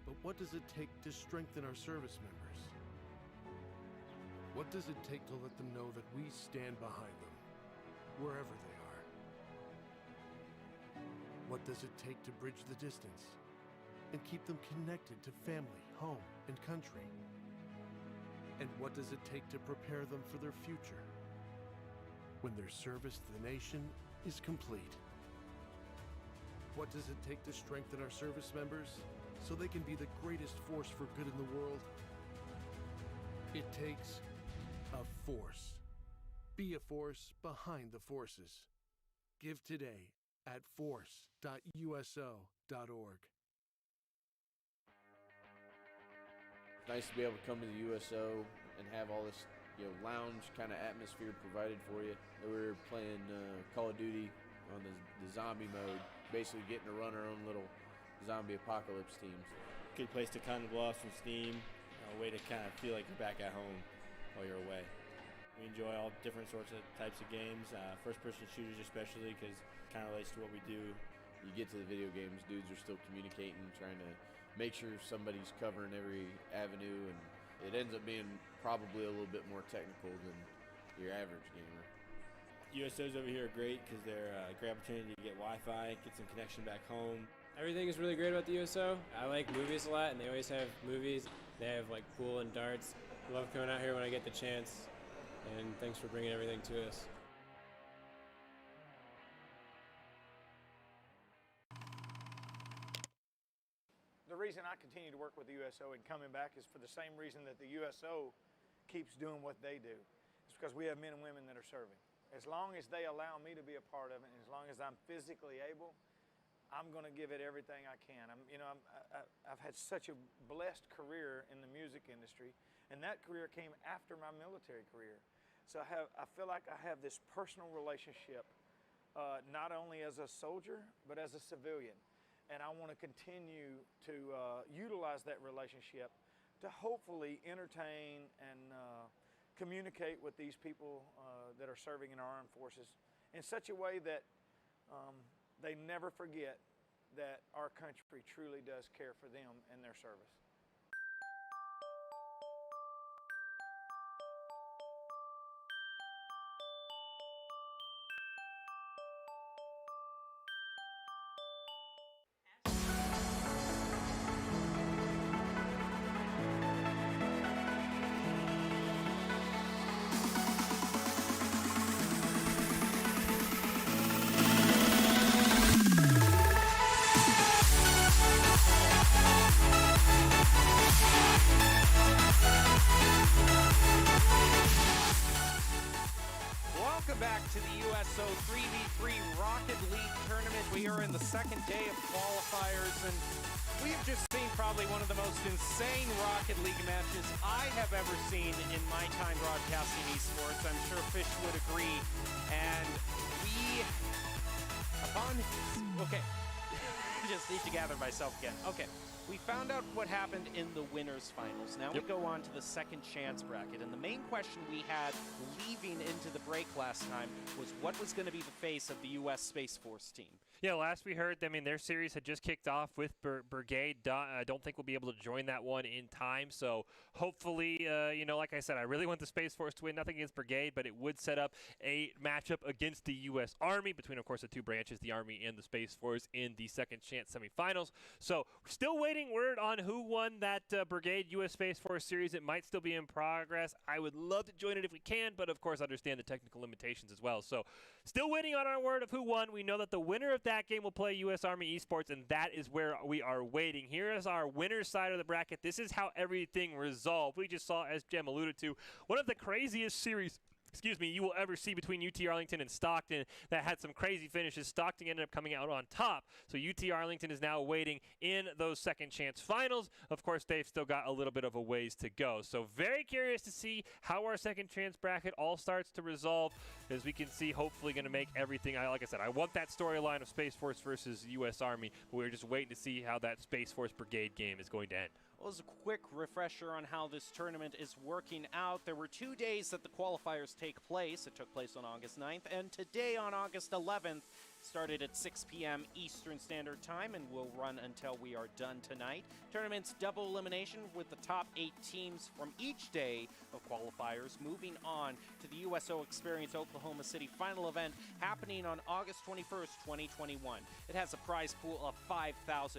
But what does it take to strengthen our service members? What does it take to let them know that we stand behind them, wherever they are? What does it take to bridge the distance and keep them connected to family, home, and country? And what does it take to prepare them for their future when their service to the nation is complete? What does it take to strengthen our service members so they can be the greatest force for good in the world? It takes a force. Be a force behind the forces. Give today at force.uso.org. It's nice to be able to come to the USO and have all this, lounge kind of atmosphere provided for you. We were playing Call of Duty on the zombie mode, basically getting to run our own little zombie apocalypse teams. Good place to kind of blow off some steam, a way to kind of feel like you're back at home while you're away. We enjoy all different sorts of types of games, first-person shooters especially, because it kind of relates to what we do. You get to the video games, dudes are still communicating, trying to make sure somebody's covering every avenue, and it ends up being probably a little bit more technical than your average gamer. USOs over here are great because they're a great opportunity to get Wi-Fi, get some connection back home. Everything is really great about the USO. I like movies a lot, and they always have movies. They have like pool and darts. I love coming out here when I get the chance, and thanks for bringing everything to us. The reason I continue to work with the USO and coming back is for the same reason that the USO keeps doing what they do. It's because we have men and women that are serving. As long as they allow me to be a part of it, and as long as I'm physically able, I'm going to give it everything I can. I've had such a blessed career in the music industry, and that career came after my military career. So I feel like I have this personal relationship, not only as a soldier, but as a civilian. And I want to continue to utilize that relationship to hopefully entertain and communicate with these people that are serving in our armed forces in such a way that they never forget that our country truly does care for them and their service. back to the USO 3v3 Rocket League tournament. We are in the second day of qualifiers, and we've just seen probably one of the most insane Rocket League matches I have ever seen in my time broadcasting esports. I'm sure Fish would agree. And okay, just need to gather myself again. Okay. We found out what happened in the winners finals. Now we go on to the second chance bracket. And the main question we had leaving into the break last time was what was going to be the face of the U.S. Space Force team. Yeah, last we heard, I mean, their series had just kicked off with Brigade. I don't think we'll be able to join that one in time. So hopefully, you know, like I said, I really want the Space Force to win. Nothing against Brigade, but it would set up a matchup against the U.S. Army between, of course, the two branches, the Army and the Space Force, in the second chance semifinals. So we're still waiting word on who won that Brigade U.S. Space Force series. It might still be in progress. I would love to join it if we can, but of course understand the technical limitations as well. So still waiting on our word of who won. We know that the winner of that game will play U.S. Army Esports, and that is where we are waiting. Here is our winner's side of the bracket. This is how everything resolved. We just saw, as Jem alluded to, one of the craziest series you will ever see between UT Arlington and Stockton that had some crazy finishes. Stockton ended up coming out on top, so UT Arlington is now waiting in those second chance finals. Of course, they've still got a little bit of a ways to go, so very curious to see how our second chance bracket all starts to resolve. As we can see, hopefully going to make everything, like I said, I want that storyline of Space Force versus U.S. Army, but we're just waiting to see how that Space Force Brigade game is going to end. Well, as a quick refresher on how this tournament is working out, there were 2 days that the qualifiers take place. It took place on August 9th, and today on August 11th, started at 6 p.m. Eastern Standard Time and will run until we are done tonight. Tournament's double elimination with the top 8 teams from each day of qualifiers moving on to the USO Experience Oklahoma City final event happening on August 21st, 2021. It has a prize pool of $5,000,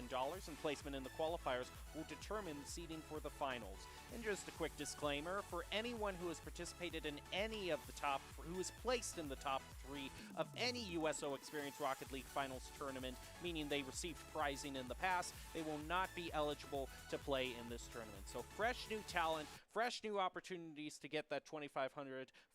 and placement in the qualifiers will determine the seeding for the finals. And just a quick disclaimer, for anyone who has participated in any of the top, who is placed in the top 3 of any USO Experience Rocket League Finals tournament, meaning they received prizing in the past, they will not be eligible to play in this tournament. So fresh new talent, fresh new opportunities to get that $2,500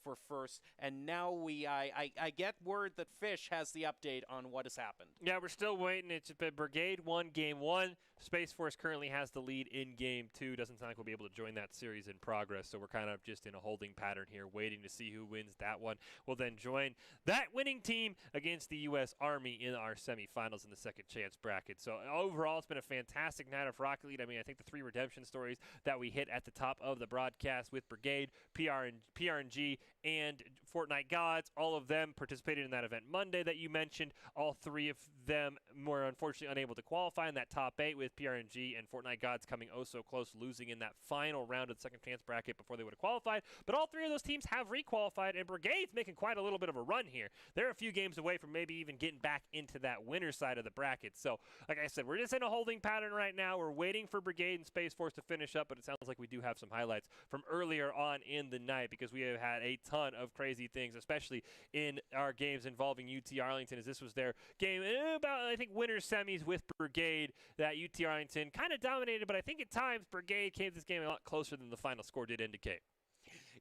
for first, and now I get word that Fish has the update on what has happened. Yeah, we're still waiting. It's been Brigade won Game 1. Space Force currently has the lead in Game 2. Doesn't sound like we'll be able to join that series in progress, so we're kind of just in a holding pattern here, waiting to see who wins that one. We'll then join that winning team against the U.S. Army in our semifinals in the second chance bracket. So overall, it's been a fantastic night of Rocket League. I mean, I think the 3 redemption stories that we hit at the top of the broadcast with Brigade, PRNG, and Fortnite Gods, all of them participated in that event Monday that you mentioned. All 3 of them were unfortunately unable to qualify in that top 8, with PRNG and Fortnite Gods coming oh so close, losing in that final round of the second chance bracket before they would have qualified. But all 3 of those teams have requalified, and Brigade's making quite a little bit of a run here. They're a few games away from maybe even getting back into that winner side of the bracket. So, like I said, we're just in a holding pattern right now. We're waiting for Brigade and Space Force to finish up, but it sounds like we do have some highlights from earlier on in the night, because we have had a ton of crazy things, especially in our games involving UT Arlington, as this was their game about, I think, winner semis with Brigade, that UT Arlington kind of dominated, but I think at times Brigade came to this game a lot closer than the final score did indicate.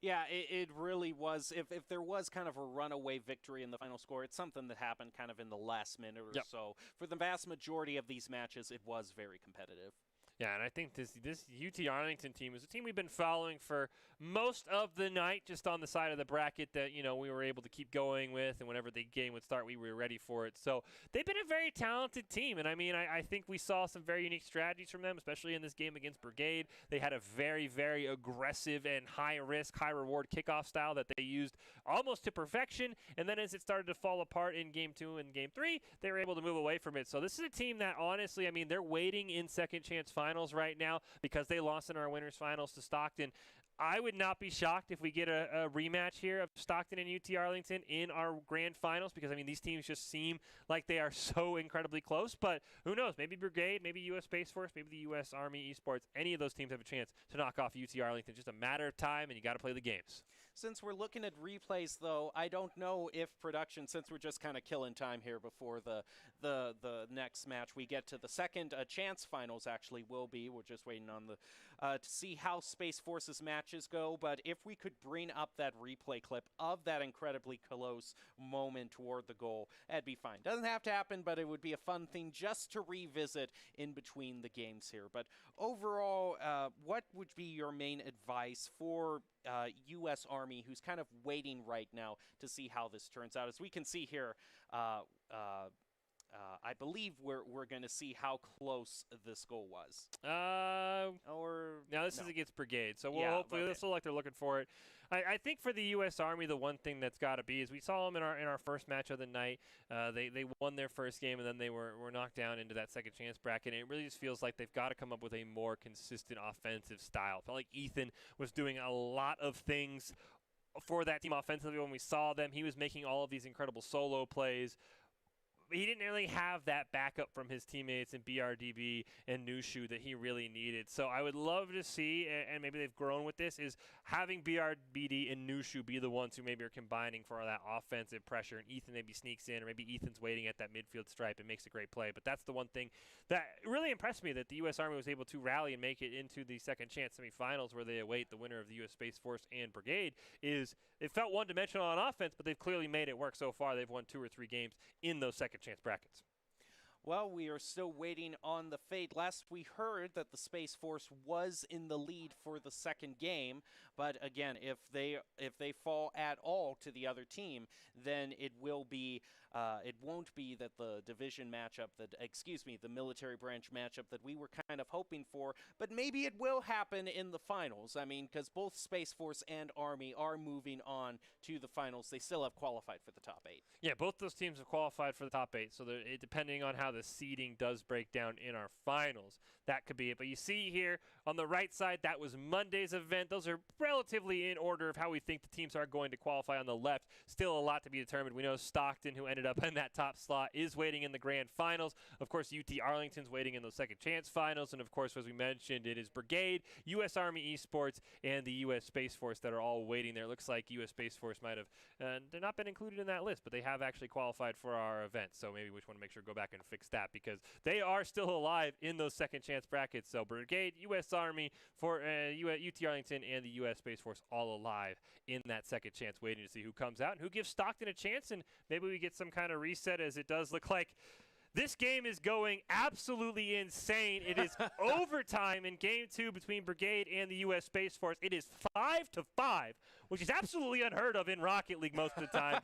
Yeah, it really was. If there was kind of a runaway victory in the final score, it's something that happened kind of in the last minute or so. For the vast majority of these matches, it was very competitive. Yeah, and I think this UT Arlington team is a team we've been following for most of the night, just on the side of the bracket that, you know, we were able to keep going with, and whenever the game would start, we were ready for it. So they've been a very talented team, and I mean, I think we saw some very unique strategies from them, especially in this game against Brigade. They had a very, very aggressive and high-risk, high-reward kickoff style that they used almost to perfection, and then as it started to fall apart in Game 2 and Game 3, they were able to move away from it. So this is a team that, honestly, I mean, they're waiting in second chance finals right now because they lost in our winners finals to Stockton. I would not be shocked if we get a rematch here of Stockton and UT Arlington in our grand finals, because, I mean, these teams just seem like they are so incredibly close. But who knows? Maybe Brigade, maybe U.S. Space Force, maybe the U.S. Army Esports, any of those teams have a chance to knock off UT Arlington. Just a matter of time, and you got to play the games. Since we're looking at replays, though, I don't know if production, since we're just kind of killing time here before the next match, we get to the second chance finals. Actually, will be. We're just waiting on the to see how Space Force's matches go. But if we could bring up that replay clip of that incredibly close moment toward the goal, that'd be fine. Doesn't have to happen, but it would be a fun thing just to revisit in between the games here. But overall, what would be your main advice for U.S. Army, who's kind of waiting right now to see how this turns out? As we can see here, I believe we're going to see how close this goal was. Now this is against Brigade, so we'll hopefully this will like they're looking for it. I think for the U.S. Army, the one thing that's got to be is we saw them in our first match of the night. They won their first game, and then they were knocked down into that second chance bracket. And it really just feels like they've got to come up with a more consistent offensive style. I felt like Ethan was doing a lot of things for that team offensively when we saw them. He was making all of these incredible solo plays. He didn't really have that backup from his teammates in BRDB and Nushu that he really needed. So I would love to see, and maybe they've grown with this, is having BRBD and Nushu be the ones who maybe are combining for that offensive pressure, and Ethan maybe sneaks in, or maybe Ethan's waiting at that midfield stripe and makes a great play. But that's the one thing that really impressed me, that the U.S. Army was able to rally and make it into the second chance semifinals where they await the winner of the U.S. Space Force and Brigade. Is it felt one-dimensional on offense, but they've clearly made it work so far. They've won 2 or 3 games in those second chance brackets. Well, we are still waiting on the fate. Last we heard that the Space Force was in the lead for the second game, but again, if they fall at all to the other team, then it will be it won't be that the division matchup the military branch matchup that we were kind of hoping for, but maybe it will happen in the finals. I mean, because both Space Force and Army are moving on to the finals. They still have qualified for the top 8. Yeah, both those teams have qualified for the top 8, so depending on how the seeding does break down in our finals, that could be it. But you see here on the right side, that was Monday's event. Those are relatively in order of how we think the teams are going to qualify. On the left, still a lot to be determined. We know Stockton, who ended up in that top slot, is waiting in the grand finals. Of course, UT Arlington's waiting in those second chance finals. And of course, as we mentioned, it is Brigade, U.S. Army Esports, and the U.S. Space Force that are all waiting there. It looks like U.S. Space Force might have, they're not been included in that list, but they have actually qualified for our event. So maybe we just want to make sure to go back and fix that, because they are still alive in those second chance brackets. So Brigade, U.S. Army, for UT Arlington, and the U.S. Space Force all alive in that second chance, waiting to see who comes out and who gives Stockton a chance, and maybe we get some kind of reset, as it does look like this game is going absolutely insane. It is overtime in Game 2 between Brigade and the U.S. Space Force. It is 5-5, which is absolutely unheard of in Rocket League most of the time.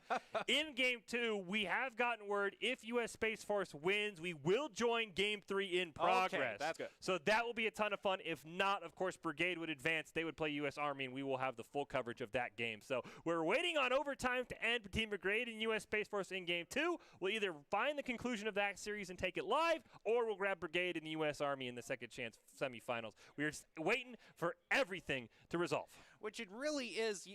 In Game 2, we have gotten word if U.S. Space Force wins, we will join Game 3 in progress. Okay, that's good. So that will be a ton of fun. If not, of course, Brigade would advance. They would play U.S. Army, and we will have the full coverage of that game. So we're waiting on overtime to end between Brigade and U.S. Space Force in Game 2. We'll either find the conclusion of that series and take it live, or we'll grab Brigade and the U.S. Army in the second chance semifinals. We're waiting for everything to resolve. Which it really is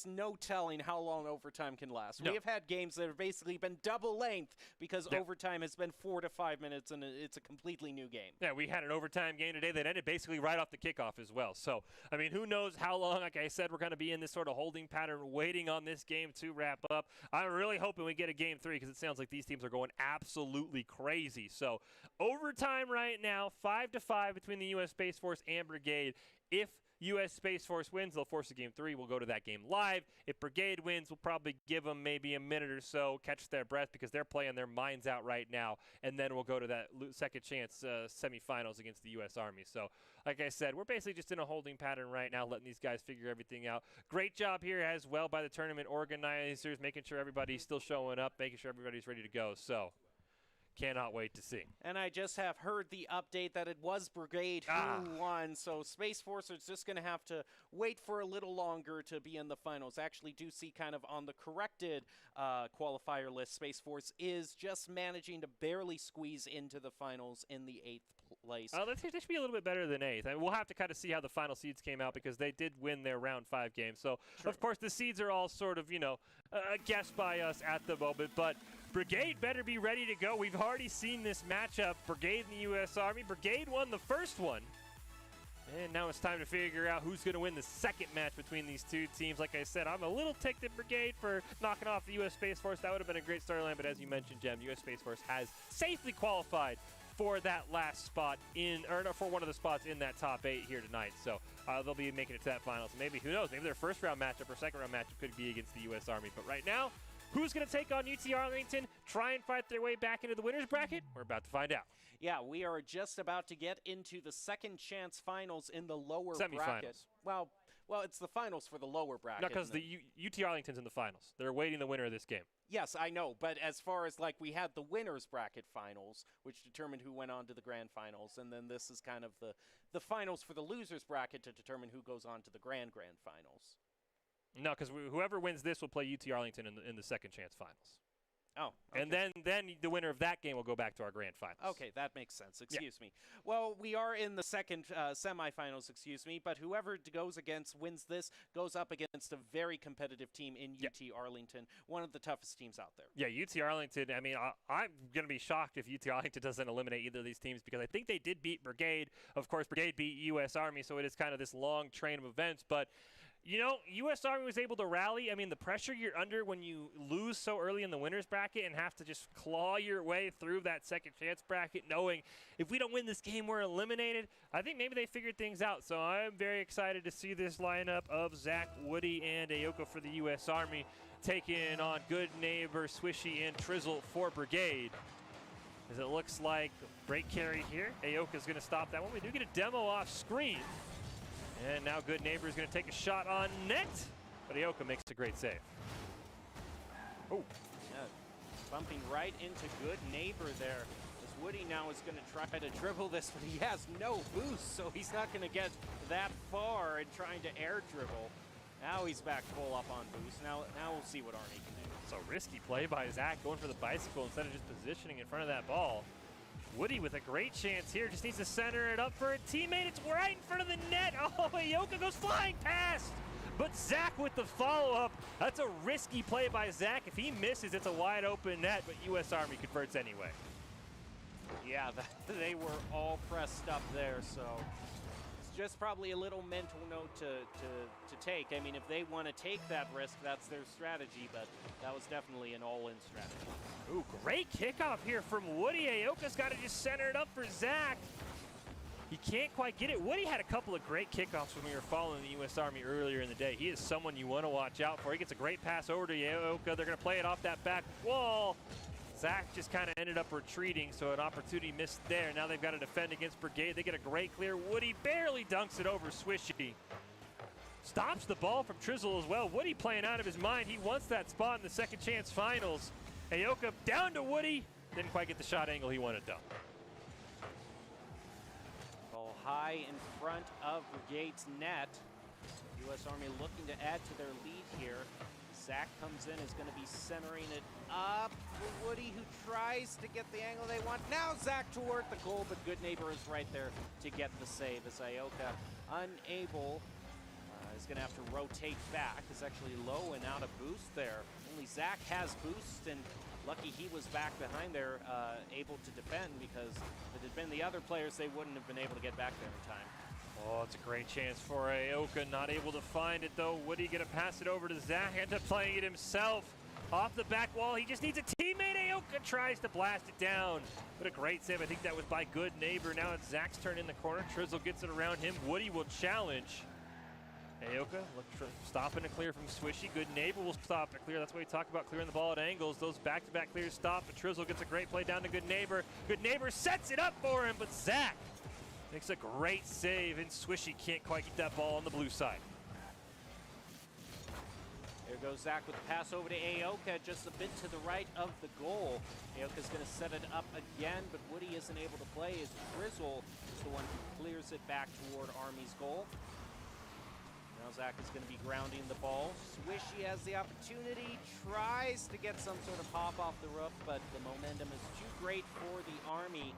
no telling how long overtime can last. No. We have had games that have basically been double length because overtime has been 4 to 5 minutes, and it's a completely new game. Yeah, we had an overtime game today that ended basically right off the kickoff as well. So, I mean, who knows how long, like I said, we're going to be in this sort of holding pattern waiting on this game to wrap up. I'm really hoping we get a Game 3, because it sounds like these teams are going absolutely crazy. So, overtime right now, 5-5 between the U.S. Space Force and Brigade. If U.S. Space Force wins, they'll force a Game 3. We'll go to that game live. If Brigade wins, we'll probably give them maybe a minute or so, catch their breath, because they're playing their minds out right now, and then we'll go to that second chance semifinals against the U.S. Army. So, like I said, we're basically just in a holding pattern right now, letting these guys figure everything out. Great job here as well by the tournament organizers, making sure everybody's still showing up, making sure everybody's ready to go. So, cannot wait to see. And I just have heard the update that it was Brigade who won, so Space Force is just going to have to wait for a little longer to be in the finals. Actually do see kind of on the corrected qualifier list, Space Force is just managing to barely squeeze into the finals in the 8th place. They should be a little bit better than 8th. I mean, we'll have to kind of see how the final seeds came out, because they did win their round 5 games. So, of course, the seeds are all sort of, guessed by us at the moment, but Brigade better be ready to go. We've already seen this matchup, Brigade and the U.S. Army. Brigade won the first one. And now it's time to figure out who's going to win the second match between these two teams. Like I said, I'm a little ticked at Brigade for knocking off the U.S. Space Force. That would have been a great storyline, but as you mentioned, Jem, U.S. Space Force has safely qualified for that last spot for one of the spots in that top 8 here tonight. So they'll be making it to that final. So maybe, who knows, maybe their first round matchup or second round matchup could be against the U.S. Army. But right now, who's going to take on UT Arlington, try and fight their way back into the winner's bracket? We're about to find out. Yeah, we are just about to get into the second chance finals in the lower bracket. Well, it's the finals for the lower bracket. No, because the UT Arlington's in the finals. They're awaiting the winner of this game. Yes, I know, but as far as like we had the winners bracket finals, which determined who went on to the grand finals, and then this is kind of the finals for the losers bracket to determine who goes on to the grand finals. No, because whoever wins this will play UT Arlington in the second chance finals. Oh, okay. And then the winner of that game will go back to our grand finals. Okay, that makes sense. Excuse me. Well, we are in the second semifinals, but whoever wins this, goes up against a very competitive team in UT Arlington, one of the toughest teams out there. Yeah, UT Arlington, I mean, I'm going to be shocked if UT Arlington doesn't eliminate either of these teams because I think they did beat Brigade. Of course, Brigade beat U.S. Army, so it is kind of this long train of events, but you know, U.S. Army was able to rally. I mean, the pressure you're under when you lose so early in the winner's bracket and have to just claw your way through that second chance bracket, knowing if we don't win this game, we're eliminated. I think maybe they figured things out. So I'm very excited to see this lineup of Zach, Woody, and Ayoka for the U.S. Army taking on Good Neighbor, Swishy, and Trizzle for Brigade. As it looks like great carry here. Ayoka's going to stop that one. We do get a demo off screen. And now Good Neighbor is going to take a shot on net, but Ayoka makes a great save. Oh. Yeah, bumping right into Good Neighbor there. As Woody now is going to try to dribble this, but he has no boost, so he's not going to get that far in trying to air dribble. Now he's back full up on boost. Now we'll see what Arnie can do. So risky play by Zach, going for the bicycle instead of just positioning in front of that ball. Woody with a great chance here, just needs to center it up for a teammate. It's right in front of the net. Oh, Ayoka goes flying past. But Zach with the follow-up. That's a risky play by Zach. If he misses, it's a wide open net, but U.S. Army converts anyway. Yeah, they were all pressed up there, so it's just probably a little mental note to take. I mean, if they want to take that risk, that's their strategy, but that was definitely an all-in strategy. Ooh, great kickoff here from Woody. Ayoka's got to just center it up for Zach. He can't quite get it. Woody had a couple of great kickoffs when we were following the U.S. Army earlier in the day. He is someone you want to watch out for. He gets a great pass over to Ayoka. They're going to play it off that back wall. Zach just kind of ended up retreating, so an opportunity missed there. Now they've got to defend against Brigade. They get a great clear. Woody barely dunks it over Swishy. Stops the ball from Trizzle as well. Woody playing out of his mind. He wants that spot in the second chance finals. Ayoka down to Woody. Didn't quite get the shot angle he wanted though. Ball high in front of Brigade's net. U.S. Army looking to add to their lead here. Zach comes in, is going to be centering it up for Woody, who tries to get the angle they want. Now Zach toward the goal, but Good Neighbor is right there to get the save as Ayoka unable. Is going to have to rotate back. Is actually low and out of boost there. Only Zach has boost, and lucky he was back behind there, able to defend, because if it had been the other players, they wouldn't have been able to get back there in time. Oh, it's a great chance for Ayoka. Not able to find it though. Woody going to pass it over to Zach. Ends up playing it himself. Off the back wall, he just needs a teammate. Ayoka tries to blast it down. What a great save. I think that was by Good Neighbor. Now it's Zach's turn in the corner. Trizzle gets it around him. Woody will challenge. Ayoka stopping a clear from Swishy. Good Neighbor will stop a clear. That's what we talk about, clearing the ball at angles. Those back-to-back clears stop, but Trizzle gets a great play down to Good Neighbor. Good Neighbor sets it up for him, but Zach makes a great save, and Swishy can't quite get that ball on the blue side. There goes Zach with the pass over to Ayoka, just a bit to the right of the goal. Ayoka's going to set it up again, but Woody isn't able to play as Trizzle is the one who clears it back toward Army's goal. Now Zach is going to be grounding the ball. Swishy has the opportunity, tries to get some sort of pop off the roof, but the momentum is too great for the Army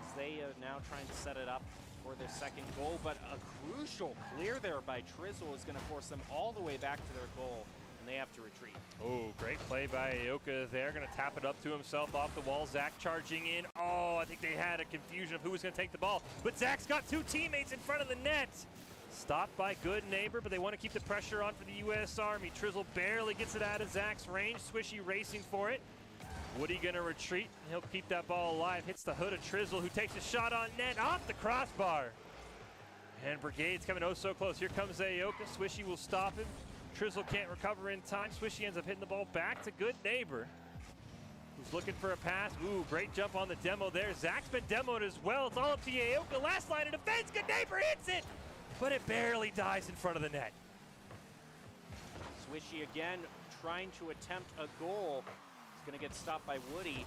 as they are now trying to set it up for their second goal. But a crucial clear there by Trizzle is going to force them all the way back to their goal, and they have to retreat. Oh, great play play by Aoka there. Going to tap it up to himself off the wall. Zach charging in. Oh, I think they had a confusion of who was going to take the ball. But Zach's got two teammates in front of the net. Stopped by Good Neighbor, but they want to keep the pressure on for the U.S. Army. Trizzle barely gets it out of Zach's range. Swishy racing for it. Woody going to retreat. He'll keep that ball alive. Hits the hood of Trizzle, who takes a shot on net off the crossbar. And Brigade's coming oh so close. Here comes Aoka. Swishy will stop him. Trizzle can't recover in time. Swishy ends up hitting the ball back to Good Neighbor, who's looking for a pass. Ooh, great jump on the demo there. Zach's been demoed as well. It's all up to Aoka. Last line of defense. Good Neighbor hits it, but it barely dies in front of the net. Swishy again trying to attempt a goal. He's going to get stopped by Woody.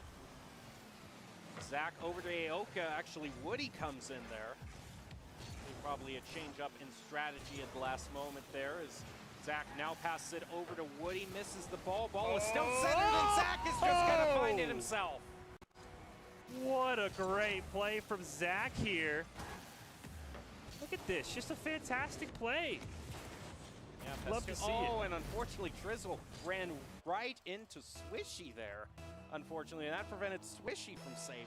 Zach over to Aoka. Actually, Woody comes in there. Probably a change up in strategy at the last moment there as Zach now passes it over to Woody, misses the ball. Ball is still centered, and Zach is just going to find it himself. What a great play from Zach here. Look at this, just a fantastic play. Yeah, love to see it. Oh, and unfortunately, Trizzle ran right into Swishy there. Unfortunately, and that prevented Swishy from saving.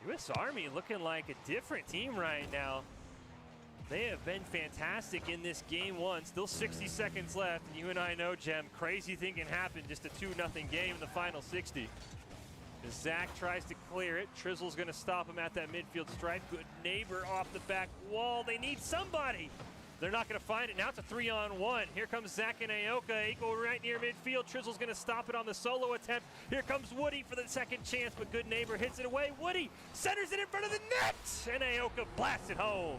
U.S. Army looking like a different team right now. They have been fantastic in this game one. Still 60 seconds left, and you and I know, Jem, crazy thing can happen. Just a 2-0 game in the final 60. As Zach tries to clear it, Trizzle's going to stop him at that midfield stripe. Good Neighbor off the back wall. They need somebody. They're not going to find it. Now it's a 3-on-1. Here comes Zach and Aoka. Aoka right near midfield. Trizzle's going to stop it on the solo attempt. Here comes Woody for the second chance, but Good Neighbor hits it away. Woody centers it in front of the net, and Aoka blasts it home.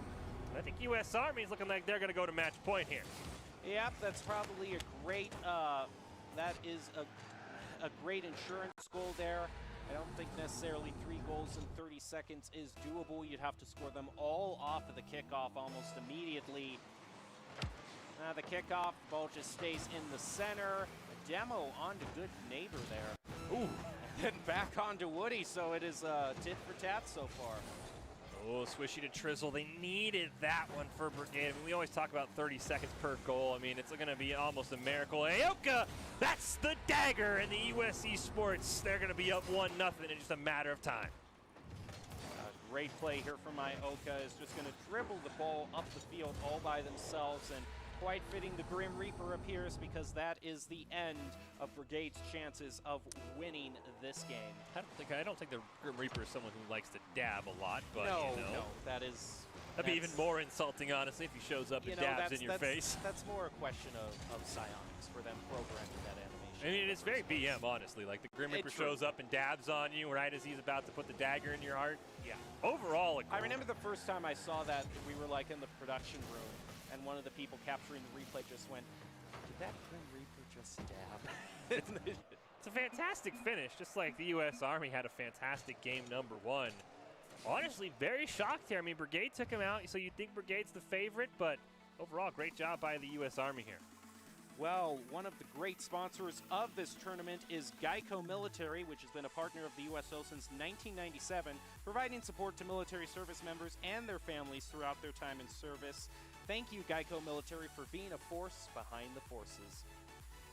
I think U.S. Army is looking like they're going to go to match point here. Yep, that's probably a great, that is a great insurance goal there. I don't think necessarily 3 goals in 30 seconds is doable. You'd have to score them all off of the kickoff almost immediately. The kickoff, the ball just stays in the center. A demo onto Good Neighbor there. Ooh, and then back onto Woody, so it is tit for tat so far. Oh, Swishy to Trizzle. They needed that one for Brigade. I mean, we always talk about 30 seconds per goal. I mean, it's going to be almost a miracle. Aoka, that's the dagger in the US Esports. They're going to be up 1-0 in just a matter of time. Great play here from Aoka is just going to dribble the ball up the field all by themselves, and quite fitting the Grim Reaper appears because that is the end of Brigade's chances of winning this game. I don't think the Grim Reaper is someone who likes to dab a lot, but no, you know. No, that'd be even more insulting, honestly, if he shows up and dabs in your face. That's more a question of psionics for them programming that animation. I mean, it's very BM, honestly. Like, the Grim Reaper shows up and dabs on you right as he's about to put the dagger in your heart. Yeah. Overall, I remember the first time I saw that, we were like in the production room, and one of the people capturing the replay just went, "Did that Grim Reaper just dab?" It's a fantastic finish, just like the U.S. Army had a fantastic game number one. Honestly, very shocked here. I mean, Brigade took him out, so you'd think Brigade's the favorite, but overall, great job by the U.S. Army here. Well, one of the great sponsors of this tournament is GEICO Military, which has been a partner of the USO since 1997, providing support to military service members and their families throughout their time in service. Thank you, GEICO Military, for being a force behind the forces.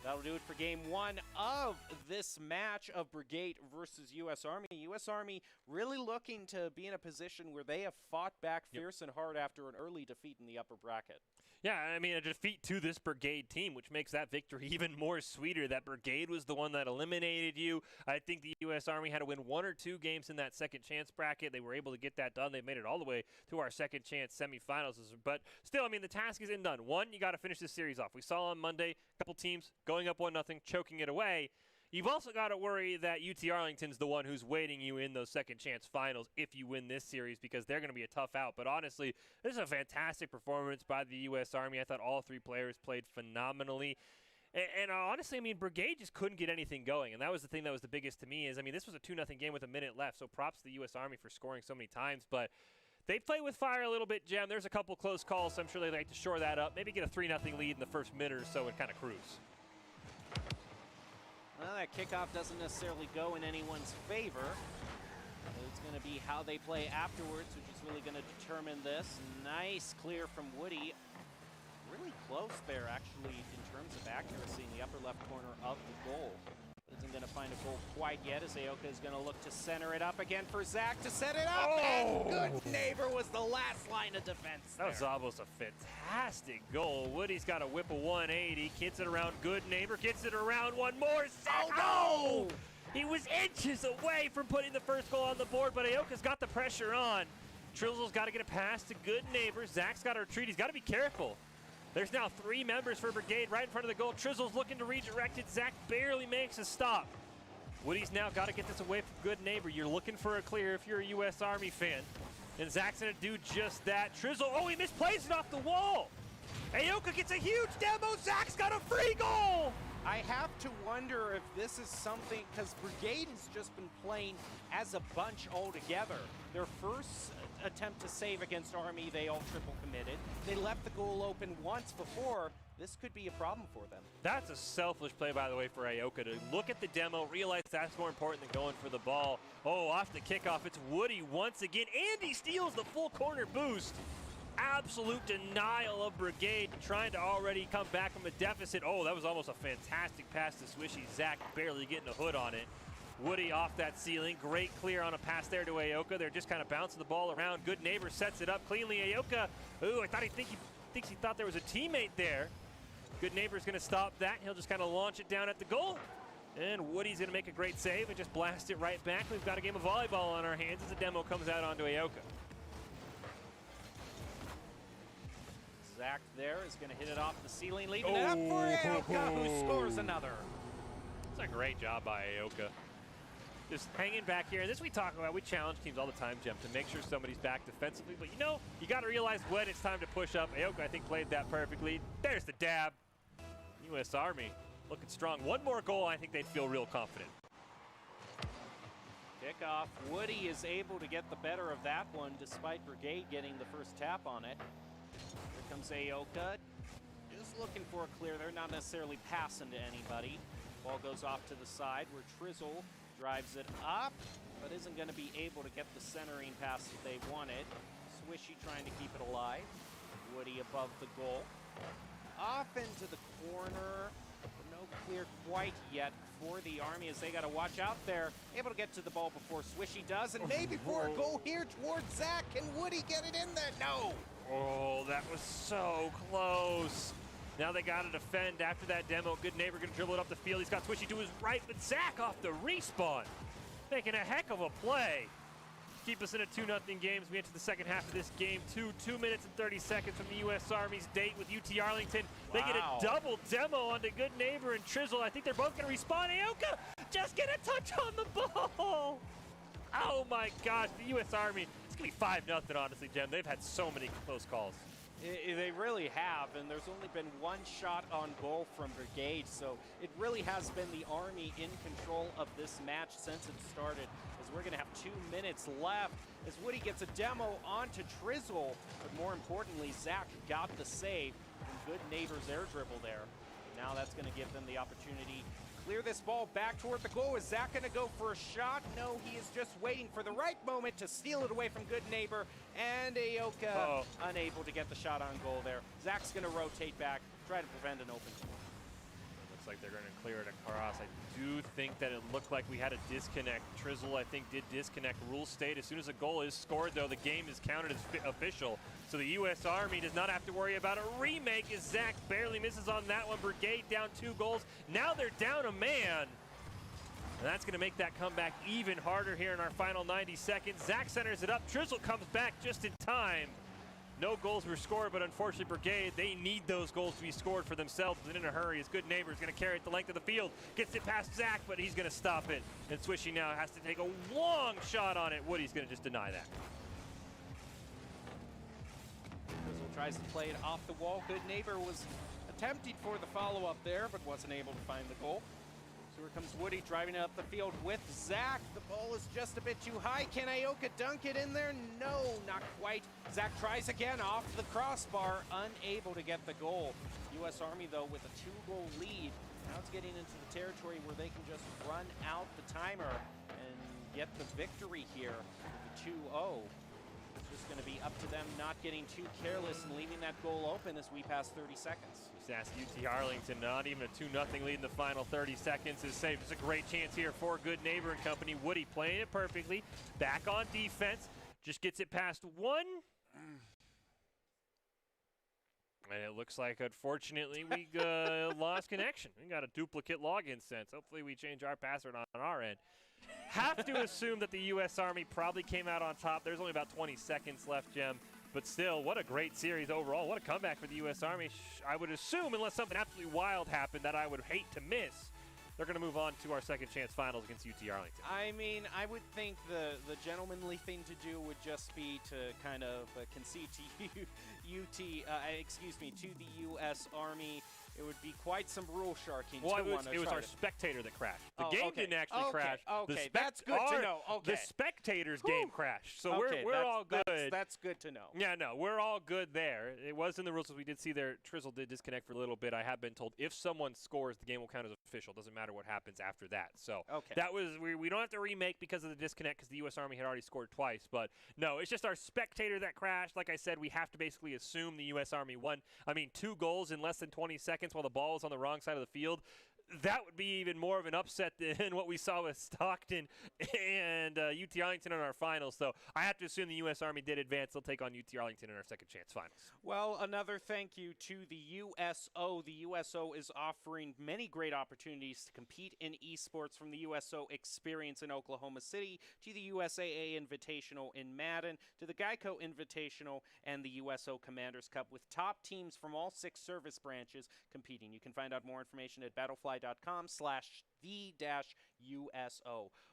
That'll do it for game one of this match of Brigade versus U.S. Army. U.S. Army really looking to be in a position where they have fought back fierce and hard after an early defeat in the upper bracket. Yeah, I mean, a defeat to this Brigade team, which makes that victory even more sweeter. That Brigade was the one that eliminated you. I think the U.S. Army had to win 1 or 2 games in that second chance bracket. They were able to get that done. They made it all the way to our second chance semifinals. But still, I mean, the task isn't done. One, you got to finish this series off. We saw on Monday a couple teams going up 1-0, choking it away. You've also got to worry that UT Arlington's the one who's waiting you in those second chance finals if you win this series, because they're going to be a tough out. But honestly, this is a fantastic performance by the U.S. Army. I thought all 3 players played phenomenally. And honestly, I mean, Brigade just couldn't get anything going. And that was the thing that was the biggest to me is, I mean, this was a 2-0 game with a minute left. So props to the U.S. Army for scoring so many times. But they play with fire a little bit, Jem. There's a couple close calls, so I'm sure they'd like to shore that up. Maybe get a 3-0 lead in the first minute or so and kind of cruise. Well, that kickoff doesn't necessarily go in anyone's favor. It's going to be how they play afterwards, which is really going to determine this. Nice clear from Woody. Really close there, actually, in terms of accuracy in the upper left corner of the goal. find a goal quite yet, as Aoka is going to look to center it up again for Zach to set it up. And Good Neighbor was the last line of defense there. That was almost a fantastic goal. Woody's got to whip a 180, gets it around Good Neighbor, gets it around one more. Zach, oh! He was inches away from putting the first goal on the board, but Aoka's got the pressure on. Trizzle's got to get a pass to Good Neighbor. Zach's got to retreat. He's got to be careful. There's now 3 members for Brigade right in front of the goal. Trizzle's looking to redirect it. Zach barely makes a stop. Woody's now got to get this away from Good Neighbor. You're looking for a clear if you're a U.S. Army fan. And Zach's going to do just that. Trizzle, oh, he misplays it off the wall. Aoka gets a huge demo. Zach's got a free goal. I have to wonder if this is something, because Brigade has just been playing as a bunch altogether. Their first attempt to save against Army, they all triple committed. They left the goal open once before. This could be a problem for them. That's a selfish play, by the way, for Aoka to look at the demo, realize that's more important than going for the ball. Oh, off the kickoff, it's Woody once again, and he steals the full corner boost. Absolute denial of Brigade, trying to already come back from a deficit. Oh, that was almost a fantastic pass to Swishy. Zach barely getting a hood on it. Woody off that ceiling. Great clear on a pass there to Aoka. They're just kind of bouncing the ball around. Good Neighbor sets it up cleanly. Aoka, ooh, I thought he thinks he thought there was a teammate there. Good Neighbor's going to stop that. He'll just kind of launch it down at the goal. And Woody's going to make a great save and just blast it right back. We've got a game of volleyball on our hands as the demo comes out onto Aoka. Zach there is going to hit it off the ceiling, leaving it up for Aoka, who scores another. It's a great job by Aoka. Just hanging back here. And this we talk about, we challenge teams all the time, Jem, to make sure somebody's back defensively. But you know, you got to realize when it's time to push up. Aoka, I think, played that perfectly. There's the dab. U.S. Army looking strong. One more goal, I think they'd feel real confident. Kickoff. Woody is able to get the better of that one, despite Brigade getting the first tap on it. Here comes Aoka. Just looking for a clear. They're not necessarily passing to anybody. Ball goes off to the side where Trizzle drives it up, but isn't going to be able to get the centering pass that they wanted. Swishy trying to keep it alive. Woody above the goal. Off into the corner. No clear quite yet for the Army as they got to watch out there. Able to get to the ball before Swishy does, and maybe for a goal here towards Zach. Can Woody get it in there? No! Oh, that was so close. Now they got to defend after that demo. Good Neighbor going to dribble it up the field. He's got Swishy to his right, but Zach off the respawn. Making a heck of a play. Keep us in a 2-0 game as we enter the second half of this game. 2 minutes and 30 seconds from the U.S. Army's date with UT Arlington. They get a double demo onto Good Neighbor and Trizzle. I think they're both going to respawn. Aoka just get a touch on the ball. Oh my gosh, the U.S. Army. It's going to be 5-0, honestly, Jem. They've had so many close calls. They really have, and there's only been one shot on goal from Brigade, so it really has been the Army in control of this match since it started, as we're going to have 2 minutes left as Woody gets a demo onto Trizzle, but more importantly, Zach got the save from Good Neighbor's air dribble there. Now that's going to give them the opportunity to clear this ball back toward the goal. Is Zach going to go for a shot? No, he is just waiting for the right moment to steal it away from Good Neighbor, and Aoka unable to get the shot on goal there. Zach's going to rotate back, try to prevent an open goal. Looks like they're going to clear it across. I do think that it looked like we had a disconnect. Trizzle, I think, did disconnect. Rule state, as soon as a goal is scored, though, the game is counted as official. So the U.S. Army does not have to worry about a remake as Zach barely misses on that one. Brigade down 2 goals. Now they're down a man. And that's going to make that comeback even harder here in our final 90 seconds. Zach centers it up. Trizzle comes back just in time. No goals were scored, but unfortunately, Brigade, they need those goals to be scored for themselves. And in a hurry, as Good Neighbor is going to carry it the length of the field. Gets it past Zach, but he's going to stop it. And Swishy now has to take a long shot on it. Woody's going to just deny that. Trizzle tries to play it off the wall. Good Neighbor was attempting for the follow-up there, but wasn't able to find the goal. So here comes Woody driving up the field with Zach. The ball is just a bit too high. Can Aoka dunk it in there? No, not quite. Zach tries again off the crossbar, unable to get the goal. U.S. Army, though, with a 2-goal lead. Now it's getting into the territory where they can just run out the timer and get the victory here. The 2-0. It's just going to be up to them not getting too careless and leaving that goal open as we pass 30 seconds. Sassy UT Arlington, not even a 2-0 lead in the final 30 seconds is safe. It's a great chance here for Good Neighbor and company. Woody playing it perfectly. Back on defense. Just gets it past one. And it looks like, unfortunately, we lost connection. We got a duplicate login sense. Hopefully we change our password on our end. Have to assume that the U.S. Army probably came out on top. There's only about 20 seconds left, Jem. But still, what a great series overall. What a comeback for the U.S. Army. I would assume, unless something absolutely wild happened that I would hate to miss, they're going to move on to our second chance finals against UT Arlington. I mean, I would think the gentlemanly thing to do would just be to kind of concede to to the U.S. Army. It would be quite some rule sharking. Well, it was our spectator that crashed. The game didn't actually crash. Okay, that's good to know. Okay. The spectator's game crashed, so we're all good. That's good to know. Yeah, no, we're all good there. It was in the rules, as we did see there. Trizzle did disconnect for a little bit. I have been told if someone scores, the game will count as official. Doesn't matter what happens after that. So that was we don't have to remake because of the disconnect because the U.S. Army had already scored twice. But no, it's just our spectator that crashed. Like I said, we have to basically assume the U.S. Army won. I mean, 2 goals in less than 20 seconds while the ball was on the wrong side of the field. That would be even more of an upset than what we saw with Stockton and UT Arlington in our finals. So I have to assume the U.S. Army did advance. They'll take on UT Arlington in our second chance finals. Well, another thank you to the USO. The USO is offering many great opportunities to compete in esports, from the USO Experience in Oklahoma City to the USAA Invitational in Madden to the GEICO Invitational and the USO Commanders Cup, with top teams from all 6 service branches competing. You can find out more information at battlefly.com/the-USO.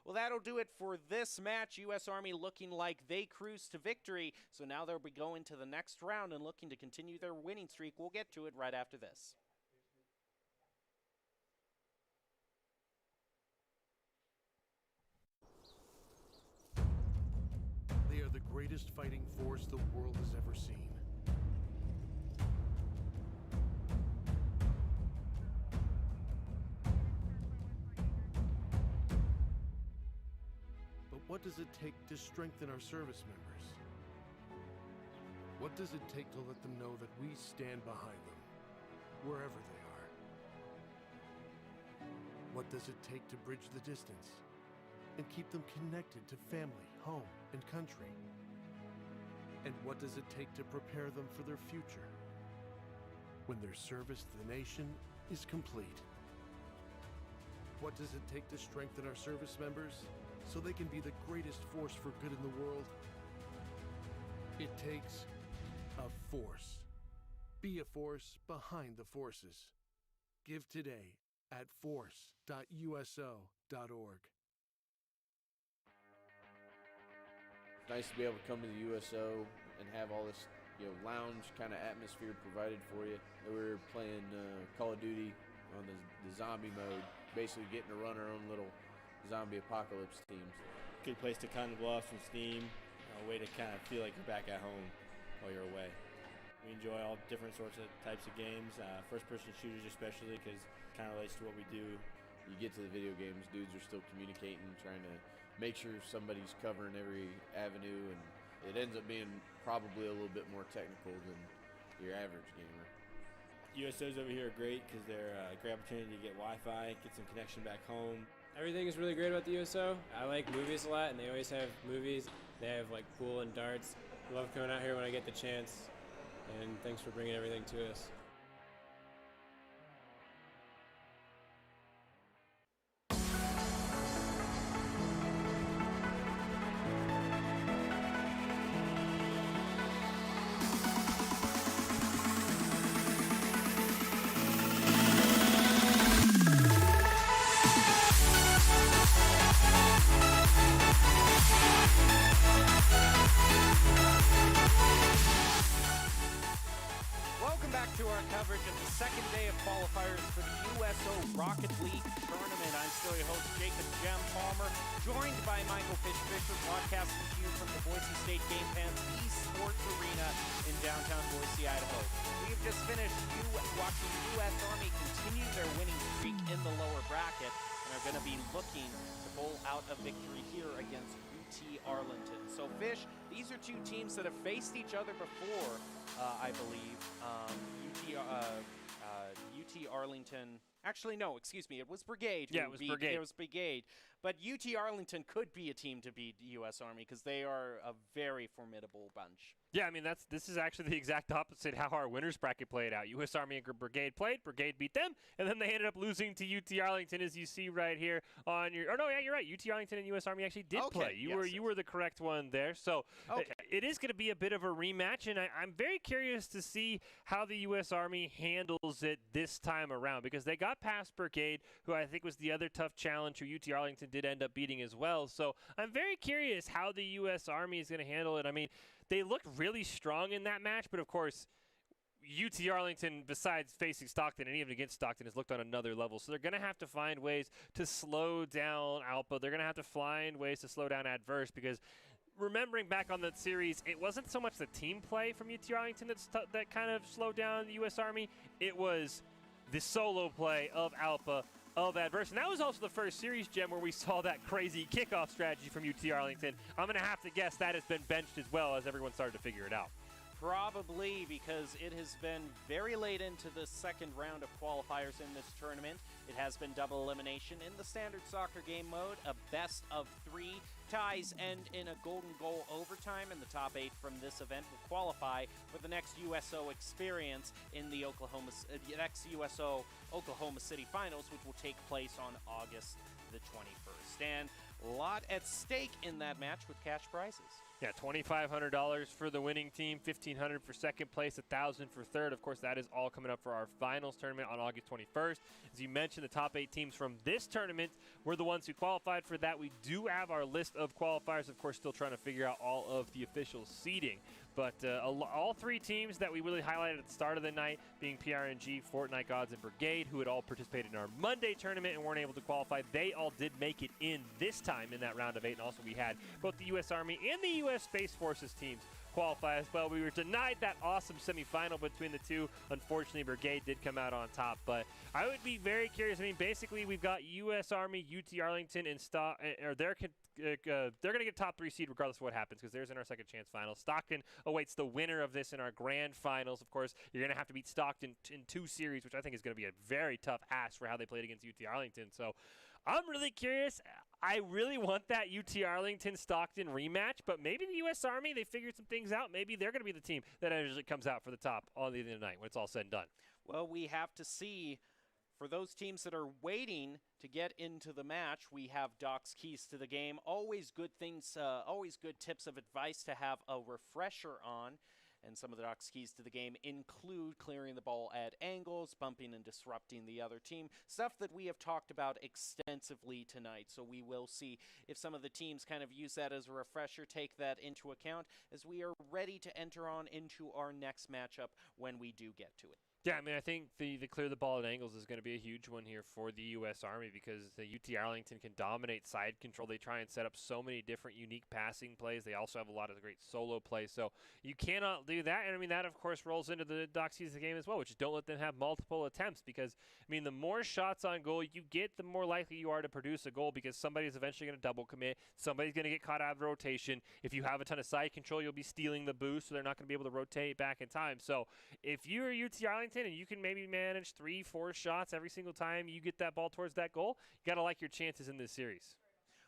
Well, that'll do it for this match. U.S. Army looking like they cruise to victory, so now they'll be going to the next round and looking to continue their winning streak. We'll get to it right after this. They are the greatest fighting force the world has ever seen. But what does it take to strengthen our service members? What does it take to let them know that we stand behind them, wherever they are? What does it take to bridge the distance and keep them connected to family, home, and country? And what does it take to prepare them for their future when their service to the nation is complete? What does it take to strengthen our service members so they can be the greatest force for good in the world? It takes a force. Be a force behind the forces. Give today at force.uso.org. Nice to be able to come to the USO and have all this, lounge kind of atmosphere provided for you. We were playing Call of Duty on the zombie mode, basically getting to run our own little zombie apocalypse teams. Good place to kind of blow off some steam, a way to kind of feel like you're back at home while you're away. We enjoy all different sorts of types of games, first-person shooters especially, because it kind of relates to what we do. You get to the video games, dudes are still communicating, trying to make sure somebody's covering every avenue, and it ends up being probably a little bit more technical than your average gamer. USOs over here are great because they're a great opportunity to get Wi-Fi, get some connection back home. Everything is really great about the USO. I like movies a lot, and they always have movies. They have like pool and darts. I love coming out here when I get the chance, and thanks for bringing everything to us. Welcome back to our coverage of the second day of qualifiers for the USO Rocket League tournament. I'm still your host, Jacob Jem Palmer, joined by Michael Fisher, broadcasting to you from the Boise State Game Pants Esports Arena in downtown Boise, Idaho. We've just finished watching U.S. Army continue their winning streak in the lower bracket and are going to be looking to pull out a victory here against UT Arlington. So, Fish, these are two teams that have faced each other before, I believe. UT Arlington. Actually, no, excuse me. It was Brigade. Yeah, it was Brigade. It was Brigade. But UT Arlington could be a team to beat U.S. Army because they are a very formidable bunch. Yeah, I mean, this is actually the exact opposite how our winners bracket played out. U.S. Army and Brigade played. Brigade beat them, and then they ended up losing to UT Arlington, as you see right here on your. Oh no, yeah, you're right. UT Arlington and U.S. Army actually did play. You were the correct one there. So it is going to be a bit of a rematch, and I'm very curious to see how the U.S. Army handles it this time around because they got past Brigade, who I think was the other tough challenge, who UT Arlington did end up beating as well. So I'm very curious how the U.S. Army is going to handle it. I mean, they looked really strong in that match, but of course, UT Arlington, besides facing Stockton and even against Stockton, has looked on another level. So they're going to have to find ways to slow down Alpha. They're going to have to find ways to slow down Adverse because remembering back on that series, it wasn't so much the team play from UT Arlington that kind of slowed down the U.S. Army. It was the solo play of Alpha, of Adverse. And that was also the first series, Jem, where we saw that crazy kickoff strategy from UT Arlington. I'm going to have to guess that has been benched as well as everyone started to figure it out. Probably because it has been very late into the second round of qualifiers in this tournament. It has been double elimination in the standard soccer game mode, a best of 3. Ties end in a golden goal overtime, and the top 8 from this event will qualify for the next USO experience in the next USO Oklahoma City Finals, which will take place on August the 21st. And a lot at stake in that match with cash prizes. Yeah, $2,500 for the winning team, $1,500 for second place, $1,000 for third. Of course, that is all coming up for our finals tournament on August 21st. As you mentioned, the top 8 teams from this tournament were the ones who qualified for that. We do have our list of qualifiers, of course, still trying to figure out all of the official seeding. But all 3 teams that we really highlighted at the start of the night, being PRNG, Fortnite Gods, and Brigade, who had all participated in our Monday tournament and weren't able to qualify, they all did make it in this time in that round of 8. And also we had both the U.S. Army and the U.S. Space Forces teams qualify as well. We were denied that awesome semifinal between the two. Unfortunately, Brigade did come out on top. But I would be very curious. I mean, basically, we've got U.S. Army, UT Arlington, and they're going to get top 3 seed regardless of what happens because there's in our second chance final. Stockton awaits the winner of this in our grand finals. Of course, you're going to have to beat Stockton in 2 series, which I think is going to be a very tough ask for how they played against UT Arlington. So I'm really curious. I really want that UT Arlington-Stockton rematch, but maybe the U.S. Army, they figured some things out. Maybe they're going to be the team that actually comes out for the top on the end of the night when it's all said and done. Well, we have to see. For those teams that are waiting to get into the match, we have Doc's keys to the game. Always good things, always good tips of advice to have a refresher on. And some of the Doc's keys to the game include clearing the ball at angles, bumping and disrupting the other team, stuff that we have talked about extensively tonight. So we will see if some of the teams kind of use that as a refresher, take that into account as we are ready to enter on into our next matchup when we do get to it. Yeah, I mean, I think the clear the ball at angles is going to be a huge one here for the U.S. Army because the UT Arlington can dominate side control. They try and set up so many different unique passing plays. They also have a lot of great solo plays. So you cannot do that. And, I mean, that, of course, rolls into the Doc's keys of the game as well, which is don't let them have multiple attempts because, I mean, the more shots on goal you get, the more likely you are to produce a goal because somebody's eventually going to double commit. Somebody's going to get caught out of rotation. If you have a ton of side control, you'll be stealing the boost, so they're not going to be able to rotate back in time. So if you're UT Arlington, and you can maybe manage 3-4 shots every single time you get that ball towards that goal, you got to like your chances in this series.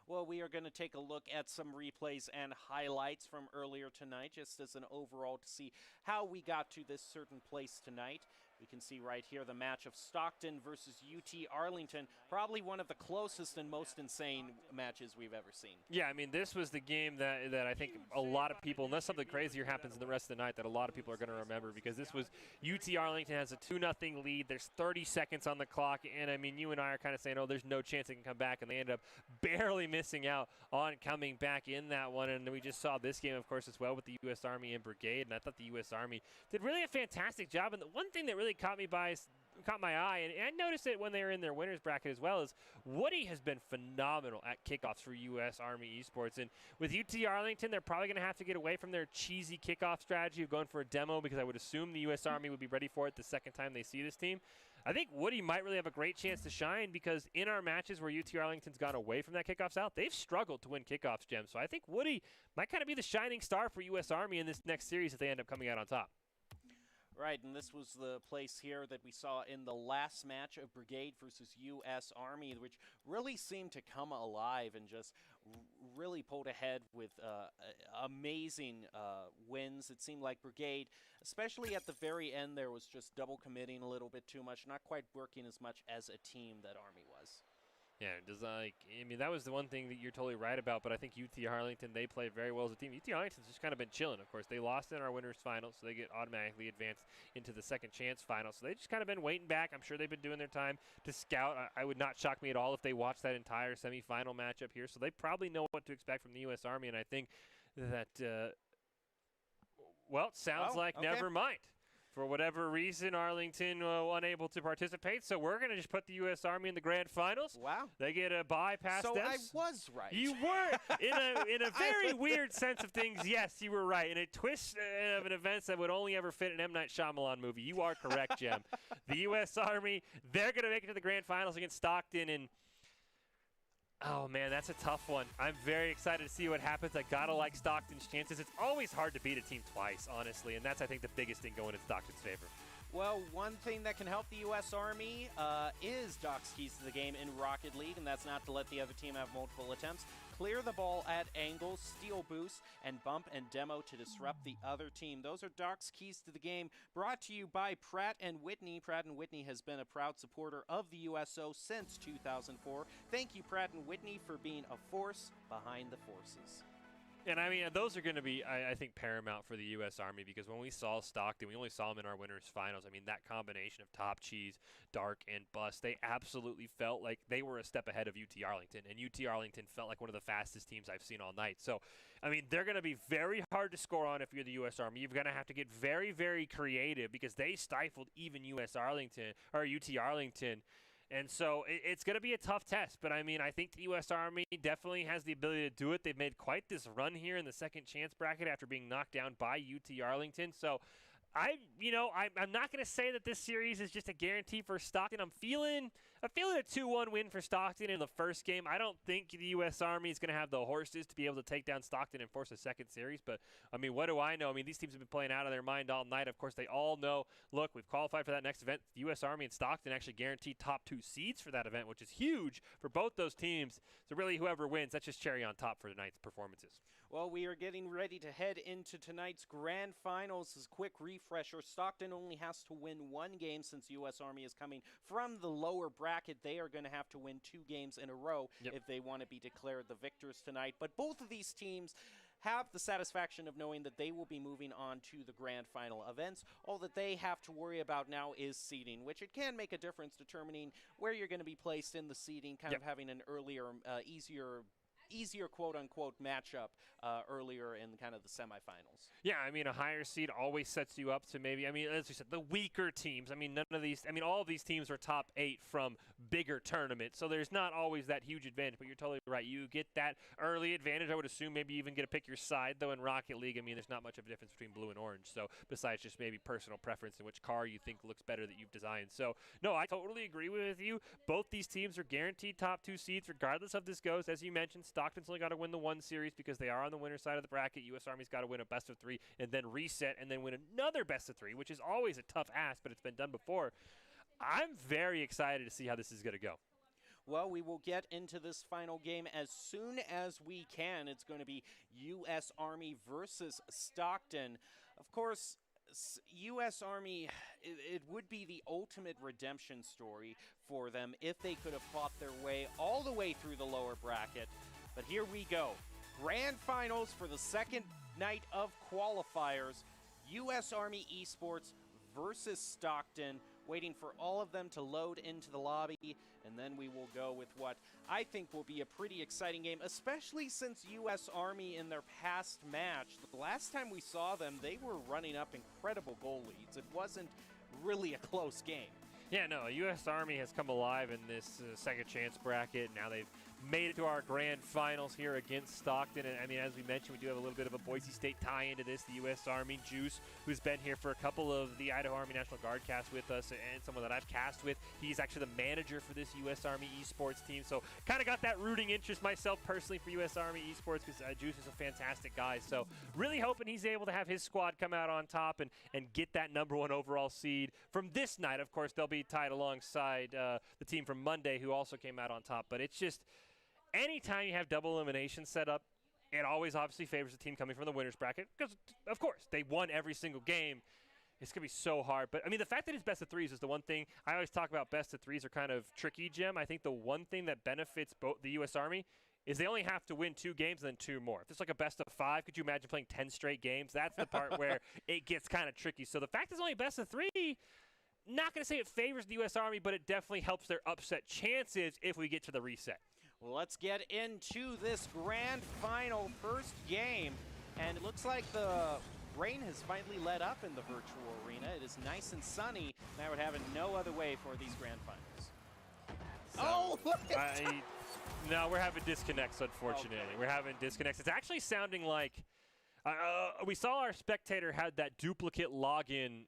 Well, we are going to take a look at some replays and highlights from earlier tonight, just as an overall to see how we got to this certain place tonight. We can see right here the match of Stockton versus UT Arlington, probably one of the closest and most insane matches we've ever seen. Yeah, I mean, this was the game that I think a lot of people, unless something crazier happens in the rest of the night, that a lot of people are going to remember because this was UT Arlington has a 2-0 lead. There's 30 seconds on the clock, and, I mean, you and I are kind of saying, oh, there's no chance they can come back, and they ended up barely missing out on coming back in that one. And we just saw this game, of course, as well with the U.S. Army and Brigade, and I thought the U.S. Army did really a fantastic job. And the one thing that really caught my eye, and I noticed it when they were in their winners bracket as well, is Woody has been phenomenal at kickoffs for U.S. Army Esports. And with UT Arlington, they're probably going to have to get away from their cheesy kickoff strategy of going for a demo because I would assume the U.S. Army would be ready for it the second time they see this team. I think Woody might really have a great chance to shine because in our matches where UT Arlington's gone away from that kickoff style, they've struggled to win kickoffs, Jem. So I think Woody might kind of be the shining star for U.S. Army in this next series if they end up coming out on top. Right, and this was the place here that we saw in the last match of Brigade versus U.S. Army, which really seemed to come alive and just really pulled ahead with amazing wins. It seemed like Brigade, especially at the very end, there was just double committing a little bit too much, not quite working as much as a team that Army was. Yeah, I mean, that was the one thing that you're totally right about, but I think UT Arlington, they played very well as a team. UT Arlington's just kind of been chilling, of course. They lost in our winners final, so they get automatically advanced into the second chance final. So they just kind of been waiting back. I'm sure they've been doing their time to scout. I would not shock me at all if they watched that entire semifinal matchup here. So they probably know what to expect from the U.S. Army, and I think that, well, it sounds like okay. never mind. For whatever reason, Arlington unable to participate, so we're going to just put the U.S. Army in the grand finals. Wow. They get a bye past them. So I was right. You were. In a very weird sense of things, yes, you were right. In a twist of an event that would only ever fit an M. Night Shyamalan movie, you are correct, Jem. The U.S. Army, they're going to make it to the grand finals against Stockton, and oh, man, that's a tough one. I'm very excited to see what happens. I got to like Stockton's chances. It's always hard to beat a team twice, honestly, and that's, I think, the biggest thing going in Stockton's favor. Well, one thing that can help the U.S. Army is Doc's keys to the game in Rocket League, and that's not to let the other team have multiple attempts. Clear the ball at angles, steal boost, and bump and demo to disrupt the other team. Those are Doc's keys to the game, brought to you by Pratt & Whitney. Pratt & Whitney has been a proud supporter of the USO since 2004. Thank you, Pratt & Whitney, for being a force behind the forces. And, I mean, those are going to be, I think, paramount for the U.S. Army, because when we saw Stockton, we only saw them in our winners finals. I mean, that combination of Top Cheese, Dark, and Bust, they absolutely felt like they were a step ahead of UT Arlington, and UT Arlington felt like one of the fastest teams I've seen all night. So, I mean, they're going to be very hard to score on if you're the U.S. Army. You're going to have to get very, very creative, because they stifled even UT Arlington. And so it's going to be a tough test. But, I mean, I think the U.S. Army definitely has the ability to do it. They've made quite this run here in the second chance bracket after being knocked down by UT Arlington. So, I'm not going to say that this series is just a guarantee for Stockton. I'm feeling a 2-1 win for Stockton in the first game. I don't think the U.S. Army is going to have the horses to be able to take down Stockton and force a second series. But, I mean, what do I know? I mean, these teams have been playing out of their mind all night. Of course, they all know, look, we've qualified for that next event. The U.S. Army and Stockton actually guaranteed top 2 seeds for that event, which is huge for both those teams. So, really, whoever wins, that's just cherry on top for tonight's performances. Well, we are getting ready to head into tonight's grand finals. As a quick refresher, Stockton only has to win 1 game since U.S. Army is coming from the lower bracket. They are going to have to win 2 games in a row if they want to be declared the victors tonight. But both of these teams have the satisfaction of knowing that they will be moving on to the grand final events. All that they have to worry about now is seeding, which it can make a difference determining where you're going to be placed in the seeding, kind of having an earlier, easier quote-unquote matchup earlier in kind of the semifinals. Yeah, I mean, a higher seed always sets you up to maybe, I mean, as we said, the weaker teams. I mean, all of these teams are top 8 from bigger tournaments, so there's not always that huge advantage, but you're totally right. You get that early advantage. I would assume maybe even get to pick your side, though, in Rocket League. I mean, there's not much of a difference between blue and orange, so besides just maybe personal preference and which car you think looks better that you've designed. So, no, I totally agree with you. Both these teams are guaranteed top 2 seeds regardless of this goes. As you mentioned, Stockton's only got to win the 1 series because they are on the winner's side of the bracket. U.S. Army's got to win a best of 3 and then reset and then win another best of 3, which is always a tough ask, but it's been done before. I'm very excited to see how this is going to go. Well, we will get into this final game as soon as we can. It's going to be U.S. Army versus Stockton. Of course, U.S. Army, it would be the ultimate redemption story for them if they could have fought their way all the way through the lower bracket. But here we go. Grand finals for the second night of qualifiers. U.S. Army Esports versus Stockton. Waiting for all of them to load into the lobby, and then we will go with what I think will be a pretty exciting game, especially since U.S. Army in their past match, the last time we saw them, they were running up incredible goal leads. It wasn't really a close game. Yeah, no, U.S. Army has come alive in this second chance bracket. Now they've made it to our grand finals here against Stockton. And I mean, as we mentioned, we do have a little bit of a Boise State tie into this. The U.S. Army Juice, who's been here for a couple of the Idaho Army National Guard casts with us, and someone that I've cast with. He's actually the manager for this U.S. Army Esports team. So kind of got that rooting interest myself personally for U.S. Army Esports, because Juice is a fantastic guy. So really hoping he's able to have his squad come out on top and get that #1 overall seed. From this night, of course, they'll be tied alongside the team from Monday, who also came out on top. But it's just, anytime you have double elimination set up, it always obviously favors the team coming from the winner's bracket, because, of course, they won every single game. It's going to be so hard. But, I mean, the fact that it's best of threes is the one thing. I always talk about best of threes are kind of tricky, Jim. I think the one thing that benefits both the U.S. Army is they only have to win 2 games and then 2 more. If it's like a best of 5, could you imagine playing 10 straight games? That's the part where it gets kind of tricky. So the fact it's only best of 3, not going to say it favors the U.S. Army, but it definitely helps their upset chances if we get to the reset. Well, let's get into this grand final first game. And it looks like the rain has finally let up in the virtual arena. It is nice and sunny, and I would have it no other way for these grand finals. So, no, we're having disconnects, unfortunately. Okay. We're having disconnects. It's actually sounding like we saw our spectator had that duplicate login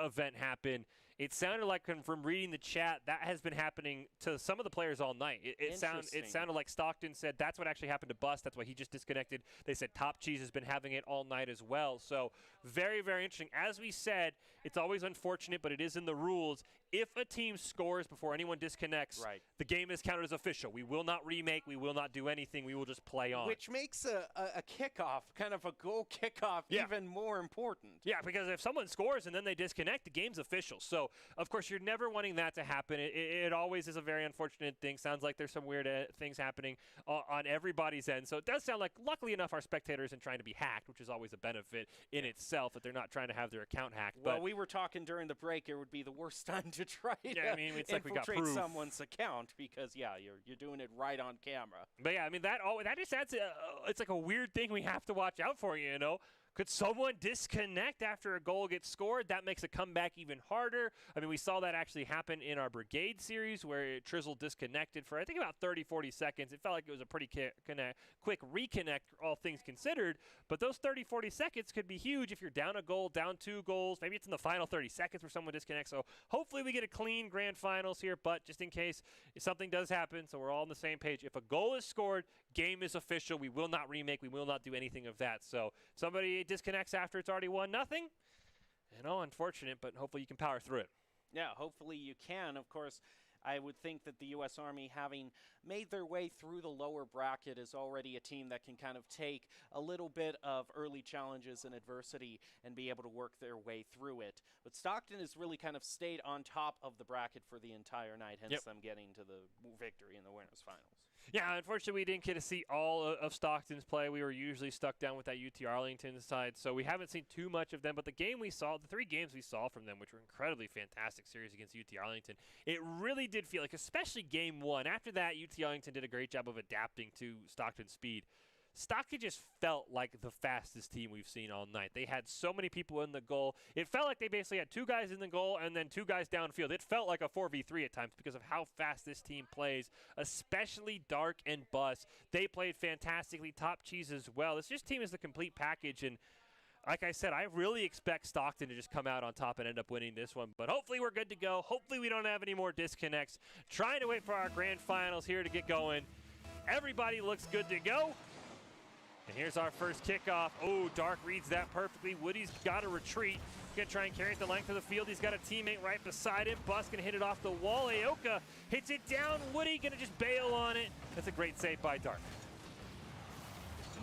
event happen. It sounded like, from reading the chat, that has been happening to some of the players all night. It sounded like Stockton said that's what actually happened to Bust. That's why he just disconnected. They said Top Cheese has been having it all night as well. So very, very interesting. As we said, it's always unfortunate, but it is in the rules. If a team scores before anyone disconnects, the game is counted as official. We will not remake. We will not do anything. We will just play on. Which makes a kickoff, kind of a goal kickoff, even more important. Yeah, because if someone scores and then they disconnect, the game's official. So, of course, you're never wanting that to happen. It always is a very unfortunate thing. Sounds like there's some weird things happening on everybody's end. So it does sound like, luckily enough, our spectators isn't trying to be hacked, which is always a benefit in itself, that they're not trying to have their account hacked. Well, we were talking during the break, it would be the worst time to try to it's like infiltrate we got someone's account, because you're doing it right on camera. But yeah, I mean that just adds it's like a weird thing we have to watch out for, you know. Could someone disconnect after a goal gets scored? That makes a comeback even harder. I mean, we saw that actually happen in our Brigade series, where Trizzle disconnected for, I think, about 30-40 seconds. It felt like it was a pretty quick reconnect, all things considered. But those 30-40 seconds could be huge if you're down a goal, down 2 goals. Maybe it's in the final 30 seconds where someone disconnects. So hopefully we get a clean grand finals here. But just in case something does happen, so we're all on the same page. If a goal is scored, game is official. We will not remake. We will not do anything of that. So somebody disconnects after it's already 1-0. Unfortunate, but hopefully you can power through it. Yeah, hopefully you can. Of course, I would think that the U.S. Army, having made their way through the lower bracket, is already a team that can kind of take a little bit of early challenges and adversity and be able to work their way through it. But Stockton has really kind of stayed on top of the bracket for the entire night, hence them getting to the victory in the winners finals. Yeah, unfortunately, we didn't get to see all of Stockton's play. We were usually stuck down with that UT Arlington side, so we haven't seen too much of them. But the 3 games we saw from them, which were incredibly fantastic series against UT Arlington, it really did feel like, especially game 1. After that, UT Arlington did a great job of adapting to Stockton's speed. Stockton just felt like the fastest team we've seen all night. They had so many people in the goal. It felt like they basically had 2 guys in the goal and then 2 guys downfield. It felt like a 4v3 at times because of how fast this team plays, especially Dark and Bus. They played fantastically. Top Cheese as well. This team is the complete package, and like I said, I really expect Stockton to just come out on top and end up winning this one. But hopefully we're good to go. Hopefully we don't have any more disconnects. Trying to wait for our grand finals here to get going. Everybody looks good to go. And here's our first kickoff. Oh, Dark reads that perfectly. Woody's got to retreat. He's going to try and carry it the length of the field. He's got a teammate right beside him. Bus going to hit it off the wall. Aoka hits it down. Woody going to just bail on it. That's a great save by Dark.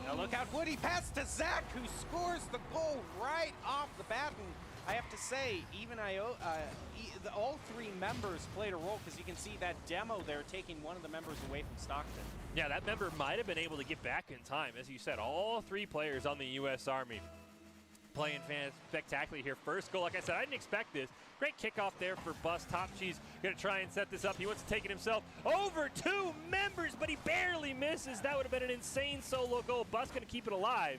Now look out, Woody. Pass to Zach, who scores the goal right off the bat. And I have to say, even all 3 members played a role, because you can see that demo there taking one of the members away from Stockton. Yeah, that member might have been able to get back in time. As you said, all 3 players on the U.S. Army playing spectacularly here. First goal, like I said, I didn't expect this. Great kickoff there for Bus. Top Cheese going to try and set this up. He wants to take it himself over 2 members, but he barely misses. That would have been an insane solo goal. Bus going to keep it alive.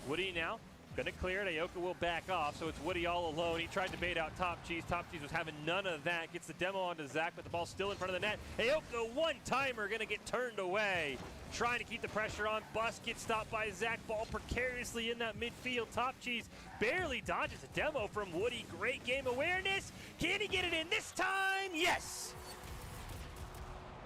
Woody now Gonna clear it. Aoka will back off, so it's Woody all alone. He tried to bait out Top Cheese. Top Cheese was having none of that. Gets the demo onto Zach, but the ball's still in front of the net. Aoka, one-timer, gonna get turned away. Trying to keep the pressure on. Bus gets stopped by Zach. Ball precariously in that midfield. Top Cheese barely dodges a demo from Woody. Great game awareness. Can he get it in this time? Yes!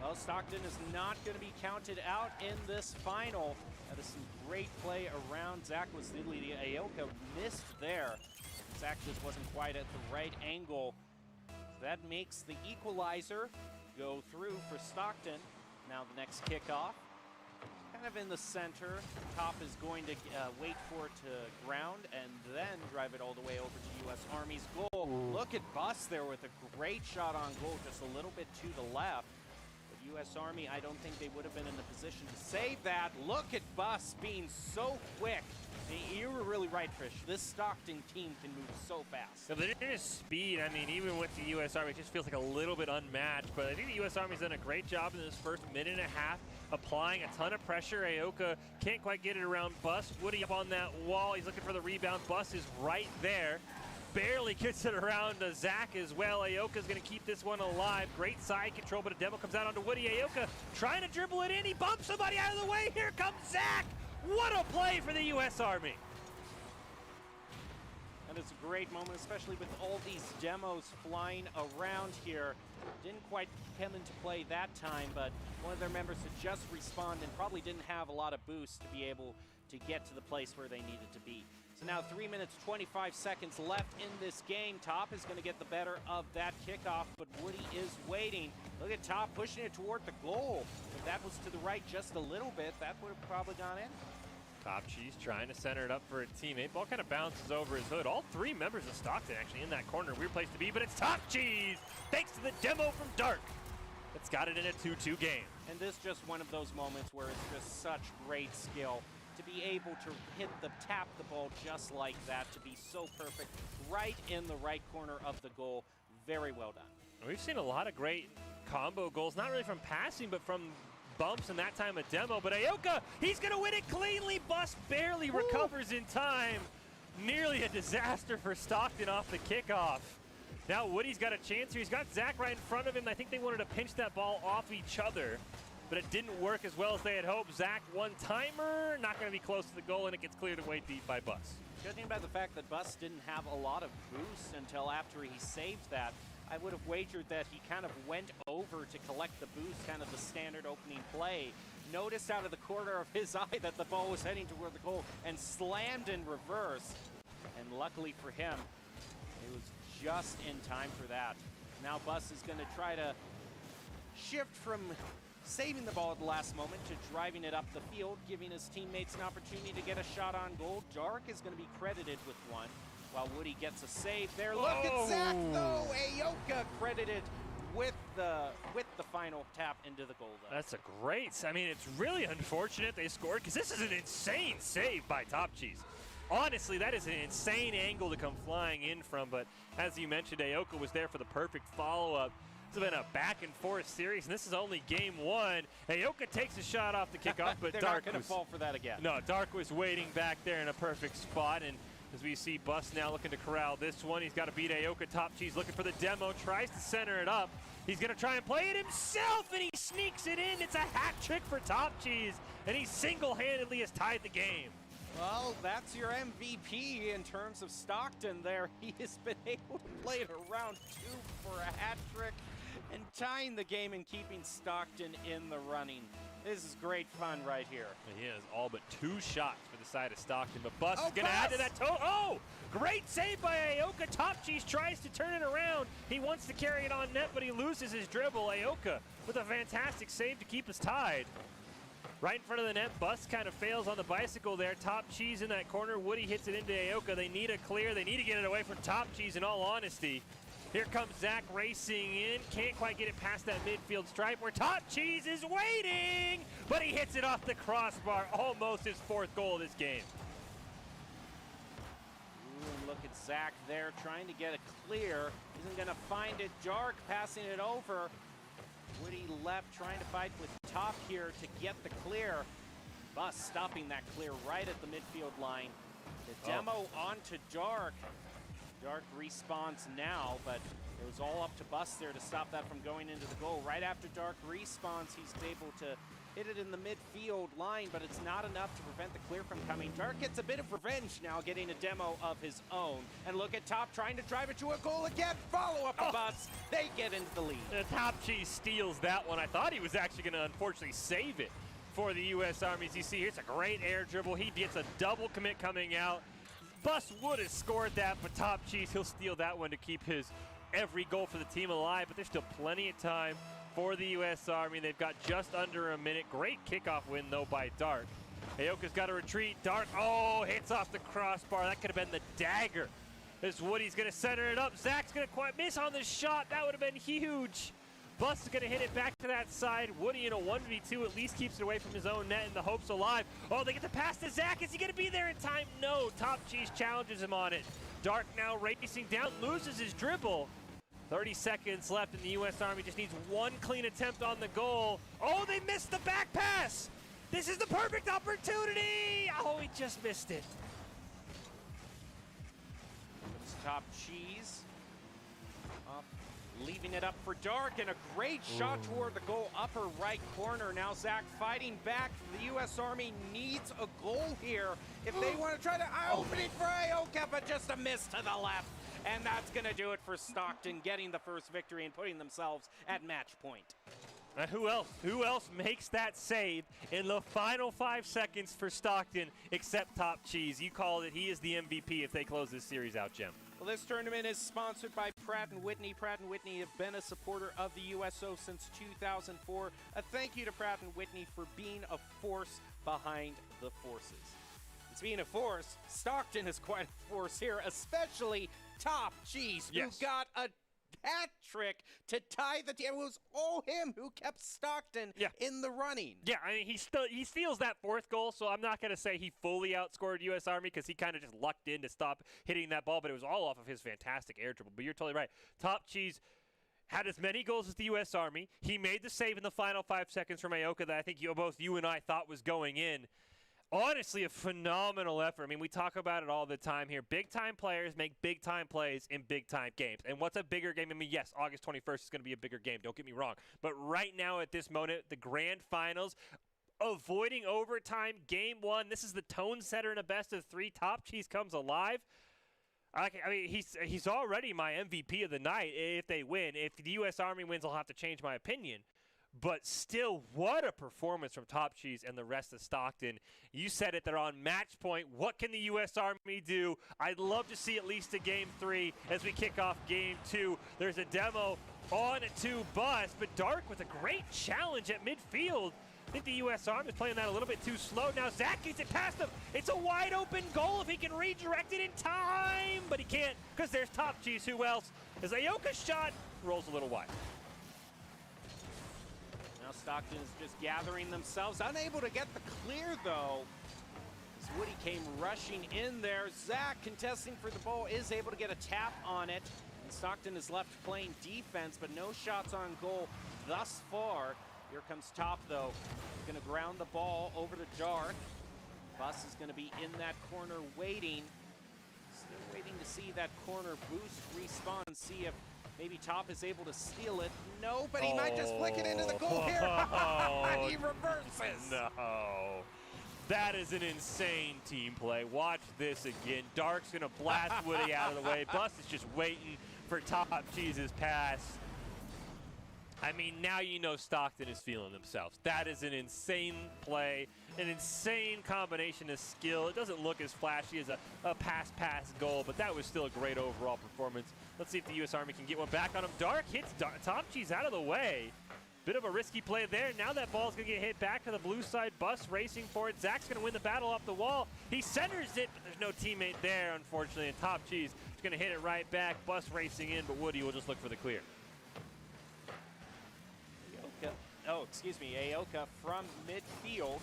Well, Stockton is not going to be counted out in this final. That is some great play around. Zach was the lead. Aoka missed there. Zach just wasn't quite at the right angle. That makes the equalizer go through for Stockton. Now the next kickoff, kind of in the center. Top is going to wait for it to ground and then drive it all the way over to U.S. Army's goal. Look at Bus there with a great shot on goal, just a little bit to the left. U.S. Army, I don't think they would have been in the position to save that. Look at Bus being so quick. You were really right, Trish. This Stockton team can move so fast. So their speed, I mean, even with the U.S. Army, it just feels like a little bit unmatched. But I think the U.S. Army's done a great job in this first minute and a half, applying a ton of pressure. Aoka can't quite get it around Bus. Woody up on that wall. He's looking for the rebound. Bus is right there. Barely gets it around to Zach as well. Aoka's going to keep this one alive. Great side control, but a demo comes out onto Woody. Aoka trying to dribble it in. He bumps somebody out of the way. Here comes Zach. What a play for the U.S. Army. And it's a great moment, especially with all these demos flying around here. Didn't quite come into play that time, but one of their members had just respawned and probably didn't have a lot of boost to be able to get to the place where they needed to be. So now 3 minutes, 25 seconds left in this game. Top is going to get the better of that kickoff, but Woody is waiting. Look at Top pushing it toward the goal. If that was to the right just a little bit, that would have probably gone in. Top Cheese trying to center it up for a teammate. Ball kind of bounces over his hood. All three members of Stockton actually in that corner. Weird place to be, but it's Top Cheese, thanks to the demo from Dark. That's got it in a 2-2 game. And this is just one of those moments where it's just such great skill to be able to tap the ball just like that, to be so perfect, right in the right corner of the goal. Very well done. We've seen a lot of great combo goals, not really from passing, but from bumps and that time a demo. But Aoka, he's going to win it cleanly. Bus barely recovers in time. Nearly a disaster for Stockton off the kickoff. Now Woody's got a chance here. He's got Zach right in front of him. I think they wanted to pinch that ball off each other, but it didn't work as well as they had hoped. Zach, one-timer, not going to be close to the goal, and it gets cleared away deep by Bus. Judging by the fact that Bus didn't have a lot of boost until after he saved that, I would have wagered that he kind of went over to collect the boost, kind of the standard opening play. Noticed out of the corner of his eye that the ball was heading toward the goal and slammed in reverse. And luckily for him, it was just in time for that. Now Bus is going to try to shift from saving the ball at the last moment to driving it up the field, giving his teammates an opportunity to get a shot on goal. Dark is going to be credited with one, while Woody gets a save there. Look at Zach, though. Aoka credited with the final tap into the goal, though. That's a great, I mean, it's really unfortunate they scored, because this is an insane save by Top Cheese. Honestly, that is an insane angle to come flying in from, but as you mentioned, Aoka was there for the perfect follow-up. It's been a back-and-forth series, and this is only game one. Aoka takes a shot off the kickoff, but They're Dark not going to fall for that again. No, Dark was waiting back there in a perfect spot, and as we see Bus now looking to corral this one, he's got to beat Aoka. Top Cheese looking for the demo, tries to center it up. He's going to try and play it himself, and he sneaks it in. It's a hat trick for Top Cheese, and he single-handedly has tied the game. Well, that's your MVP in terms of Stockton there. He has been able to play it around two for a hat trick and tying the game and keeping Stockton in the running. This is great fun right here. He has all but two shots for the side of Stockton, but Bus is going to add to that total. Oh, great save by Aoka. Top Cheese tries to turn it around. He wants to carry it on net, but he loses his dribble. Aoka with a fantastic save to keep us tied. Right in front of the net, Bus kind of fails on the bicycle there. Top Cheese in that corner. Woody hits it into Aoka. They need a clear. They need to get it away from Top Cheese, in all honesty. Here comes Zach racing in. Can't quite get it past that midfield stripe where Top Cheese is waiting, but he hits it off the crossbar. Almost his fourth goal of this game. Ooh, and look at Zach there trying to get a clear. Isn't going to find it. Dark passing it over. Woody left trying to fight with Top here to get the clear. Bus stopping that clear right at the midfield line. The demo onto Dark. Dark respawns now, but it was all up to Bus there to stop that from going into the goal. Right after Dark respawns, he's able to hit it in the midfield line, but it's not enough to prevent the clear from coming. Dark gets a bit of revenge now, getting a demo of his own. And look at Top trying to drive it to a goal again. Follow up the Bus. They get into the lead. Top Cheese steals that one. I thought he was actually going to unfortunately save it for the U.S. Army. As you see, it's a great air dribble. He gets a double commit coming out. Bus would have scored that, but Top Cheese, he'll steal that one to keep his every goal for the team alive, but there's still plenty of time for the U.S. Army. They've got just under a minute. Great kickoff win, though, by Dark. Aoka's got to retreat. Dark, hits off the crossbar. That could have been the dagger. As Woody's going to center it up. Zach's going to quite miss on the shot. That would have been huge. Bus is going to hit it back to that side. Woody in a 1v2 at least keeps it away from his own net, and the hope's alive. They get the pass to Zach. Is he going to be there in time? No. Top Cheese challenges him on it. Dark now racing down, loses his dribble. 30 seconds left, and the U.S. Army just needs one clean attempt on the goal. They missed the back pass. This is the perfect opportunity. He just missed it. It's Top Cheese. Leaving it up for Dark, and a great shot toward the goal, upper right corner. Now Zach fighting back. The U.S. Army needs a goal here if they want to try to open it for Aoka, but just a miss to the left. And that's going to do it for Stockton, getting the first victory and putting themselves at match point. Who else makes that save in the final 5 seconds for Stockton except Top Cheese? You called it. He is the MVP if they close this series out, Jim. Well, this tournament is sponsored by Pratt & Whitney. Pratt & Whitney have been a supporter of the USO since 2004. A thank you to Pratt & Whitney for being a force behind the forces. And speaking of force, Stockton is quite a force here, especially Top Cheese, who got a hat trick to tie the team. It was all him who kept Stockton in the running. Yeah, I mean, he steals that fourth goal, so I'm not going to say he fully outscored U.S. Army because he kind of just lucked in to stop hitting that ball, but it was all off of his fantastic air dribble. But you're totally right. Top Cheese had as many goals as the U.S. Army. He made the save in the final 5 seconds from Aoka that I think both you and I thought was going in. Honestly, a phenomenal effort. I mean, we talk about it all the time here. Big-time players make big-time plays in big-time games. And what's a bigger game? I mean, yes, August 21st is going to be a bigger game. Don't get me wrong. But right now at this moment, the grand finals, avoiding overtime, game one, this is the tone setter in a best-of-3. Top Cheese comes alive. I mean, he's already my MVP of the night if they win. If the U.S. Army wins, I'll have to change my opinion. But still, what a performance from Top Cheese and the rest of Stockton. You said it, they're on match point. What can the U.S. Army do? I'd love to see at least a game 3 as we kick off game 2. There's a demo on to Bus, but Dark with a great challenge at midfield. I think the U.S. Army is playing that a little bit too slow. Now Zach gets it past him. It's a wide open goal if he can redirect it in time, but he can't because there's Top Cheese. Who else? As Aoka's shot rolls a little wide. Stockton is just gathering themselves, unable to get the clear though. As Woody came rushing in there. Zach contesting for the ball is able to get a tap on it. And Stockton is left playing defense, but no shots on goal thus far. Here comes Top though. He's gonna ground the ball over to Dark. Bus is gonna be in that corner waiting. Still waiting to see that corner boost respawn, see if maybe Top is able to steal it. No, but he might just flick it into the goal here. He reverses. No. That is an insane team play. Watch this again. Dark's going to blast Woody out of the way. Bus is just waiting for Top Cheese's pass. I mean, now you know Stockton is feeling themselves. That is an insane play, an insane combination of skill. It doesn't look as flashy as a pass goal, but that was still a great overall performance. Let's see if the U.S. Army can get one back on him. Dark hits Top Cheese out of the way. Bit of a risky play there. Now that ball's going to get hit back to the blue side. Bus racing for it. Zach's going to win the battle off the wall. He centers it, but there's no teammate there, unfortunately. And Top Cheese is going to hit it right back. Bus racing in, but Woody will just look for the clear. Aoka from midfield.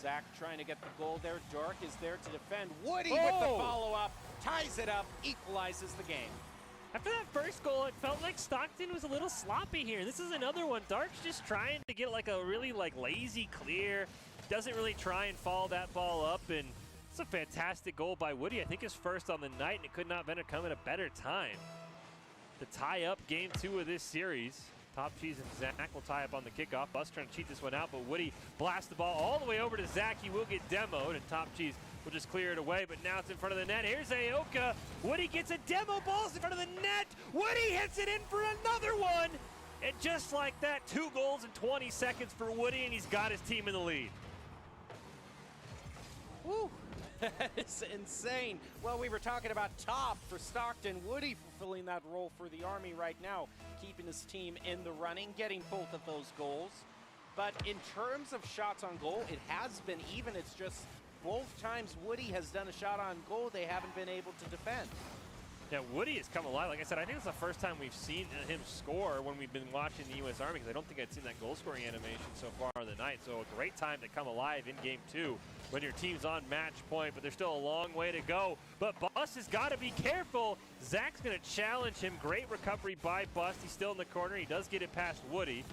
Zach trying to get the goal there. Dark is there to defend. Woody with the follow-up, ties it up, equalizes the game. After that first goal, it felt like Stockton was a little sloppy here. This is another one. Dark's just trying to get like a really lazy clear. Doesn't really try and follow that ball up, and It's a fantastic goal by Woody. I think his first on the night, and it could not have come at a better time to tie up game 2 of this series. Top Cheese and Zach will tie up on the kickoff. Bus trying to cheat this one out, but Woody blasts the ball all the way over to Zach. He will get demoed, and Top Cheese will just clear it away, but now it's in front of the net. Here's Aoka. Woody gets a demo ball in front of the net. Woody hits it in for another one. And just like that, 2 goals in 20 seconds for Woody, and he's got his team in the lead. Woo! That is insane. Well, we were talking about top for Stockton. Woody fulfilling that role for the Army right now, keeping his team in the running, getting both of those goals. But in terms of shots on goal, it has been even. It's just both times Woody has done a shot on goal, they haven't been able to defend. Yeah, Woody has come alive. Like I said, I think it's the first time we've seen him score when we've been watching the U.S. Army, because I don't think I'd seen that goal-scoring animation so far on the night. So a great time to come alive in Game 2 when your team's on match point, but there's still a long way to go. But Bus has got to be careful. Zach's going to challenge him. Great recovery by Bus. He's still in the corner. He does get it past Woody.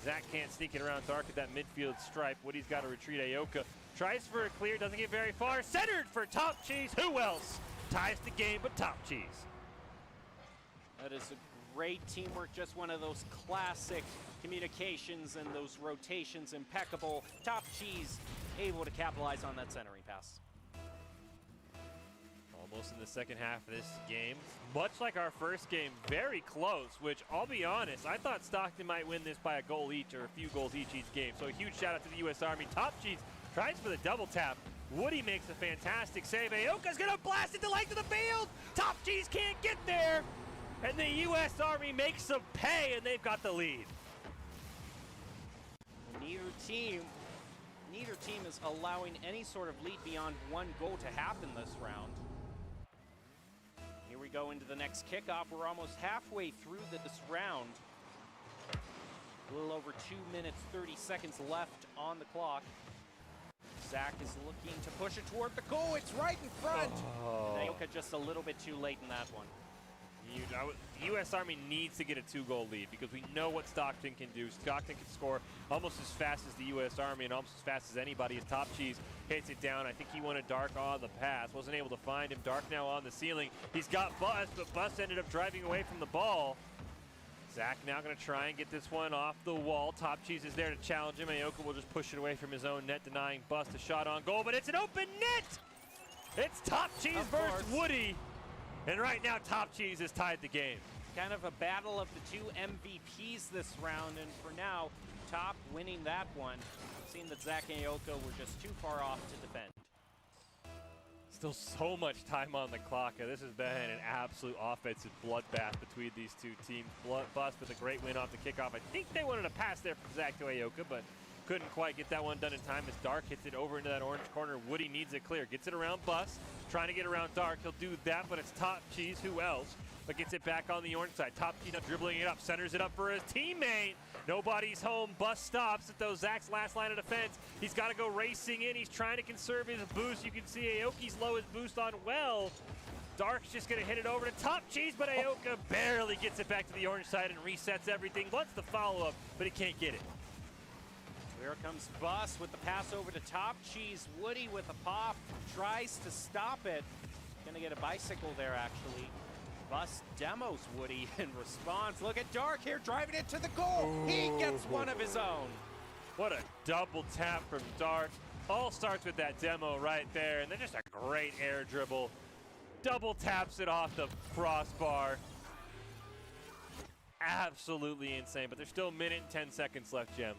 Zach can't sneak it around Dark at that midfield stripe. Woody's got to retreat. Aoka tries for a clear, doesn't get very far. Centered for Top Cheese. Who else? Ties the game, but Top Cheese. That is a great teamwork, just one of those classic communications and those rotations impeccable. Top Cheese able to capitalize on that centering pass. Almost in the second half of this game. Much like our first game, very close, which I'll be honest, I thought Stockton might win this by a goal each or a few goals each game. So a huge shout out to the U.S. Army. Top Cheese tries for the double tap. Woody makes a fantastic save. Aoka's gonna blast it to length of the field. Top Cheese can't get there. And the U.S. Army makes them pay, and they've got the lead. Neither team is allowing any sort of lead beyond 1 goal to happen this round. Here we go into the next kickoff. We're almost halfway through this round. A little over 2 minutes, 30 seconds left on the clock. Zach is looking to push it toward the goal. It's right in front. Aoka just a little bit too late in that one. The U.S. Army needs to get a 2-goal lead because we know what Stockton can do. Stockton can score almost as fast as the U.S. Army and almost as fast as anybody. As Top Cheese hits it down. I think he wanted Dark on the pass. Wasn't able to find him. Dark now on the ceiling. He's got Bus, but Bus ended up driving away from the ball. Zach now going to try and get this one off the wall. Top Cheese is there to challenge him. Aoka will just push it away from his own net, denying Bus a shot on goal, but it's an open net! It's Top Cheese versus Woody. And right now, Top Cheese has tied the game. Kind of a battle of the 2 MVPs this round, and for now, Top winning that one. Seeing that Zach and Aoka were just too far off to defend. Still so much time on the clock. This has been an absolute offensive bloodbath between these two teams. Bus with a great win off the kickoff. I think they wanted a pass there from Zach to Aoka, but couldn't quite get that one done in time as Dark hits it over into that orange corner. Woody needs it clear. Gets it around Bus. Trying to get around Dark. He'll do that, but it's Top Cheese. Who else? But gets it back on the orange side. Top Cheese now dribbling it up. Centers it up for his teammate. Nobody's home. Bus stops at those Zach's last line of defense. He's got to go racing in. He's trying to conserve his boost. You can see Aoki's low his boost on well. Dark's just going to hit it over to Top Cheese, but Aoka barely gets it back to the orange side and resets everything. Wants the follow-up, but he can't get it. Here comes Bus with the pass over to Top Cheese. Woody with a pop, tries to stop it. Gonna get a bicycle there, actually. Bus demos Woody in response. Look at Dark here, driving it to the goal. He gets one of his own. What a double tap from Dark. All starts with that demo right there, and then just a great air dribble. Double taps it off the crossbar. Absolutely insane, but there's still a minute and 10 seconds left, Jem.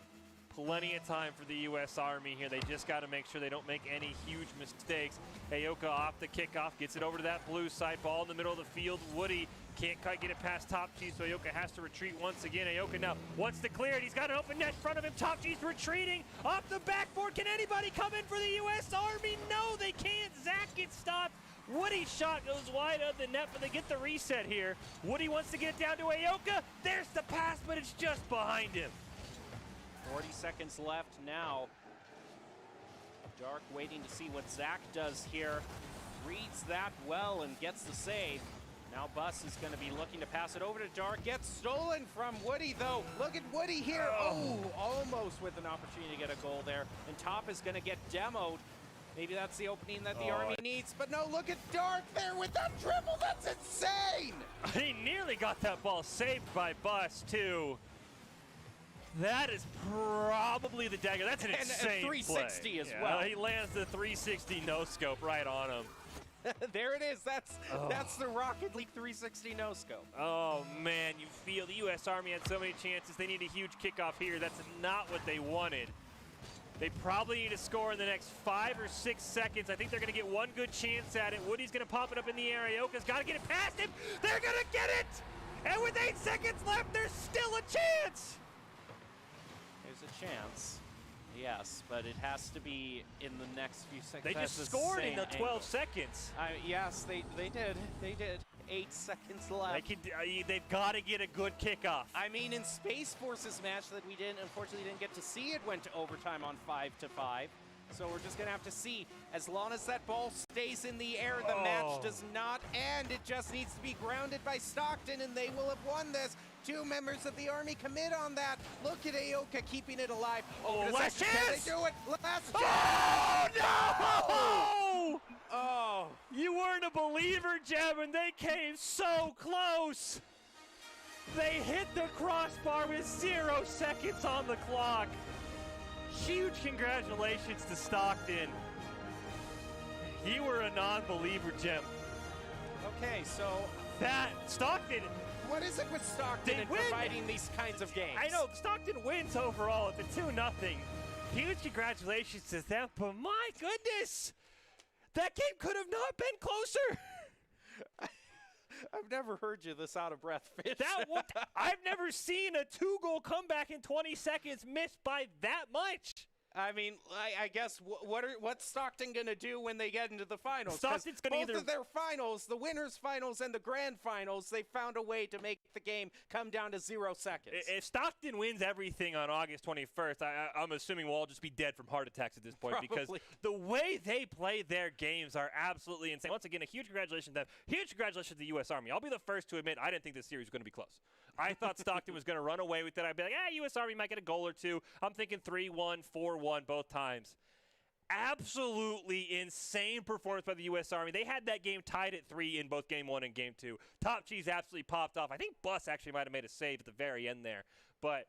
Plenty of time for the U.S. Army here. They just got to make sure they don't make any huge mistakes. Aoka off the kickoff, gets it over to that blue side. Ball in the middle of the field. Woody can't quite get it past Top Cheese, so Aoka has to retreat once again. Aoka now wants to clear it. He's got an open net in front of him. Top Cheese retreating off the backboard. Can anybody come in for the U.S. Army? No, they can't. Zach gets stopped. Woody's shot goes wide of the net, but they get the reset here. Woody wants to get it down to Aoka. There's the pass, but it's just behind him. 40 seconds left now. Dark waiting to see what Zach does here. Reads that well and gets the save. Now Bus is going to be looking to pass it over to Dark. Gets stolen from Woody, though. Look at Woody here. Oh, almost with an opportunity to get a goal there. And Top is going to get demoed. Maybe that's the opening that the Army needs, but no, look at Dark there with that dribble. That's insane. He nearly got that ball saved by Bus, too. That is probably the dagger. That's an insane 360 play. as well. He lands the 360 no-scope right on him. There it is. That's the Rocket League 360 no-scope. Oh, man, you feel the U.S. Army had so many chances. They need a huge kickoff here. That's not what they wanted. They probably need to score in the next 5 or 6 seconds. I think they're going to get one good chance at it. Woody's going to pop it up in the air. Ioka's got to get it past him. They're going to get it! And with 8 seconds left, there's still a chance! There's a chance. Yes, but it has to be in the next few seconds. They just scored in the 12 seconds. Yes, they did. They did. 8 seconds left. They've got to get a good kickoff. I mean, in Space Force's match that we unfortunately didn't get to see, it went to overtime on 5-5. So we're just going to have to see. As long as that ball stays in the air, the match does not end. It just needs to be grounded by Stockton, and they will have won this. 2 members of the Army commit on that. Look at Aoka keeping it alive. Last chance! Can they do it? Last chance! Oh, no! Oh, you weren't a believer, Jeb, and they came so close. They hit the crossbar with 0 seconds on the clock. Huge congratulations to Stockton. You were a non-believer, Jim. Okay, so that Stockton. What is it with Stockton and providing these kinds of games? I know Stockton wins overall at the 2-0. Huge congratulations to them, but my goodness, that game could have not been closer. I've never heard you this out of breath, Fish. I've never seen a 2-goal comeback in 20 seconds missed by that much. I mean, I guess what's Stockton going to do when they get into the finals? Stockton's going to both of their finals, the winners' finals and the grand finals, they found a way to make the game come down to 0 seconds. If Stockton wins everything on August 21st, I'm assuming we'll all just be dead from heart attacks at this point. Probably. Because the way they play their games are absolutely insane. Once again, a huge congratulations to them. Huge congratulations to the U.S. Army. I'll be the first to admit I didn't think this series was going to be close. I thought Stockton was going to run away with it. I'd be like, U.S. Army might get a goal or two. I'm thinking 3-1, 4-1 both times. Absolutely insane performance by the U.S. Army. They had that game tied at 3 in both Game 1 and Game 2. Top Cheese absolutely popped off. I think Bus actually might have made a save at the very end there. But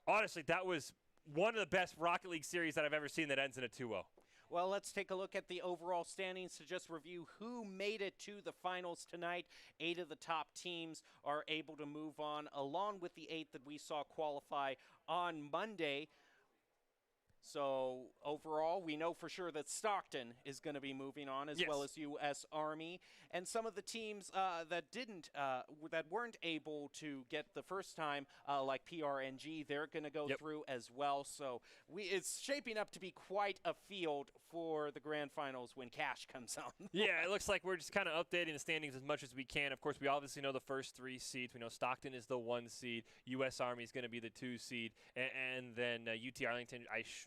honestly, that was one of the best Rocket League series that I've ever seen that ends in a 2-0. Well, let's take a look at the overall standings to just review who made it to the finals tonight. 8 of the top teams are able to move on, along with the 8 that we saw qualify on Monday. So overall, we know for sure that Stockton is going to be moving on, as well as U.S. Army, and some of the teams that weren't able to get the first time, like PRNG, they're going to go through as well. So it's shaping up to be quite a field for the grand finals when cash comes on. Yeah, it looks like we're just kind of updating the standings as much as we can. Of course, we obviously know the first 3 seeds. We know Stockton is the 1 seed. U.S. Army is going to be the 2 seed, and then UT Arlington,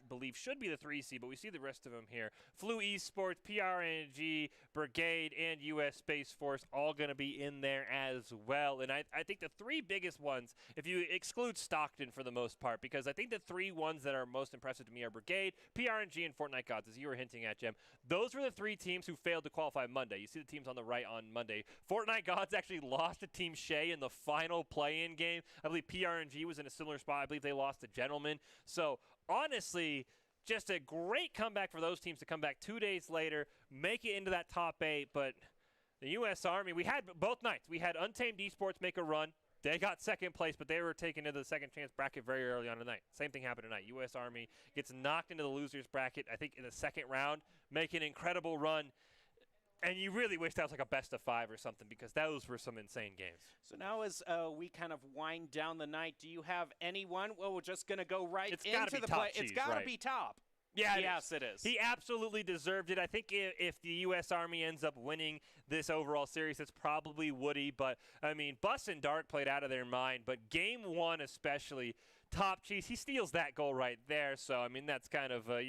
believe should be the 3 seed, but we see the rest of them here. Flu Esports, PRNG, Brigade, and U.S. Space Force all going to be in there as well. And I think the 3 biggest ones, if you exclude Stockton for the most part, because I think the 3 ones that are most impressive to me are Brigade, PRNG, and Fortnite Gods, as you were hinting at, Jim. Those were the 3 teams who failed to qualify Monday. You see the teams on the right on Monday. Fortnite Gods actually lost to Team Shea in the final play-in game. I believe PRNG was in a similar spot. I believe they lost to Gentlemen. So, honestly, just a great comeback for those teams to come back 2 days later, make it into that top 8. But the U.S. Army, we had both nights. We had Untamed Esports make a run. They got second place, but they were taken into the second chance bracket very early on tonight. Same thing happened tonight. U.S. Army gets knocked into the losers bracket, I think, in the second round, make an incredible run. And you really wish that was like a best of 5 or something, because those were some insane games. So now as we kind of wind down the night, do you have anyone? Well, we're just going to go right into the play. It's got to be Top. Yeah, yes, it is. He absolutely deserved it. I think if the U.S. Army ends up winning this overall series, it's probably Woody. But, I mean, Bus and Dark played out of their mind. But Game 1 especially, Top Cheese, he steals that goal right there. So, I mean, that's kind of, a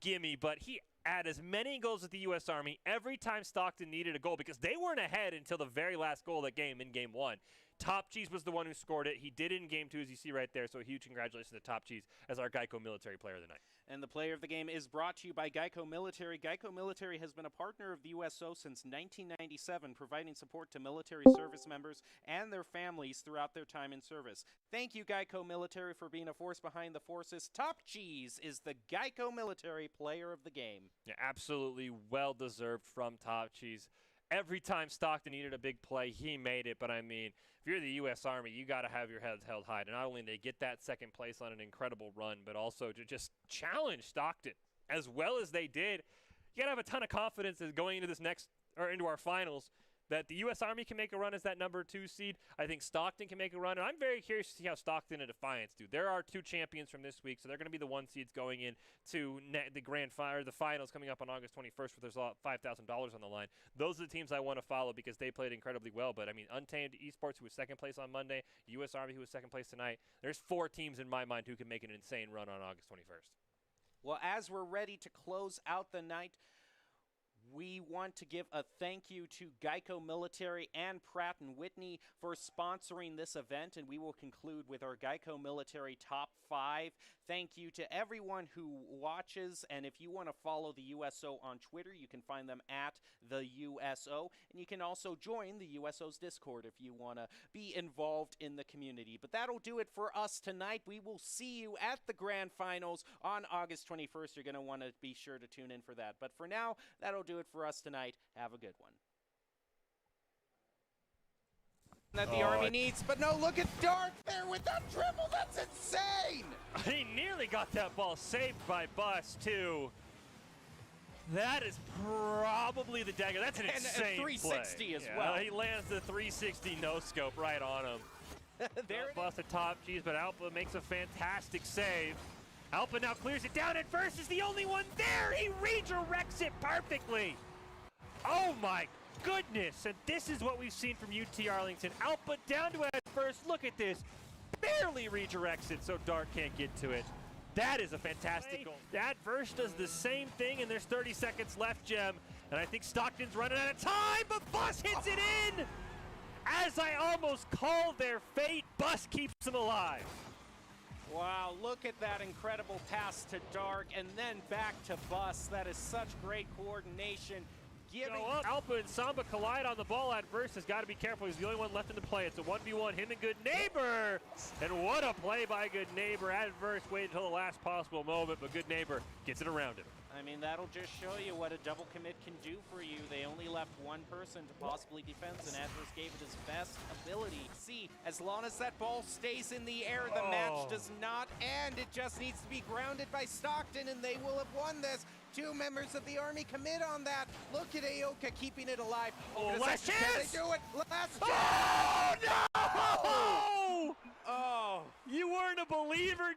gimme. But he had as many goals as the U.S. Army every time Stockton needed a goal, because they weren't ahead until the very last goal of that game in Game 1. Top Cheese was the one who scored it. He did it in Game 2, as you see right there, so a huge congratulations to Top Cheese as our GEICO Military Player of the Night. And the player of the game is brought to you by GEICO Military. GEICO Military has been a partner of the USO since 1997, providing support to military service members and their families throughout their time in service. Thank you, GEICO Military, for being a force behind the forces. Top Cheese is the GEICO Military Player of the game. Yeah, absolutely well-deserved from Top Cheese. Every time Stockton needed a big play, he made it. But, I mean, if you're the U.S. Army, you got to have your heads held high. And not only did they get that second place on an incredible run, but also to just challenge Stockton as well as they did. You got to have a ton of confidence as going into this into our finals, that the U.S. Army can make a run as that number 2 seed. I think Stockton can make a run, and I'm very curious to see how Stockton and Defiance do. There are 2 champions from this week, so they're going to be the 1 seeds going into the the finals coming up on August 21st, where there's $5,000 on the line. Those are the teams I want to follow because they played incredibly well. But, I mean, Untamed Esports, who was second place on Monday, U.S. Army, who was second place tonight. There's 4 teams in my mind who can make an insane run on August 21st. Well, as we're ready to close out the night, we want to give a thank you to GEICO Military and Pratt & Whitney for sponsoring this event, and we will conclude with our GEICO Military Top 5. Thank you to everyone who watches, and if you want to follow the USO on Twitter, you can find them at the USO, and you can also join the USO's Discord if you want to be involved in the community. But that'll do it for us tonight. We will see you at the Grand Finals on August 21st. You're going to want to be sure to tune in for that. But for now, that'll do it for us tonight. Have a good one. That the Army needs, but no, look at Dark there with that dribble. That's insane. He nearly got that ball saved by Bus, too. That is probably the dagger. That's an insane 360 play. as well. He lands the 360 no-scope right on him. There Bust a Top Cheese, but Alpa makes a fantastic save. Alpa now clears it down at first, is the only one there. He redirects it perfectly. Oh my goodness, and this is what we've seen from UT Arlington. Alpa down to it at first, look at this. Barely redirects it so Dark can't get to it. That is a fantastic goal. Adverse does the same thing, and there's 30 seconds left, Jem. And I think Stockton's running out of time, but Bus hits it in! As I almost called their fate, Bus keeps them alive. Wow, look at that incredible pass to Dark and then back to Bus. That is such great coordination. Alpa and Samba collide on the ball. Adverse has got to be careful. He's the only one left in the play. It's a 1v1, him and Good Neighbor. And what a play by Good Neighbor. Adverse waited until the last possible moment, but Good Neighbor gets it around him. I mean, that'll just show you what a double commit can do for you. They only left one person to possibly defend, and Adverse gave it his best ability. See, as long as that ball stays in the air, the match does not end. It just needs to be grounded by Stockton, and they will have won this. 2 members of the Army commit on that. Look at Aoka keeping it alive. Last chance! Can they do it? Last chance! Oh, no! Oh! You weren't a believer,